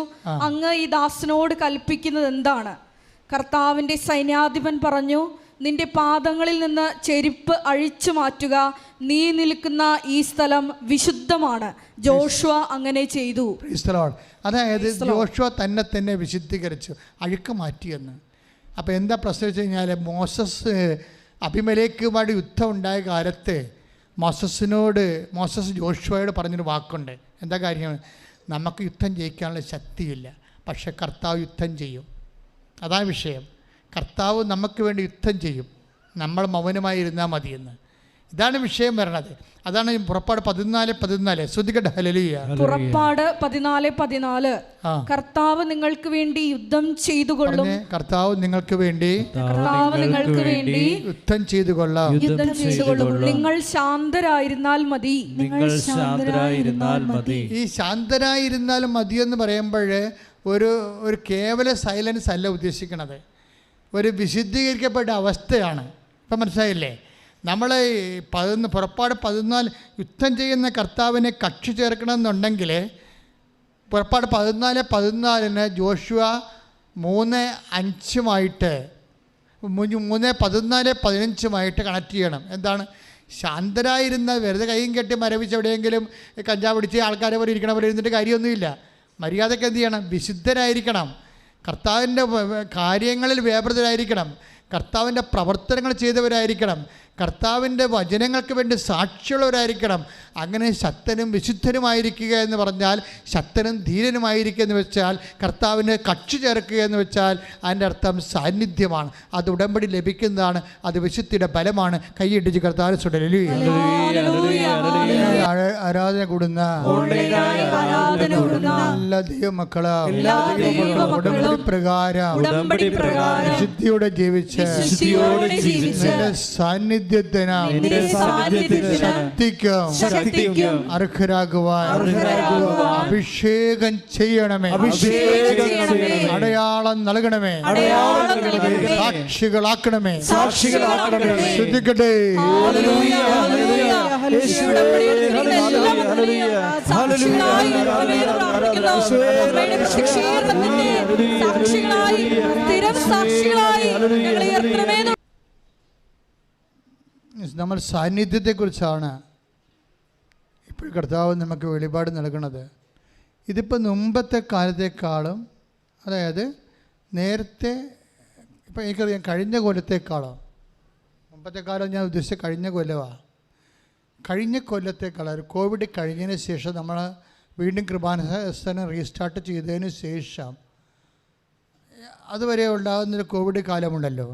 അങ്ങ് ഈ ദാസനോട് കൽപ്പിക്കുന്നത് എന്താണ്? കർത്താവിന്റെ സൈന്യാധിപൻ പറഞ്ഞു, നിന്റെ പാദങ്ങളിൽ നിന്ന് ചെരുപ്പ് അഴിച്ചു മാറ്റുക, നീ നിൽക്കുന്ന ഈ സ്ഥലം വിശുദ്ധമാണ്. ജോഷുവ അങ്ങനെ ചെയ്തു. അതായത് ജോഷുവ തന്നെ വിശുദ്ധീകരിച്ചു, അഴുക്ക് മാറ്റിയെന്ന്. അപ്പോൾ എന്താ പ്രശ്നം വെച്ച് കഴിഞ്ഞാൽ, മോസസ് അബിമേലെക്കുമായിട്ട് യുദ്ധം ഉണ്ടായ കാലത്ത് മോസസ് ജോഷുവയോട് പറഞ്ഞൊരു വാക്കുണ്ട്. എന്താ കാര്യം? നമുക്ക് യുദ്ധം ജയിക്കാനുള്ള ശക്തിയില്ല, പക്ഷെ കർത്താവ് യുദ്ധം ചെയ്യും. അതാണ് വിഷയം. കർത്താവ് നമുക്ക് വേണ്ടി യുദ്ധം ചെയ്യും, നമ്മൾ മൗനമായി ഇരുന്നാൽ മതിയെന്ന്. ഇതാണ് വിഷയം വരണത്. അതാണ് പുറപ്പാട് 14:14. ശ്രദ്ധിക്കട്ടെ. ഹല്ലേലൂയ. പുറപ്പാട് 14:14. കർത്താവ് നിങ്ങൾക്ക് വേണ്ടി യുദ്ധം ചെയ്തുകൊള്ളും. കർത്താവ് നിങ്ങൾക്ക് വേണ്ടി യുദ്ധം ചെയ്തുകൊള്ളും. നിങ്ങൾ ശാന്തരായിരുന്നാൽ മതി. ഈ ശാന്തരായിരുന്നാൽ മതി എന്ന് പറയുമ്പോൾ ഒരു കേവല സൈലൻസ് അല്ല ഉദ്ദേശിക്കണത്, ഒരു വിശുദ്ധീകരിക്കപ്പെട്ട അവസ്ഥയാണ്. ഇപ്പം മനസ്സിലായില്ലേ? നമ്മൾ പുറപ്പാട് 14 യുദ്ധം ചെയ്യുന്ന കർത്താവിനെ കക്ഷി ചേർക്കണമെന്നുണ്ടെങ്കിൽ പുറപ്പാട് 14:14 ജോഷുവ 3:5 3:14-15 കണക്ട് ചെയ്യണം. എന്താണ്? ശാന്തരായിരുന്ന, വെറുതെ കൈയും കെട്ടി മരവിച്ച് എവിടെയെങ്കിലും കഞ്ചാവ് പിടിച്ച് ആൾക്കാരെ പോലെ ഇരിക്കണ പോലെ ഇരുന്നിട്ട് കാര്യമൊന്നുമില്ല. മര്യാദയ്ക്ക് എന്ത് ചെയ്യണം? വിശുദ്ധരായിരിക്കണം, കർത്താവിൻ്റെ കാര്യങ്ങളിൽ വ്യാപൃതരായിരിക്കണം, കർത്താവിൻ്റെ പ്രവർത്തനങ്ങൾ ചെയ്തവരായിരിക്കണം, കർത്താവിൻ്റെ വചനങ്ങൾക്ക് വേണ്ടി സാക്ഷിയുള്ളവരായിരിക്കണം. അങ്ങനെ ശക്തനും വിശുദ്ധനുമായിരിക്കുക എന്ന് പറഞ്ഞാൽ, ശക്തനും ധീരനുമായിരിക്കുക എന്ന് വെച്ചാൽ, കർത്താവിനെ കക്ഷി ചേർക്കുക എന്ന് വെച്ചാൽ അതിൻ്റെ അർത്ഥം സാന്നിധ്യമാണ്. അത് ഉടമ്പടി ലഭിക്കുന്നതാണ്, അത് വിശുദ്ധിയുടെ ബലമാണ്. കൈയിടിച്ച് കർത്താവിനെ ആരാധന കൂടുന്ന എല്ലാ ദൈവമക്കള് ഉടമ്പടി പ്രകാരം വിശുദ്ധിയോടെ ജീവിച്ച് ശക്തിക്കും അർഹരാകുവാൻ അഭിഷേകം ചെയ്യണമേ, അടയാളം നൽകണമേ, സാക്ഷികളാക്കണമേ. ശ്രദ്ധിക്കട്ടെ. നമ്മൾ സാന്നിധ്യത്തെക്കുറിച്ചാണ് ഇപ്പോൾ കർത്താവ് നമുക്ക് വെളിപാട് നൽകുന്നത്. ഇതിപ്പോൾ മുമ്പത്തെ കാലത്തേക്കാളും, അതായത് നേരത്തെ, ഇപ്പം എനിക്കറിയാം കഴിഞ്ഞ കൊല്ലത്തേക്കാളോ, മുമ്പത്തെ കാലം ഞാൻ ഉദ്ദേശിച്ച കഴിഞ്ഞ കൊല്ലമാണ്. കഴിഞ്ഞ കൊല്ലത്തേക്കാളും കോവിഡ് കഴിഞ്ഞതിന് ശേഷം നമ്മൾ വീണ്ടും കൃപാസനം റീസ്റ്റാർട്ട് ചെയ്തതിന് ശേഷം അതുവരെ ഉണ്ടാകുന്നൊരു കോവിഡ് കാലമുണ്ടല്ലോ,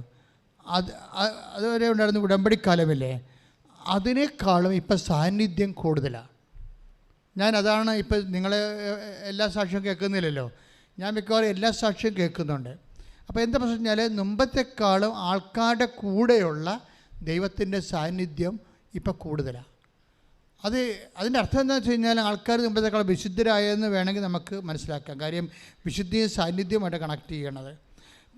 അതുവരെ ഉണ്ടായിരുന്ന ഉടമ്പടിക്കാലമില്ലേ, അതിനേക്കാളും ഇപ്പം സാന്നിധ്യം കൂടുതലാണ്. അതാണ് ഇപ്പം നിങ്ങളെ എല്ലാ സാക്ഷ്യം കേൾക്കുന്നില്ലല്ലോ, ഞാൻ മിക്കവാറും എല്ലാ സാക്ഷ്യം കേൾക്കുന്നുണ്ട്. അപ്പോൾ എന്താ പ്രശ്നം വെച്ചാൽ, മുമ്പത്തെക്കാളും ആൾക്കാരുടെ കൂടെയുള്ള ദൈവത്തിൻ്റെ സാന്നിധ്യം ഇപ്പം കൂടുതലാണ്. അതിൻ്റെ അർത്ഥം എന്താണെന്ന് വെച്ച് കഴിഞ്ഞാൽ, ആൾക്കാർ മുമ്പത്തെക്കാളും വിശുദ്ധരായെന്ന് വേണമെങ്കിൽ നമുക്ക് മനസ്സിലാക്കാം. കാര്യം വിശുദ്ധിയും സാന്നിധ്യവുമായിട്ട് കണക്ട് ചെയ്യണത്.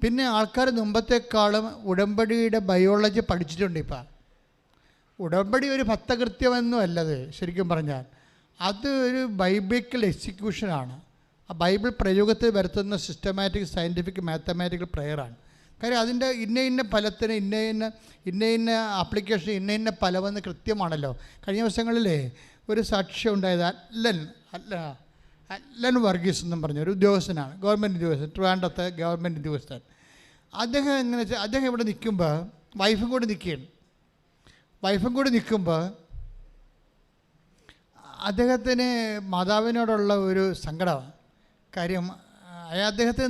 പിന്നെ ആൾക്കാർ മുമ്പത്തെക്കാളും ഉടമ്പടിയുടെ ബയോളജി പഠിച്ചിട്ടുണ്ട്. ഇപ്പം ഉടമ്പടി ഒരു ഭക്തകൃത്യമെന്നും അല്ലത്. ശരിക്കും പറഞ്ഞാൽ അത് ഒരു ബൈബിക്കൽ എക്സിക്യൂഷനാണ്. ആ ബൈബിൾ പ്രയോഗത്തിൽ വരുത്തുന്ന സിസ്റ്റമാറ്റിക്, സയൻറ്റിഫിക്, മാത്തമാറ്റിക്കൽ പ്രയറാണ്. കാര്യം അതിൻ്റെ ഇന്ന ഫലത്തിന് ഇന്ന ആപ്ലിക്കേഷൻ ഇന്ന ഫലമെന്ന് കൃത്യമാണല്ലോ. കഴിഞ്ഞ ദിവസങ്ങളിലേ ഒരു സാക്ഷ്യം ഉണ്ടായത്, അല്ലൻ വർഗീസ് എന്നും പറഞ്ഞ ഒരു ഉദ്യോഗസ്ഥനാണ്, ഗവൺമെൻറ് ഉദ്യോഗസ്ഥൻ, ട്രിവാൻഡ്രത്തെ ഗവൺമെൻറ് ഉദ്യോഗസ്ഥൻ. അദ്ദേഹം എങ്ങനെ വെച്ചാൽ അദ്ദേഹം ഇവിടെ നിൽക്കുമ്പോൾ വൈഫും കൂടി നിൽക്കുകയാണ്. വൈഫും കൂടി നിൽക്കുമ്പോൾ അദ്ദേഹത്തിന് മാതാവിനോടുള്ള ഒരു സങ്കടമാണ്. കാര്യം അദ്ദേഹത്തിന്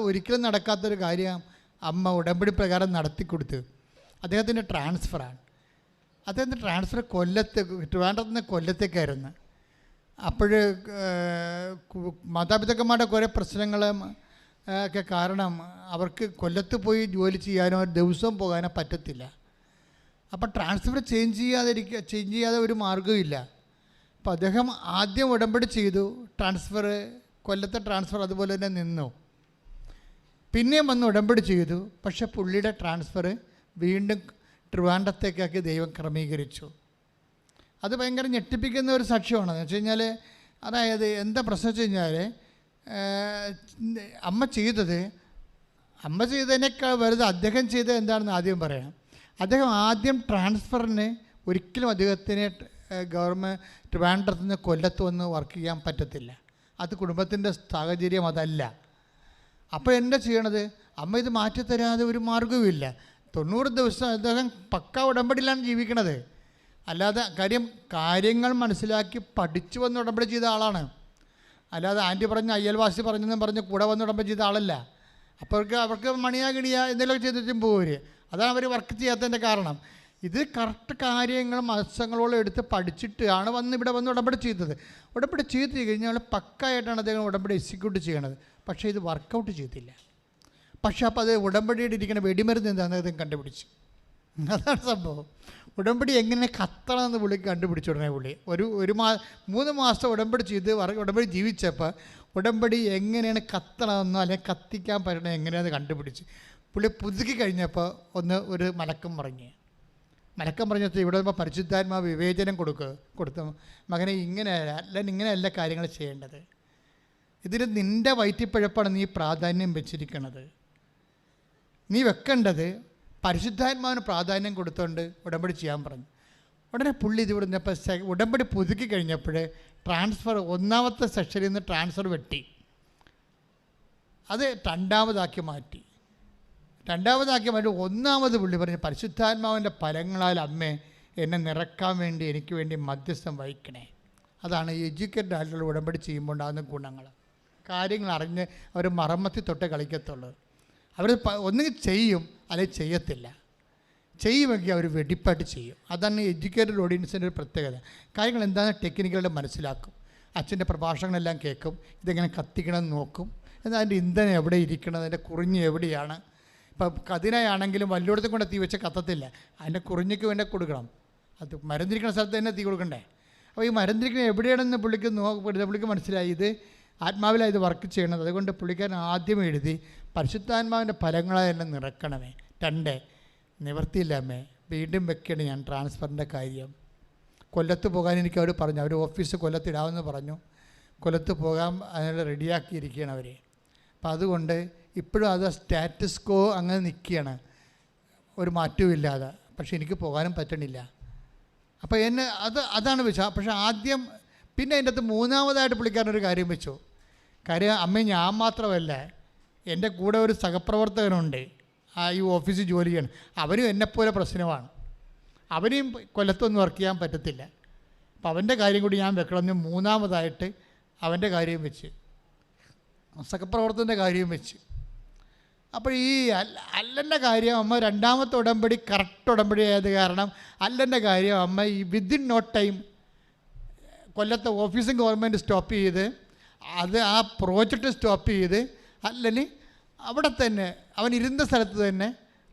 ഒരിക്കലും നടക്കാത്തൊരു കാര്യം അമ്മ ഉടമ്പടി പ്രകാരം നടത്തിക്കൊടുത്ത് അദ്ദേഹത്തിൻ്റെ ട്രാൻസ്ഫറാണ്. അദ്ദേഹത്തിൻ്റെ ട്രാൻസ്ഫർ ട്രിവാൻഡ്രത്ത് നിന്ന് കൊല്ലത്തേക്കായിരുന്നു. അപ്പോൾ മാതാപിതാക്കന്മാരുടെ കുറേ പ്രശ്നങ്ങൾ ഒക്കെ കാരണം അവർക്ക് കൊല്ലത്ത് പോയി ജോലി ചെയ്യാനോ ദിവസവും പോകാനോ പറ്റത്തില്ല. അപ്പോൾ ട്രാൻസ്ഫർ ചേഞ്ച് ചെയ്യാതെ ഒരു മാർഗ്ഗമില്ല. അപ്പോൾ അദ്ദേഹം ആദ്യം ഉടമ്പടി ചെയ്തു, കൊല്ലത്തെ ട്രാൻസ്ഫർ അതുപോലെ തന്നെ നിന്നു. പിന്നെയും വന്ന് ഉടമ്പടി ചെയ്തു, പക്ഷേ പുള്ളിയുടെ ട്രാൻസ്ഫർ വീണ്ടും ട്രിവാൻഡ്രത്തേക്കാക്കി ദൈവം ക്രമീകരിച്ചു. അത് ഭയങ്കര ഞെട്ടിപ്പിക്കുന്ന ഒരു സാക്ഷ്യമാണ്. എന്ന് വെച്ച് കഴിഞ്ഞാൽ, അതായത് എന്താ പ്രശ്നം വെച്ച് കഴിഞ്ഞാൽ, അമ്മ ചെയ്തതിനേക്കാൾ വലുത് അദ്ദേഹം ചെയ്തത് എന്താണെന്ന് ആദ്യം പറയാം. അദ്ദേഹം ആദ്യം ട്രാൻസ്ഫറിന് ഒരിക്കലും അദ്ദേഹത്തിന് ട്രിവാൻഡ്രത്ത് നിന്ന് കൊല്ലത്ത് വന്ന് വർക്ക് ചെയ്യാൻ പറ്റത്തില്ല. അത് കുടുംബത്തിൻ്റെ സാഹചര്യം അതല്ല. അപ്പോൾ എന്താ ചെയ്യണത്? അമ്മ ഇത് മാറ്റിത്തരാതെ ഒരു മാർഗ്ഗവുമില്ല. 90 ദിവസം അദ്ദേഹം പക്കാ ഉടമ്പടിയിലാണ് ജീവിക്കണത്. അല്ലാതെ കാര്യങ്ങൾ മനസ്സിലാക്കി പഠിച്ചു വന്ന് ഉടമ്പടി ചെയ്ത ആളാണ്. അല്ലാതെ ആൻറ്റി പറഞ്ഞ് അയ്യൽവാസി പറഞ്ഞെന്നും പറഞ്ഞ് കൂടെ വന്ന് ഉടമ്പടി ചെയ്ത ആളല്ല. അപ്പോൾ അവർക്ക് മണിയാ കിണിയാ എന്തെങ്കിലുമൊക്കെ ചെയ്തിട്ടും പോര്. അതാണ് അവർ വർക്ക് ചെയ്യാത്തതിൻ്റെ കാരണം. ഇത് കറക്റ്റ് കാര്യങ്ങൾ മാസങ്ങളോളം എടുത്ത് പഠിച്ചിട്ടാണ് ഇവിടെ വന്ന് ഉടമ്പടി ചെയ്തത്. ഉടമ്പടി ചെയ്ത് കഴിഞ്ഞാൽ പക്കായിട്ടാണ് അദ്ദേഹം ഉടമ്പടി എക്സിക്യൂട്ട് ചെയ്യണത്. പക്ഷേ ഇത് വർക്കൗട്ട് ചെയ്തില്ല. പക്ഷേ അപ്പോൾ അത് ഉടമ്പടിയുടെ ഇരിക്കുന്ന വെടിമരുന്ന് എന്താണെന്ന് അദ്ദേഹം കണ്ടുപിടിച്ചു. അതാണ് സംഭവം. ഉടമ്പടി എങ്ങനെ കത്തണമെന്ന് പുള്ളി കണ്ടുപിടിച്ചു. ഉടനെ പുള്ളി 3 മാസം ഉടമ്പടി ചെയ്ത് ഉടമ്പടി ജീവിച്ചപ്പോൾ ഉടമ്പടി എങ്ങനെയാണ് കത്തണമെന്നോ അല്ലെങ്കിൽ കത്തിക്കാൻ പറ്റണോ എങ്ങനെയാണെന്ന് കണ്ടുപിടിച്ച് പുള്ളി പുതുക്കി കഴിഞ്ഞപ്പോൾ ഒരു മലക്കം പറഞ്ഞിട്ട് ഇവിടെ വരുമ്പോൾ പരിശുദ്ധാത്മാവ് വിവേചനം കൊടുത്തു മകനെ ഇങ്ങനെയല്ല കാര്യങ്ങൾ ചെയ്യേണ്ടത്. ഇതിന് നിൻ്റെ വയറ്റിപ്പഴപ്പാണ് നീ പ്രാധാന്യം വെച്ചിരിക്കുന്നത്. നീ വെക്കേണ്ടത് പരിശുദ്ധാത്മാവിന് പ്രാധാന്യം കൊടുത്തുകൊണ്ട് ഉടമ്പടി ചെയ്യാൻ പറഞ്ഞു. ഉടനെ പുള്ളി ഇത് വിടുന്നപ്പോൾ ഉടമ്പടി പുതുക്കി കഴിഞ്ഞപ്പോൾ ട്രാൻസ്ഫർ 1ാമത്തെ സെക്ഷനിൽ നിന്ന് ട്രാൻസ്ഫർ വെട്ടി അത് 2ാമതാക്കി മാറ്റി. 1ാമത് പുള്ളി പറഞ്ഞു, പരിശുദ്ധാത്മാവിൻ്റെ ഫലങ്ങളാൽ അമ്മേ എന്നെ നിറക്കാൻ വേണ്ടി എനിക്ക് വേണ്ടി മധ്യസ്ഥം വഹിക്കണേ. അതാണ് എഡ്യൂക്കേറ്റഡ് ആയിട്ടുള്ള ഉടമ്പടി ചെയ്യുമ്പോൾ ഉണ്ടാകുന്ന ഗുണങ്ങൾ. കാര്യങ്ങൾ അറിഞ്ഞ് അവർ മറമ്മത്തി തൊട്ടേ കളിക്കത്തുള്ളൂ. അവർ ഒന്നുകിൽ ചെയ്യും അല്ലെങ്കിൽ ചെയ്യത്തില്ല. ചെയ്യുമെങ്കിൽ അവർ വെടിപ്പായിട്ട് ചെയ്യും. അതാണ് എഡ്യൂക്കേറ്റഡ് ഓഡിയൻസിൻ്റെ ഒരു പ്രത്യേകത. കാര്യങ്ങൾ എന്താണെന്ന് ടെക്നിക്കുകളുടെ മനസ്സിലാക്കും. അച്ഛൻ്റെ പ്രഭാഷണങ്ങളെല്ലാം കേൾക്കും. ഇതെങ്ങനെ കത്തിക്കണമെന്ന് നോക്കും. എന്നാൽ അതിൻ്റെ ഇന്ധനം എവിടെ ഇരിക്കണം, അതിൻ്റെ കുറിഞ്ഞ് എവിടെയാണ്. ഇപ്പം കതിനായാണെങ്കിലും വല്ലോടത്തും കൊണ്ട് തീ വെച്ച് കത്തത്തില്ല. അതിൻ്റെ കുറിഞ്ഞിക്ക് വേണ്ടി കൊടുക്കണം. അത് മരുന്നിരിക്കുന്ന സ്ഥലത്ത് തന്നെ തീ കൊടുക്കണ്ടേ. അപ്പോൾ ഈ മരുന്നിരിക്കുന്നത് എവിടെയാണെന്ന് പുള്ളിക്ക് മനസ്സിലായി. ഇത് ആത്മാവിലാണ് ഇത് വർക്ക് ചെയ്യണത്. അതുകൊണ്ട് പുള്ളിക്കാരൻ ആദ്യം എഴുതി പരിശുദ്ധാത്മാവിൻ്റെ ഫലങ്ങളായി എന്നെ നിറക്കണമേ. 2 നിവർത്തിയില്ല അമ്മേ, വീണ്ടും വെക്കണം ഞാൻ ട്രാൻസ്ഫറിൻ്റെ കാര്യം. കൊല്ലത്ത് പോകാൻ എനിക്ക് അവർ പറഞ്ഞു. അവർ ഓഫീസ് കൊല്ലത്തിടാമെന്ന് പറഞ്ഞു. കൊല്ലത്ത് പോകാൻ അതിനുള്ള റെഡിയാക്കിയിരിക്കുകയാണ് അവർ. അപ്പം അതുകൊണ്ട് ഇപ്പോഴും അത് സ്റ്റാറ്റസ് കോ അങ്ങനെ നിൽക്കുകയാണ്, ഒരു മാറ്റവും ഇല്ലാതെ. പക്ഷേ എനിക്ക് പോകാനും പറ്റണില്ല. അപ്പോൾ അതാണ് വെച്ചാൽ. പക്ഷേ ആദ്യം പിന്നെ അതിൻ്റെ അകത്ത് 3ാമതായിട്ട് പുള്ളിക്കാരനൊരു കാര്യം വെച്ചു. അമ്മ ഞാൻ മാത്രമല്ല, എൻ്റെ കൂടെ ഒരു സഹപ്രവർത്തകനുണ്ട് ഈ ഓഫീസിൽ ജോലി ചെയ്യണം. അവനും എന്നെപ്പോലെ പ്രശ്നമാണ്. അവനെയും കൊല്ലത്തൊന്നും വർക്ക് ചെയ്യാൻ പറ്റത്തില്ല. അപ്പോൾ അവൻ്റെ കാര്യം കൂടി ഞാൻ വെക്കണമെന്ന് 3ാമതായിട്ട് അവൻ്റെ കാര്യം വെച്ച്, സഹപ്രവർത്തകൻ്റെ കാര്യം വെച്ച്. അപ്പോൾ ഈ അല്ലൻ്റെ കാര്യം അമ്മ 2ാമത്തെ ഉടമ്പടി കറക്റ്റ് ഉടമ്പടി ആയത് കാരണം അല്ലൻ്റെ കാര്യം അമ്മ ഈ വിത്തിൻ നോ ടൈം കൊല്ലത്തെ ഓഫീസും ഗവൺമെൻറ് സ്റ്റോപ്പ് ചെയ്ത് ആ പ്രോജക്റ്റ് സ്റ്റോപ്പ് ചെയ്ത് അല്ലന് അവിടെ തന്നെ അവൻ ഇരുന്ന സ്ഥലത്ത് തന്നെ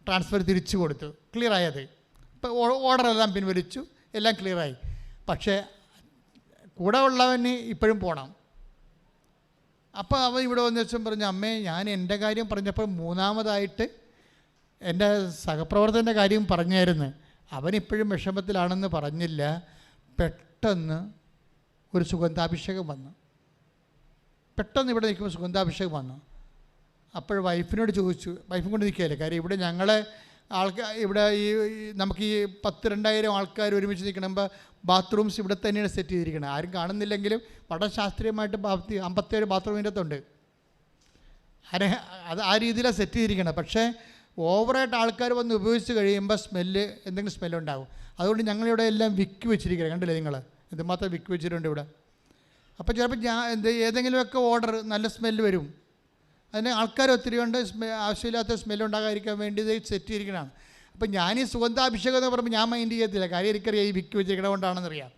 ട്രാൻസ്ഫർ തിരിച്ചു കൊടുത്തു. ക്ലിയറായത്. ഇപ്പോൾ ഓർഡറെല്ലാം പിൻവലിച്ചു, എല്ലാം ക്ലിയറായി. പക്ഷേ കൂടെ ഉള്ളവന് ഇപ്പോഴും പോകണം. അപ്പോൾ അവൻ ഇവിടെ വന്ന ദിവസം പറഞ്ഞു, അമ്മേ ഞാൻ എൻ്റെ കാര്യം പറഞ്ഞപ്പോൾ 3ാമതായിട്ട് എൻ്റെ സഹപ്രവർത്തകൻ്റെ കാര്യം പറഞ്ഞായിരുന്നു. അവനിപ്പോഴും വിഷമത്തിലാണെന്ന് പറഞ്ഞില്ല. പെട്ടെന്ന് ഒരു സുഗന്ധാഭിഷേകം വന്നു. പെട്ടെന്ന് ഇവിടെ നിൽക്കുമ്പോൾ സുഗന്ധാഭിഷേകം വന്നു. അപ്പോൾ വൈഫിനോട് ചോദിച്ചു, വൈഫും കൊണ്ട് നിൽക്കുകയല്ലേ, കാര്യം ഇവിടെ ഞങ്ങളെ ഇവിടെ നമുക്ക് ഈ 10,000-2,000 ആൾക്കാർ ഒരുമിച്ച് നിൽക്കണമ്പോൾ ബാത്റൂംസ് ഇവിടെ തന്നെയാണ് സെറ്റ് ചെയ്തിരിക്കുന്നത്. ആരും കാണുന്നില്ലെങ്കിലും വളരെ ശാസ്ത്രീയമായിട്ട് 57 ബാത്റൂമിൻ്റെ അകത്തുണ്ട്. അത് ആ രീതിയിലാണ് സെറ്റ് ചെയ്തിരിക്കുന്നത്. പക്ഷേ ഓവറായിട്ട് ആൾക്കാർ വന്ന് ഉപയോഗിച്ച് കഴിയുമ്പോൾ എന്തെങ്കിലും സ്മെല്ലുണ്ടാകും. അതുകൊണ്ട് ഞങ്ങളിവിടെ എല്ലാം വിക്ക് വെച്ചിരിക്കുന്നത് കണ്ടില്ലേ നിങ്ങൾ, ഇതുമാത്രം വിക്ക് വെച്ചിട്ടുണ്ട് ഇവിടെ. അപ്പോൾ ചിലപ്പോൾ ഏതെങ്കിലുമൊക്കെ ഓർഡർ നല്ല സ്മെല്ല് വരും. അതിന് ആൾക്കാർ ഒത്തിരി കൊണ്ട് ആവശ്യമില്ലാത്ത സ്മെല്ലുണ്ടാകാതിരിക്കാൻ വേണ്ടി ഇത് സെറ്റ് ചെയ്തിരിക്കണതാണ്. അപ്പോൾ ഞാൻ ഈ സുഗന്ധാഭിഷേകം എന്ന് പറയുമ്പോൾ ഞാൻ മൈൻഡ് ചെയ്യത്തില്ല, കാര്യം എനിക്കറിയാം ഈ വിക്ക് വെച്ചിരിക്കണ കൊണ്ടാണെന്നറിയാം.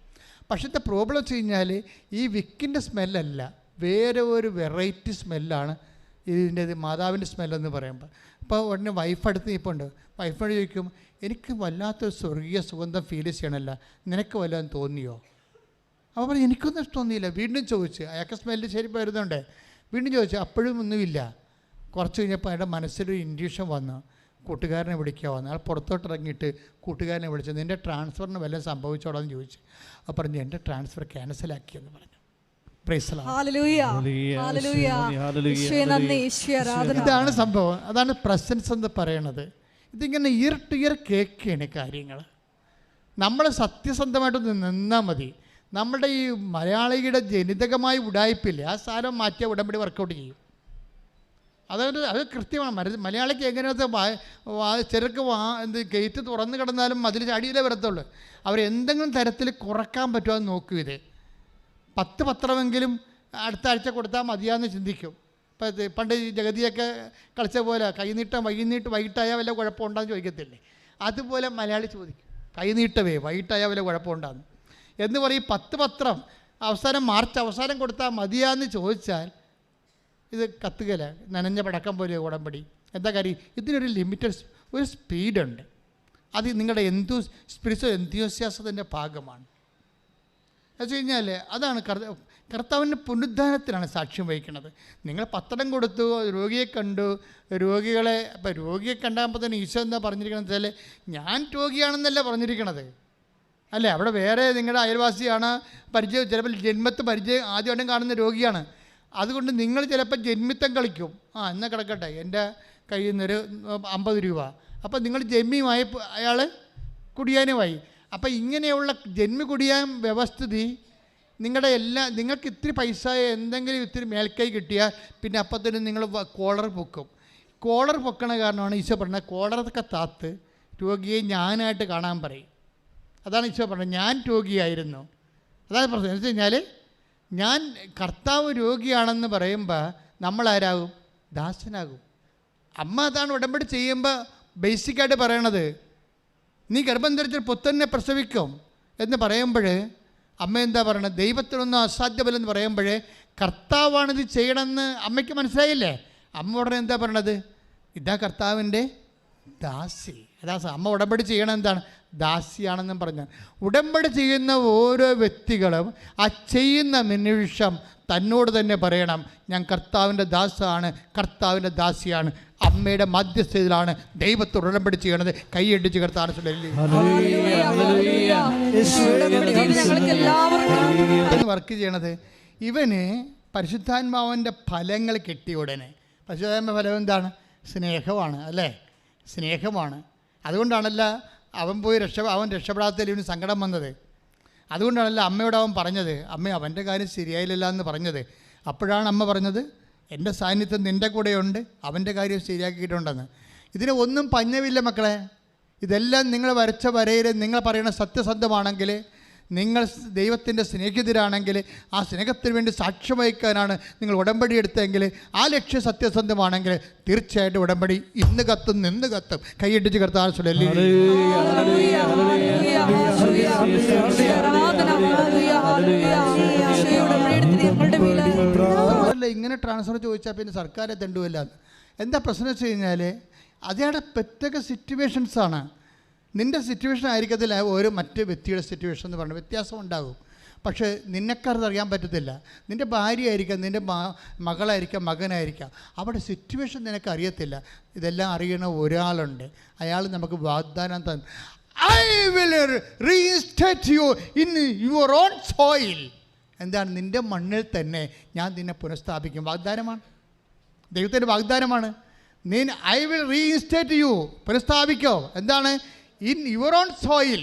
പക്ഷേ ഇത് പ്രോബ്ലം വെച്ച് കഴിഞ്ഞാൽ ഈ വിക്കിൻ്റെ സ്മെല്ലല്ല, വേറെ ഒരു വെറൈറ്റി സ്മെല്ലാണ് ഇതിൻ്റെ മാതാവിൻ്റെ സ്മെല്ലെന്ന് പറയുമ്പോൾ. അപ്പോൾ ഉടനെ വൈഫ് അടുത്ത് ഇപ്പോൾ ഉണ്ട്, വൈഫോട് ചോദിക്കും, എനിക്ക് വല്ലാത്തൊരു സ്വർഗീയ സുഗന്ധം ഫീൽ ചെയ്യണമല്ല, നിനക്ക് വല്ലതും തോന്നിയോ? അപ്പോൾ പറഞ്ഞു എനിക്കൊന്നും തോന്നിയില്ല. വീണ്ടും ചോദിച്ചു, അയാൾക്ക് സ്മെല്ല് ശരി വരുന്നുണ്ട്. വീണ്ടും ചോദിച്ചു, അപ്പോഴും ഒന്നുമില്ല. കുറച്ച് കഴിഞ്ഞപ്പോൾ അയാളുടെ മനസ്സിലൊരു ഇൻഡ്യൂഷൻ വന്നു, കൂട്ടുകാരനെ വിളിക്കുക വന്നു. അയാൾ പുറത്തോട്ടിറങ്ങിയിട്ട് കൂട്ടുകാരനെ വിളിച്ചു, നിൻ്റെ ട്രാൻസ്ഫറിന് വല്ലതും സംഭവിച്ചോടാന്ന് ചോദിച്ചു. അപ്പോൾ പറഞ്ഞു എൻ്റെ ട്രാൻസ്ഫർ ക്യാൻസലാക്കിയെന്ന് പറഞ്ഞു. ഇതാണ് സംഭവം. അതാണ് പ്രസൻസ് എന്ന് പറയണത്. ഇതിങ്ങനെ ഇയർ ടു ഇയർ കേൾക്കുകയാണ് കാര്യങ്ങൾ. നമ്മൾ സത്യസന്ധമായിട്ടൊന്ന് നിന്നാൽ മതി. നമ്മുടെ ഈ മലയാളിയുടെ ജനിതകമായി ഉടായ്പില്ല, ആ സാധനം മാറ്റിയ ഉടമ്പടി വർക്കൗട്ട് ചെയ്യും. അത് കൃത്യമാണ്. മലയാളിക്ക് എങ്ങനെയാ ചിലർക്ക് ഗേറ്റ് തുറന്നു കിടന്നാലും അതിൽ ചാടിയിലേ വരത്തുള്ളൂ. അവരെന്തെങ്കിലും തരത്തിൽ കുറക്കാൻ പറ്റുമോ എന്ന് നോക്കും. ഇത് 10 പത്രമെങ്കിലും അടുത്ത ആഴ്ച കൊടുത്താൽ മതിയാന്ന് ചിന്തിക്കും. ഇപ്പം പണ്ട് ഈ ജഗതിയൊക്കെ കളിച്ച പോലെ കൈനീട്ടം വൈകിട്ടായാൽ വല്ല കുഴപ്പമുണ്ടാന്ന് ചോദിക്കത്തില്ലേ, അതുപോലെ മലയാളി ചോദിക്കും, കൈനീട്ടവേ വൈകിട്ടായാൽ വല്ല കുഴപ്പമുണ്ടാന്ന് എന്ന് പറയും. 10 പത്രം അവസാനം മാർച്ച് അവസാനം കൊടുത്താൽ മതിയാന്ന് ചോദിച്ചാൽ ഇത് കത്തുകയില്ല, നനഞ്ഞ പടക്കം പോലെ ഉടമ്പടി. എന്താ കാര്യം? ഇതിനൊരു ലിമിറ്റഡ് ഒരു സ്പീഡുണ്ട്. അത് നിങ്ങളുടെ സ്പിരിച്വൽ എന്തൂസിയാസത്തിൻ്റെ ഭാഗമാണ്. എന്ന് വെച്ച് കഴിഞ്ഞാൽ അതാണ് കർത്താവിൻ്റെ പുനരുദ്ധാനത്തിനാണ് സാക്ഷ്യം വഹിക്കുന്നത്. നിങ്ങൾ പത്രം കൊടുത്തു, രോഗിയെ കണ്ടു, ഇപ്പം രോഗിയെ കണ്ടപ്പോൾ തന്നെ ഈശോ എന്താ പറഞ്ഞിരിക്കണമെന്ന് വെച്ചാൽ ഞാൻ രോഗിയാണെന്നല്ല പറഞ്ഞിരിക്കണത്, അല്ലേ? അവിടെ വേറെ നിങ്ങളുടെ അയൽവാസിയാണ്, ചിലപ്പോൾ ആദ്യമായിട്ടും കാണുന്ന രോഗിയാണ്. അതുകൊണ്ട് നിങ്ങൾ ചിലപ്പോൾ ജന്മിത്തം കളിക്കും. എന്നാൽ കിടക്കട്ടെ, എൻ്റെ കയ്യിൽ നിന്നൊരു 50 രൂപ. അപ്പോൾ നിങ്ങൾ ജന്മിയുമായി അയാൾ കുടിയാനുമായി. അപ്പോൾ ഇങ്ങനെയുള്ള ജന്മി കുടിയാൻ വ്യവസ്ഥിതി നിങ്ങൾക്ക് ഇത്തിരി പൈസ എന്തെങ്കിലും ഇത്തിരി മേൽക്കൈ കിട്ടിയാൽ പിന്നെ അപ്പം തന്നെ നിങ്ങൾ കോളർ പൊക്കും. കോളർ പൊക്കണ കാരണമാണ് ഈശോ പറഞ്ഞത് കോളറൊക്കെ താത്ത് രോഗിയെ ഞാനായിട്ട് കാണാൻ പറയും. അതാണ് ഈശോ പറഞ്ഞത്, ഞാൻ രോഗിയായിരുന്നു. അതാണ് പ്രശ്നം. എന്ന് വെച്ച് കഴിഞ്ഞാൽ ഞാൻ കർത്താവ് രോഗിയാണെന്ന് പറയുമ്പോൾ നമ്മളാരാകും? ദാസനാകും. അമ്മ അതാണ് ഉടമ്പടി ചെയ്യുമ്പോൾ ബേസിക്കായിട്ട് പറയണത്, നീ ഗർഭം ധരിച്ച് പുത്രനെ പ്രസവിക്കും എന്ന് പറയുമ്പോൾ അമ്മ എന്താ പറയണത്? ദൈവത്തിനൊന്നും അസാധ്യമല്ലെന്ന് പറയുമ്പോൾ കർത്താവാണിത് ചെയ്യണമെന്ന് അമ്മയ്ക്ക് മനസ്സിലായില്ലേ? അമ്മ ഉടനെ എന്താ പറയണത്? ഇതാ കർത്താവിൻ്റെ ദാസി. അതാ അമ്മ ഉടമ്പടി ചെയ്യണം എന്താണ്? ദാസിയാണെന്നും പറഞ്ഞാൽ ഉടമ്പടി ചെയ്യുന്ന ഓരോ വ്യക്തികളും ആ ചെയ്യുന്ന നിമിഷം തന്നോട് തന്നെ പറയണം, ഞാൻ കർത്താവിൻ്റെ ദാസാണ്, കർത്താവിൻ്റെ ദാസിയാണ്. അമ്മയുടെ മധ്യസ്ഥയിലാണ് ദൈവത്തോട് ഉടമ്പടി ചെയ്യണത്. കൈയടിച്ച് കർത്താവ് വർക്ക് ചെയ്യണത്. ഇവന് പരിശുദ്ധാത്മാവിൻ്റെ ഫലങ്ങൾ കിട്ടിയ ഉടനെ, പരിശുദ്ധാത്മ ഫലം എന്താണ്? സ്നേഹമാണ്, അല്ലേ? സ്നേഹമാണ്. അതുകൊണ്ടാണല്ല അവൻ രക്ഷപ്പെടാത്തതിൽ ഇവന് സങ്കടം വന്നത്. അതുകൊണ്ടാണല്ലോ അമ്മയോട് അവൻ പറഞ്ഞത്, അമ്മ അവൻ്റെ കാര്യം ശരിയായില്ല എന്ന് പറഞ്ഞത്. അപ്പോഴാണ് അമ്മ പറഞ്ഞത്, എൻ്റെ സാന്നിധ്യം നിൻ്റെ കൂടെയുണ്ട്, അവൻ്റെ കാര്യം ശരിയാക്കിയിട്ടുണ്ടെന്ന്. ഇതിന് ഒന്നും പഞ്ഞമില്ല മക്കളെ. ഇതെല്ലാം നിങ്ങൾ വരച്ച വരയിൽ നിങ്ങൾ പറയുന്ന സത്യസന്ധമാണെങ്കിൽ, നിങ്ങൾ ദൈവത്തിൻ്റെ സ്നേഹിതരാണെങ്കിൽ, ആ സ്നേഹത്തിന് വേണ്ടി സാക്ഷ്യം വഹിക്കാനാണ് നിങ്ങൾ ഉടമ്പടി എടുത്തെങ്കിൽ, ആ ലക്ഷ്യം സത്യസന്ധമാണെങ്കിൽ തീർച്ചയായിട്ടും ഉടമ്പടി ഇന്ന് കത്തും നിന്ന് കത്തും. കൈയടിച്ച് കർത്താവ് ഇങ്ങനെ ട്രാൻസ്ഫർ ചോദിച്ചാൽ പിന്നെ സർക്കാരെ തെണ്ടുമില്ല. എന്താ പ്രശ്നം വെച്ച് കഴിഞ്ഞാൽ അതേടെ പ്രത്യേക സിറ്റുവേഷൻസാണ്. നിൻ്റെ സിറ്റുവേഷൻ ആയിരിക്കത്തില്ല ഒരു മറ്റ് വ്യക്തിയുടെ സിറ്റുവേഷൻ എന്ന് പറഞ്ഞാൽ വ്യത്യാസം ഉണ്ടാകും. പക്ഷേ നിന്നെക്കറിയാൻ പറ്റത്തില്ല. നിൻ്റെ ഭാര്യ ആയിരിക്കാം, നിൻ്റെ മകളായിരിക്കാം, മകനായിരിക്കാം. അവിടെ സിറ്റുവേഷൻ നിനക്ക് അറിയത്തില്ല. ഇതെല്ലാം അറിയണ ഒരാളുണ്ട്. അയാൾ നമുക്ക് വാഗ്ദാനം തന്നു, I will reinstate you in your own soil. എന്താണ്? നിൻ്റെ മണ്ണിൽ തന്നെ ഞാൻ നിന്നെ പുനഃസ്ഥാപിക്കും. വാഗ്ദാനമാണ്, ദൈവത്തിൻ്റെ വാഗ്ദാനമാണ്. ഐ വിൽ റീഇൻസ്റ്റേറ്റ് യു, പുനഃസ്ഥാപിക്കോ. എന്താണ്? In your own soil.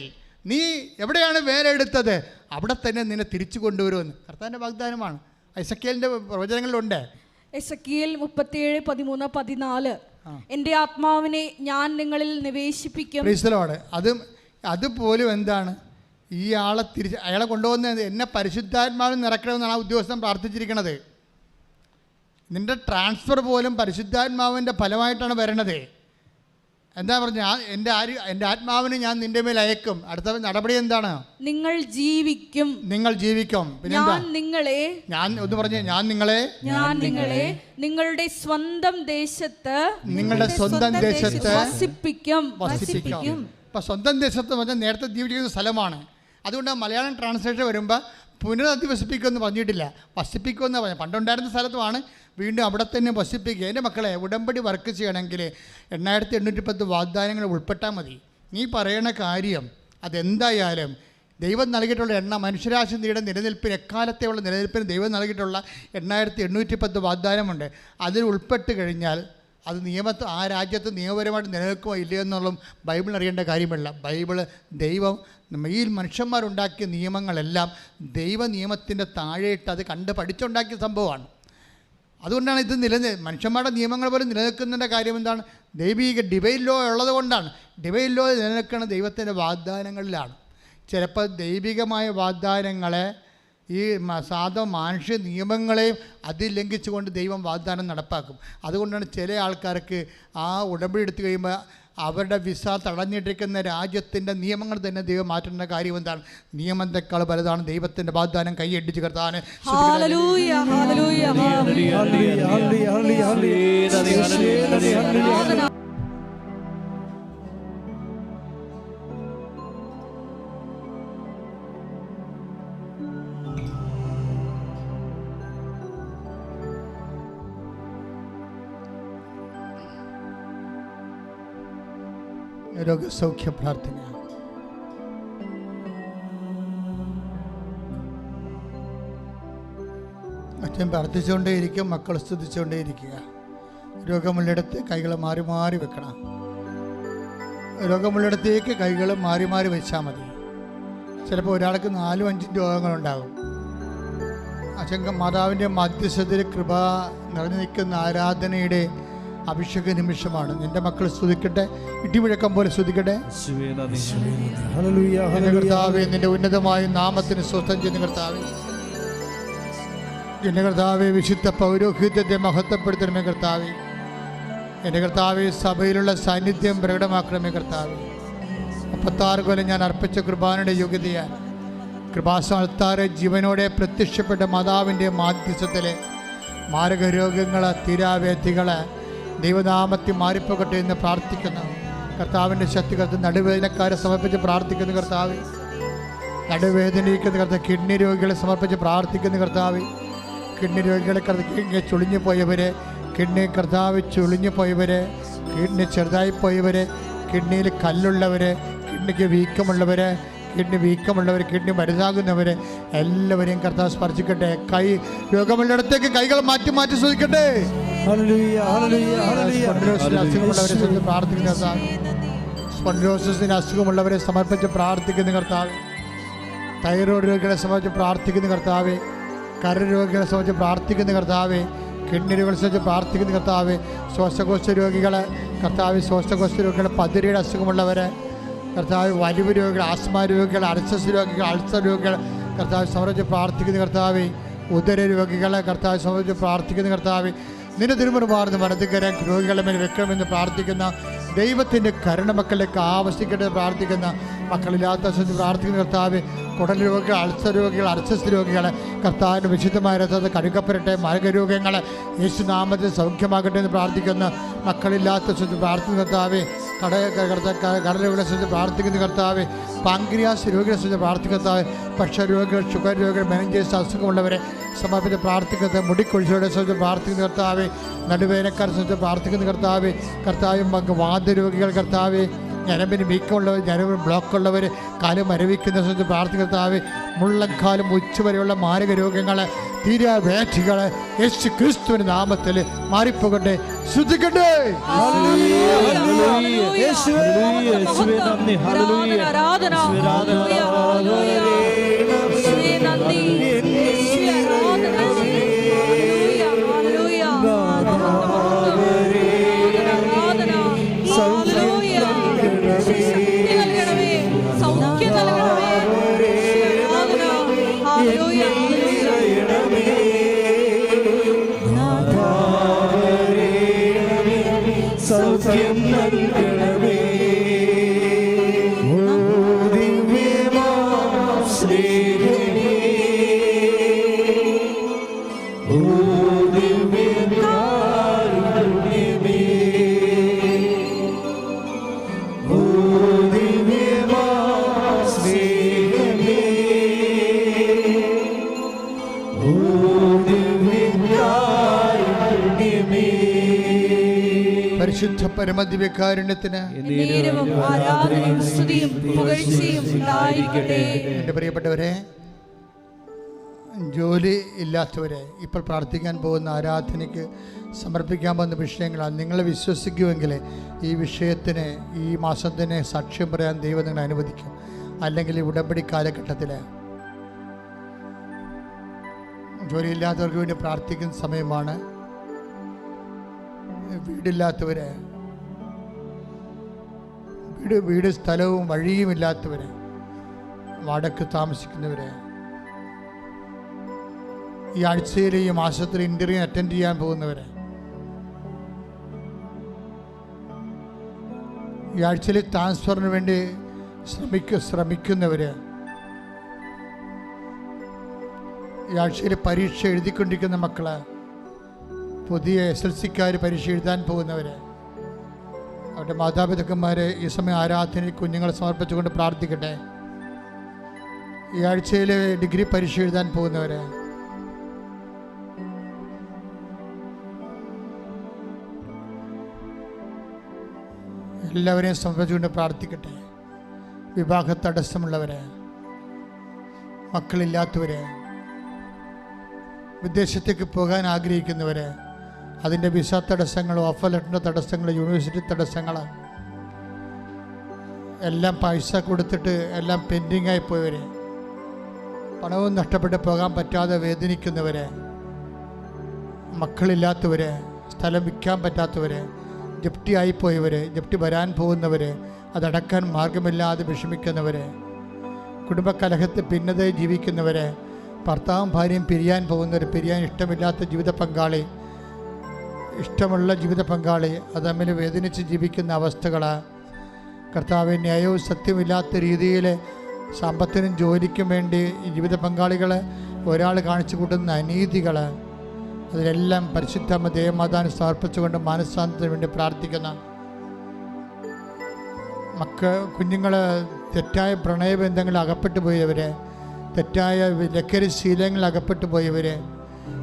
നീ എവിടെയാണ് വേരെടുത്തത് അവിടെ തന്നെ നിന്നെ തിരിച്ചു കൊണ്ടുവരുമെന്ന് കർത്താവിൻ്റെ വാഗ്ദാനമാണ്. എസെക്കിയേലിൻ്റെ പ്രവചനങ്ങളിലുണ്ട്. എസെക്കിയേൽ 37:13-14 എൻ്റെ ആത്മാവിനെ ഞാൻ നിങ്ങളിൽ നിവേശിപ്പിക്കും. അതുപോലും എന്താണ് ഈ ആളെ അയാളെ കൊണ്ടുപോകുന്നത്? എന്നെ പരിശുദ്ധാത്മാവിൽ നിറയ്ക്കണമെന്നാണ് ആ ഉദ്യോഗസ്ഥൻ പ്രാർത്ഥിച്ചിരിക്കുന്നത്. നിൻ്റെ ട്രാൻസ്ഫർ പോലും പരിശുദ്ധാത്മാവിൻ്റെ ഫലമായിട്ടാണ് വരണത്. എന്താ പറഞ്ഞ? എൻ്റെ ആത്മാവിനെ ഞാൻ നിന്റെ മേൽ അയക്കും. അടുത്ത നടപടി എന്താണ്? നിങ്ങൾ ജീവിക്കും. പിന്നെ ഞാൻ നിങ്ങളെ നിങ്ങളുടെ സ്വന്തം ദേശത്ത് വസിപ്പിക്കും. ഇപ്പം സ്വന്തം ദേശത്ത് പറഞ്ഞാൽ നേരത്തെ ജീവിക്കുന്ന സ്ഥലമാണ്. അതുകൊണ്ട് മലയാളം ട്രാൻസ്ലേഷൻ വരുമ്പോൾ പുനരധിവസിപ്പിക്കുമെന്ന് പറഞ്ഞിട്ടില്ല, വസിപ്പിക്കുമെന്ന് പറഞ്ഞു. പണ്ടുണ്ടായിരുന്ന സ്ഥലത്തുമാണ്, വീണ്ടും അവിടെ തന്നെ വസിപ്പിക്കുക. എൻ്റെ മക്കളെ, ഉടമ്പടി വർക്ക് ചെയ്യണമെങ്കിൽ 8810 വാഗ്ദാനങ്ങൾ ഉൾപ്പെട്ടാൽ മതി. നീ പറയണ കാര്യം അതെന്തായാലും ദൈവം നൽകിയിട്ടുള്ള മനുഷ്യരാശിയുടെ നിലനിൽപ്പിന്, എക്കാലത്തെയുള്ള നിലനിൽപ്പിന് ദൈവം നൽകിയിട്ടുള്ള 8810 വാഗ്ദാനമുണ്ട്. അതിൽ ഉൾപ്പെട്ട് കഴിഞ്ഞാൽ അത് ആ രാജ്യത്ത് നിയമപരമായിട്ട് നിലനിൽക്കുമോ ഇല്ലയോ എന്നുള്ളതും ബൈബിൾ അറിയേണ്ട കാര്യമില്ല. ദൈവം ഈ മനുഷ്യന്മാരുണ്ടാക്കിയ നിയമങ്ങളെല്ലാം ദൈവ നിയമത്തിൻ്റെ താഴെയിട്ട് അത് കണ്ട് പഠിച്ചുണ്ടാക്കിയ സംഭവമാണ്. അതുകൊണ്ടാണ് ഇത് മനുഷ്യന്മാരുടെ നിയമങ്ങൾ പോലും നിലനിൽക്കുന്നതിൻ്റെ കാര്യം എന്താണ്? ദൈവിക ഡിവൈൻ ലോ ഉള്ളത് കൊണ്ടാണ്. ഡിവൈൻ ലോ നിലനിൽക്കുന്ന ദൈവത്തിൻ്റെ വാഗ്ദാനങ്ങളിലാണ്. ചിലപ്പോൾ ദൈവികമായ വാഗ്ദാനങ്ങളെ ഈ മാനുഷ്യ നിയമങ്ങളെയും അതിലംഘിച്ചുകൊണ്ട് ദൈവം വാഗ്ദാനം നടപ്പാക്കും. അതുകൊണ്ടാണ് ചില ആൾക്കാർക്ക് ആ ഉടമ്പടി എടുത്തു കഴിയുമ്പോൾ അവരുടെ വിസ തടഞ്ഞിട്ടിരിക്കുന്ന രാജ്യത്തിൻ്റെ നിയമങ്ങൾ തന്നെ ദൈവം മാറ്റേണ്ട കാര്യം എന്താണ്? നിയമത്തെക്കാൾ വലുതാണ് ദൈവത്തിൻ്റെ വാഗ്ദാനം. കൈയടിച്ച് കർത്താവിനെ രോഗസൗഖ്യ പ്രാർത്ഥന. അച്ഛൻ പ്രാർത്ഥിച്ചുകൊണ്ടേയിരിക്കും, മക്കൾ സ്തുതിച്ചുകൊണ്ടേയിരിക്കുക. രോഗമുള്ളിടത്ത് കൈകൾ മാറി മാറി വെക്കണം. രോഗമുള്ളിടത്തേക്ക് കൈകൾ മാറി മാറി വെച്ചാൽ മതി. ചിലപ്പോൾ ഒരാൾക്ക് 4-5 രോഗങ്ങളുണ്ടാകും. അച്ഛൻ മാതാവിൻ്റെ മധ്യസ്ഥതയിൽ കൃപ നിറഞ്ഞു നിൽക്കുന്ന ആരാധനയുടെ അഭിഷേക നിമിഷമാണ്. നിന്റെ മക്കൾ സ്തുതിക്കട്ടെ, ഇടിമുഴക്കം പോലെ സ്തുതിക്കട്ടെ. കർത്താവേ, നിന്റെ ഉന്നതമായ നാമത്തിന് സ്വസ്ഥം ചെയ്യുന്ന കർത്താവേ, എൻ്റെ കർത്താവേ, വിശുദ്ധ പൗരോഹിത്യത്തെ മഹത്വപ്പെടുത്തണമേ കർത്താവേ. എൻ്റെ കർത്താവേ, സഭയിലുള്ള സാന്നിധ്യം പ്രകടമാക്കണമേ കർത്താവേ. 36 കൊല്ലം ഞാൻ അർപ്പിച്ച കൃപാനയുടെ യോഗ്യതയാൽ കൃപാസ്ഥാനത്താറെ ജീവനോടെ പ്രത്യക്ഷപ്പെട്ട മാതാവിൻ്റെ മാധ്യസ്ഥത്തിലെ മാരകരോഗങ്ങൾ, തീരാവേദികൾ ദൈവനാമത്തിൽ മാറിപ്പോകട്ടെ എന്ന് പ്രാർത്ഥിക്കുന്നു കർത്താവിൻ്റെ ശക്തി. നടുവേദനക്കാരെ സമർപ്പിച്ച് പ്രാർത്ഥിക്കുന്ന കർത്താവ്, നടുവേദനയ്ക്കുന്ന കർത്താവ്, കിഡ്നി രോഗികളെ സമർപ്പിച്ച് പ്രാർത്ഥിക്കുന്ന കർത്താവ്, കിഡ്നി രോഗികളെ ചുളിഞ്ഞു പോയവരെ, കിഡ്നി കർത്താവ് ചുളിഞ്ഞു പോയവരെ, കിഡ്നി ചെറുതായി പോയവരെ, കിഡ്നിയിൽ കല്ലുള്ളവരെ, കിഡ്നിക്ക് വീക്കമുള്ളവരെ, കിഡ്നി വലുതാകുന്നവരെ എല്ലാവരെയും കർത്താവ് സ്പർശിക്കട്ടെ. രോഗമുള്ളിടത്തേക്ക് കൈകൾ മാറ്റി മാറ്റി ശ്രദ്ധിക്കട്ടെ. സ്പോണ്ടിലോസിസിന് അസുഖമുള്ളവരെ സമർപ്പിച്ച് പ്രാർത്ഥിക്കുന്ന കർത്താവ്, തൈറോയ്ഡ് രോഗികളെ സംബന്ധിച്ച് പ്രാർത്ഥിക്കുന്ന കർത്താവ്, കരരോഗികളെ സംബന്ധിച്ച് പ്രാർത്ഥിക്കുന്ന കർത്താവ്, കിഡ്നി രോഗികളെ സംബന്ധിച്ച് പ്രാർത്ഥിക്കുന്ന കർത്താവ്, ശ്വാസകോശ രോഗികളെ കർത്താവ്, ശ്വാസകോശ രോഗികളെ, പതിരയുടെ അസുഖമുള്ളവരെ കർത്താവ്, വലിവ് രോഗികൾ, ആസ്മ രോഗികൾ, അൾസർ രോഗികൾ, അൾസർ രോഗികൾ കർത്താവ് സമർപ്പിച്ച് പ്രാർത്ഥിക്കുന്ന കർത്താവ്, ഉദര രോഗികളെ കർത്താവ് സമർപ്പിച്ച് പ്രാർത്ഥിക്കുന്ന കർത്താവ്, നിന്റെ തിരുമുറുമാർന്ന് വലതുകരം രോഗികളെ മേൽ വെക്കണമെന്ന് പ്രാർത്ഥിക്കുന്ന ദൈവത്തിൻ്റെ കരുണ മക്കളിലേക്ക് ആവശ്യിക്കട്ടെ പ്രാർത്ഥിക്കുന്ന മക്കളില്ലാത്ത പ്രാർത്ഥിക്കുന്ന കർത്താവ്, കുടൽ രോഗികൾ, അൾസർ രോഗികൾ, അർച്ചസ് രോഗികളെ കർത്താവിൻ്റെ വിശുദ്ധമായ രഥത്തെ കഴുകപ്പെടട്ടെ. മാരകരോഗങ്ങളെ യേശുനാമത്തിൽ സൗഖ്യമാകട്ടെ എന്ന് പ്രാർത്ഥിക്കുന്ന മക്കളില്ലാത്ത പ്രാർത്ഥിക്കുന്ന കർത്താവ്, കടലുകളെ സംബന്ധിച്ച് പ്രാർത്ഥിക്കുന്ന കർത്താവ്, പാങ്ക്രിയാസ് രോഗികളെ സംബന്ധിച്ച് പ്രാർത്ഥിക്കുന്ന കർത്താവ്, പക്ഷരോഗികൾ, ഷുഗർ രോഗികൾ, മെനിഞ്ചൈറ്റിസ് അസുഖമുള്ളവരെ സമർപ്പിച്ച് പ്രാർത്ഥിക്കുന്നത്, മുടിക്കൊഴിച്ചവരെ സംബന്ധിച്ച് പ്രാർത്ഥിക്കുന്ന കർത്താവ്, നടുവേദനക്കാരെ സംബന്ധിച്ച് പ്രാർത്ഥിക്കുന്ന കർത്താവ്, വാതരോഗികൾ കർത്താവ്, ഞരമ്പിന് വീക്കമുള്ളവർ, ഞരമ്പിന് ബ്ലോക്കുള്ളവർ, കാല് മരവിക്കുന്ന സംബന്ധിച്ച് പ്രാർത്ഥിക്കുന്ന കർത്താവ്, മുള്ളക്കാലും ഉച്ചവരെയുള്ള മാരക രോഗങ്ങളെ തീരാവേധികളെ യേശു ക്രിസ്തുവിന്റെ നാമത്തിൽ മാറിപ്പോകട്ടെ. ശ്രദ്ധിക്കട്ടെ. സൗഖ്യം നൽകണമേ. സ്നേഹമേ, ഓ ദിവ്യകാരുണ്യമേ, ഓ ദിവ്യമാ സ്നേഹമേ, ഓ ദിവ്യകാരുണ്യമേ. പരിശുദ്ധ പരമദിവ്യകാരുണ്യത്തിന് എൻ്റെ പ്രിയപ്പെട്ടവരെ, ജോലി ഇല്ലാത്തവരെ, ഇപ്പോൾ പ്രാർത്ഥിക്കാൻ പോകുന്ന ആരാധനയ്ക്ക് സമർപ്പിക്കാൻ പോകുന്ന വിഷയങ്ങളാണ്. നിങ്ങൾ വിശ്വസിക്കുമെങ്കിൽ ഈ വിഷയത്തിന് ഈ മാസം തന്നെ സാക്ഷ്യം പറയാൻ ദൈവം നിങ്ങളെ അനുവദിക്കും. അല്ലെങ്കിൽ ഈ ഉടമ്പടി കാലഘട്ടത്തിൽ ജോലിയില്ലാത്തവർക്ക് വേണ്ടി പ്രാർത്ഥിക്കുന്ന സമയമാണ്. വീടില്ലാത്തവര്, വീട് സ്ഥലവും വഴിയുമില്ലാത്തവര്, വാടകയ്ക്ക് താമസിക്കുന്നവര്, ഈ ആഴ്ചയിൽ ഈ മാസത്തിൽ ഇന്റർവ്യൂ അറ്റൻഡ് ചെയ്യാൻ പോകുന്നവര്, ഈ ആഴ്ചയിൽ ട്രാൻസ്ഫറിന് വേണ്ടി ശ്രമിക്കുന്നവര്, ഈ ആഴ്ചയിൽ പരീക്ഷ എഴുതിക്കൊണ്ടിരിക്കുന്ന മക്കള്, പുതിയ SLCക്കാർ പരീക്ഷ എഴുതാൻ പോകുന്നവർ, അവരുടെ മാതാപിതാക്കന്മാരെ ഈ സമയം ആരാധനയിൽ കുഞ്ഞുങ്ങളെ സമർപ്പിച്ചുകൊണ്ട് പ്രാർത്ഥിക്കട്ടെ. ഈ ആഴ്ചയിൽ ഡിഗ്രി പരീക്ഷ എഴുതാൻ പോകുന്നവർ, എല്ലാവരെയും സമർപ്പിച്ചുകൊണ്ട് പ്രാർത്ഥിക്കട്ടെ. വിവാഹ തടസ്സമുള്ളവർ, മക്കളില്ലാത്തവർ, വിദേശത്തേക്ക് പോകാൻ ആഗ്രഹിക്കുന്നവർ, അതിൻ്റെ വിസ തടസ്സങ്ങൾ, ഓഫർ ലെറ്ററിൻ്റെ തടസ്സങ്ങൾ, യൂണിവേഴ്സിറ്റി തടസ്സങ്ങൾ, എല്ലാം പൈസ കൊടുത്തിട്ട് എല്ലാം പെൻഡിങ്ങായി പോയവർ, പണവും നഷ്ടപ്പെട്ട് പോകാൻ പറ്റാതെ വേദനിക്കുന്നവർ, മക്കളില്ലാത്തവർ, സ്ഥലം വിൽക്കാൻ പറ്റാത്തവർ, ജപ്തി ആയിപ്പോയവർ, ജപ്തി വരാൻ പോകുന്നവർ, അതടക്കാൻ മാർഗമില്ലാതെ വിഷമിക്കുന്നവർ, കുടുംബകലഹത്തിൽ ഭിന്നതയെ ജീവിക്കുന്നവർ, ഭർത്താവും ഭാര്യയും പിരിയാൻ പോകുന്നവർ, പിരിയാൻ ഇഷ്ടമില്ലാത്ത ജീവിത പങ്കാളി, ഇഷ്ടമുള്ള ജീവിത പങ്കാളി, അത് തമ്മിൽ വേദനിച്ച് ജീവിക്കുന്ന അവസ്ഥകൾ, കർത്താവ് ന്യായവും സത്യമില്ലാത്ത രീതിയിൽ സമ്പത്തിനും ജോലിക്കും വേണ്ടി ജീവിത പങ്കാളികൾ ഒരാൾ കാണിച്ചു കൂട്ടുന്ന അനീതികൾ, അതിലെല്ലാം പരിശുദ്ധ ദേവമാതാവിനെ സമർപ്പിച്ചുകൊണ്ട് മാനസാന്തരത്തിന് വേണ്ടി പ്രാർത്ഥിക്കുന്ന കുഞ്ഞുങ്ങൾ, തെറ്റായ പ്രണയബന്ധങ്ങളിൽ അകപ്പെട്ടു പോയവർ, തെറ്റായ ലഹരി ശീലങ്ങളിൽ അകപ്പെട്ടു പോയവർ,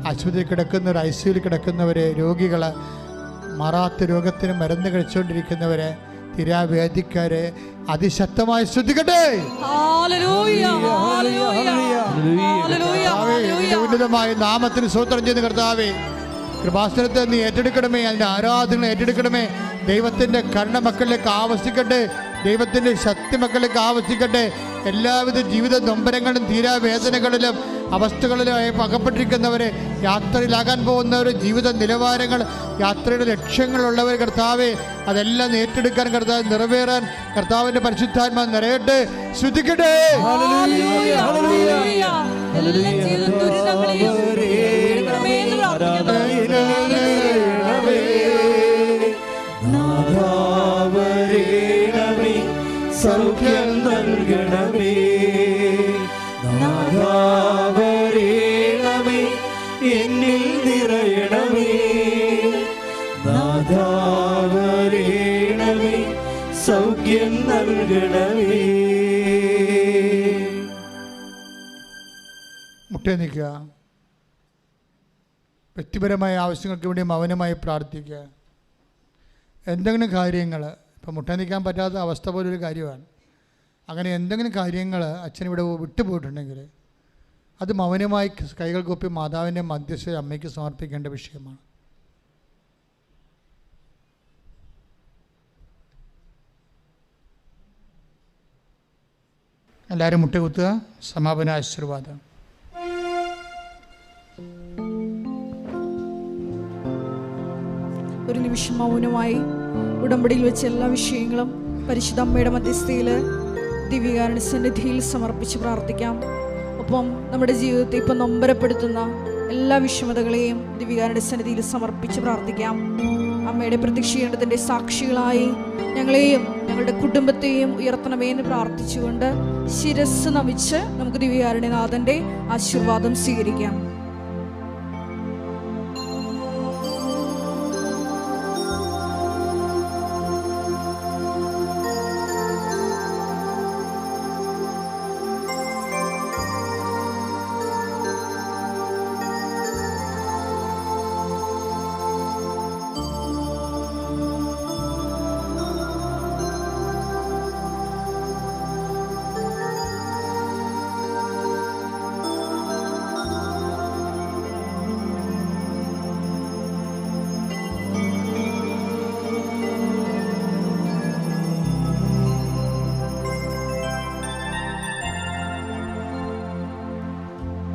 ആശുപത്രിയിൽ കിടക്കുന്നവർ, ICUയിൽ കിടക്കുന്നവർ, രോഗികൾ, മാറാത്ത രോഗത്തിന് മരുന്ന് കഴിച്ചുകൊണ്ടിരിക്കുന്നവർ, തിരാവേദിക്കാരെ അതിശക്തമായി ശ്രദ്ധിക്കട്ടെ. ഉന്നതമായ നാമത്തിന് സ്തോത്രം ചെയ്യുന്ന കർത്താവേ, കൃപാസനത്തെ നീ ഏറ്റെടുക്കണമേ, അതിൻ്റെ ആരാധന ഏറ്റെടുക്കണമേ. ദൈവത്തിൻ്റെ കരുണ മക്കളിലേക്ക് ആവസിക്കട്ടെ, ദൈവത്തിൻ്റെ ശക്തി മക്കളിലേക്ക് ആവസിക്കട്ടെ. എല്ലാവിധ ജീവിത നൊമ്പരങ്ങളും തീരാവേദനകളിലും അവസ്ഥകളിലും അകപ്പെട്ടിരിക്കുന്നവരെ, യാത്രയിലാകാൻ പോകുന്നവർ, ജീവിത നിലവാരങ്ങൾ, യാത്രയുടെ ലക്ഷ്യങ്ങളുള്ളവർ, കർത്താവെ അതെല്ലാം ഏറ്റെടുക്കാൻ, കർത്താവ് നിറവേറാൻ കർത്താവിൻ്റെ പരിശുദ്ധാത്മാ നിറയട്ടെ. ശ്രദ്ധിക്കട്ടെ. സൗഖ്യം നൽകണമേ, നാഥാവരേണമേ, എന്നിൽ നിറയണമേ, നാഥാവരേണമേ, സൗഖ്യം നൽകണമേ. മുട്ടേ നിൽക്കുക. വ്യക്തിപരമായ ആവശ്യങ്ങൾക്ക് വേണ്ടി മൗനമായി പ്രാർത്ഥിക്കുക. എന്തെങ്കിലും കാര്യങ്ങൾ, ഇപ്പം മുട്ട നിൽക്കാൻ പറ്റാത്ത അവസ്ഥ പോലൊരു കാര്യമാണ്. അങ്ങനെ എന്തെങ്കിലും കാര്യങ്ങൾ അച്ഛനിവിടെ വിട്ടുപോയിട്ടുണ്ടെങ്കിൽ അത് മൗനമായി കൈകൾ കൂപ്പി മാതാവിൻ്റെ മധ്യസ്ഥ അമ്മയ്ക്ക് സമർപ്പിക്കേണ്ട വിഷയമാണ്. എല്ലാവരും മുട്ടുകുത്തുക. സമാപന ആശീർവാദം. ഒരു നിമിഷം മൗനമായി ഉടമ്പടിയിൽ വെച്ച എല്ലാ വിഷയങ്ങളും പരിശുദ്ധ അമ്മയുടെ മധ്യസ്ഥയിൽ ദിവ്യകാരുണ്യ സന്നിധിയിൽ സമർപ്പിച്ച് പ്രാർത്ഥിക്കാം. ഒപ്പം നമ്മുടെ ജീവിതത്തെ ഇപ്പം നൊമ്പരപ്പെടുത്തുന്ന എല്ലാ വിഷമതകളെയും ദിവ്യകാരുണ്യ സന്നിധിയിൽ സമർപ്പിച്ച് പ്രാർത്ഥിക്കാം. അമ്മയുടെ പ്രത്യക്ഷീകരണത്തിൻ്റെ സാക്ഷികളായി ഞങ്ങളെയും ഞങ്ങളുടെ കുടുംബത്തെയും ഉയർത്തണമെന്ന് പ്രാർത്ഥിച്ചുകൊണ്ട് ശിരസ് നമിച്ച് നമുക്ക് ദിവ്യകാരുണ്യനാഥൻ്റെ ആശീർവാദം സ്വീകരിക്കാം.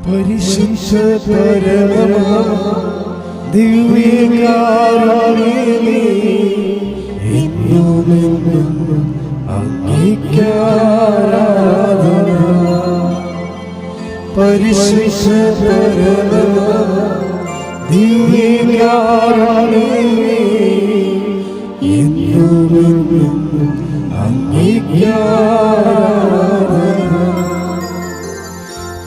പരിശുദ്ധ പരമ ദിവ്യകാരുണ്യമേ, എന്നുമെന്നും അങ്ങേയ്ക്കാരാധന. പരിശുദ്ധ പരമ ദിവ്യകാരുണ്യമേ, എന്നുമെന്നും അങ്ങേയ്ക്കാരാധന.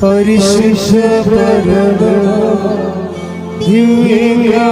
പരിശുദ്ധ പരമ ദിവ്യകാരുണ്യമേ,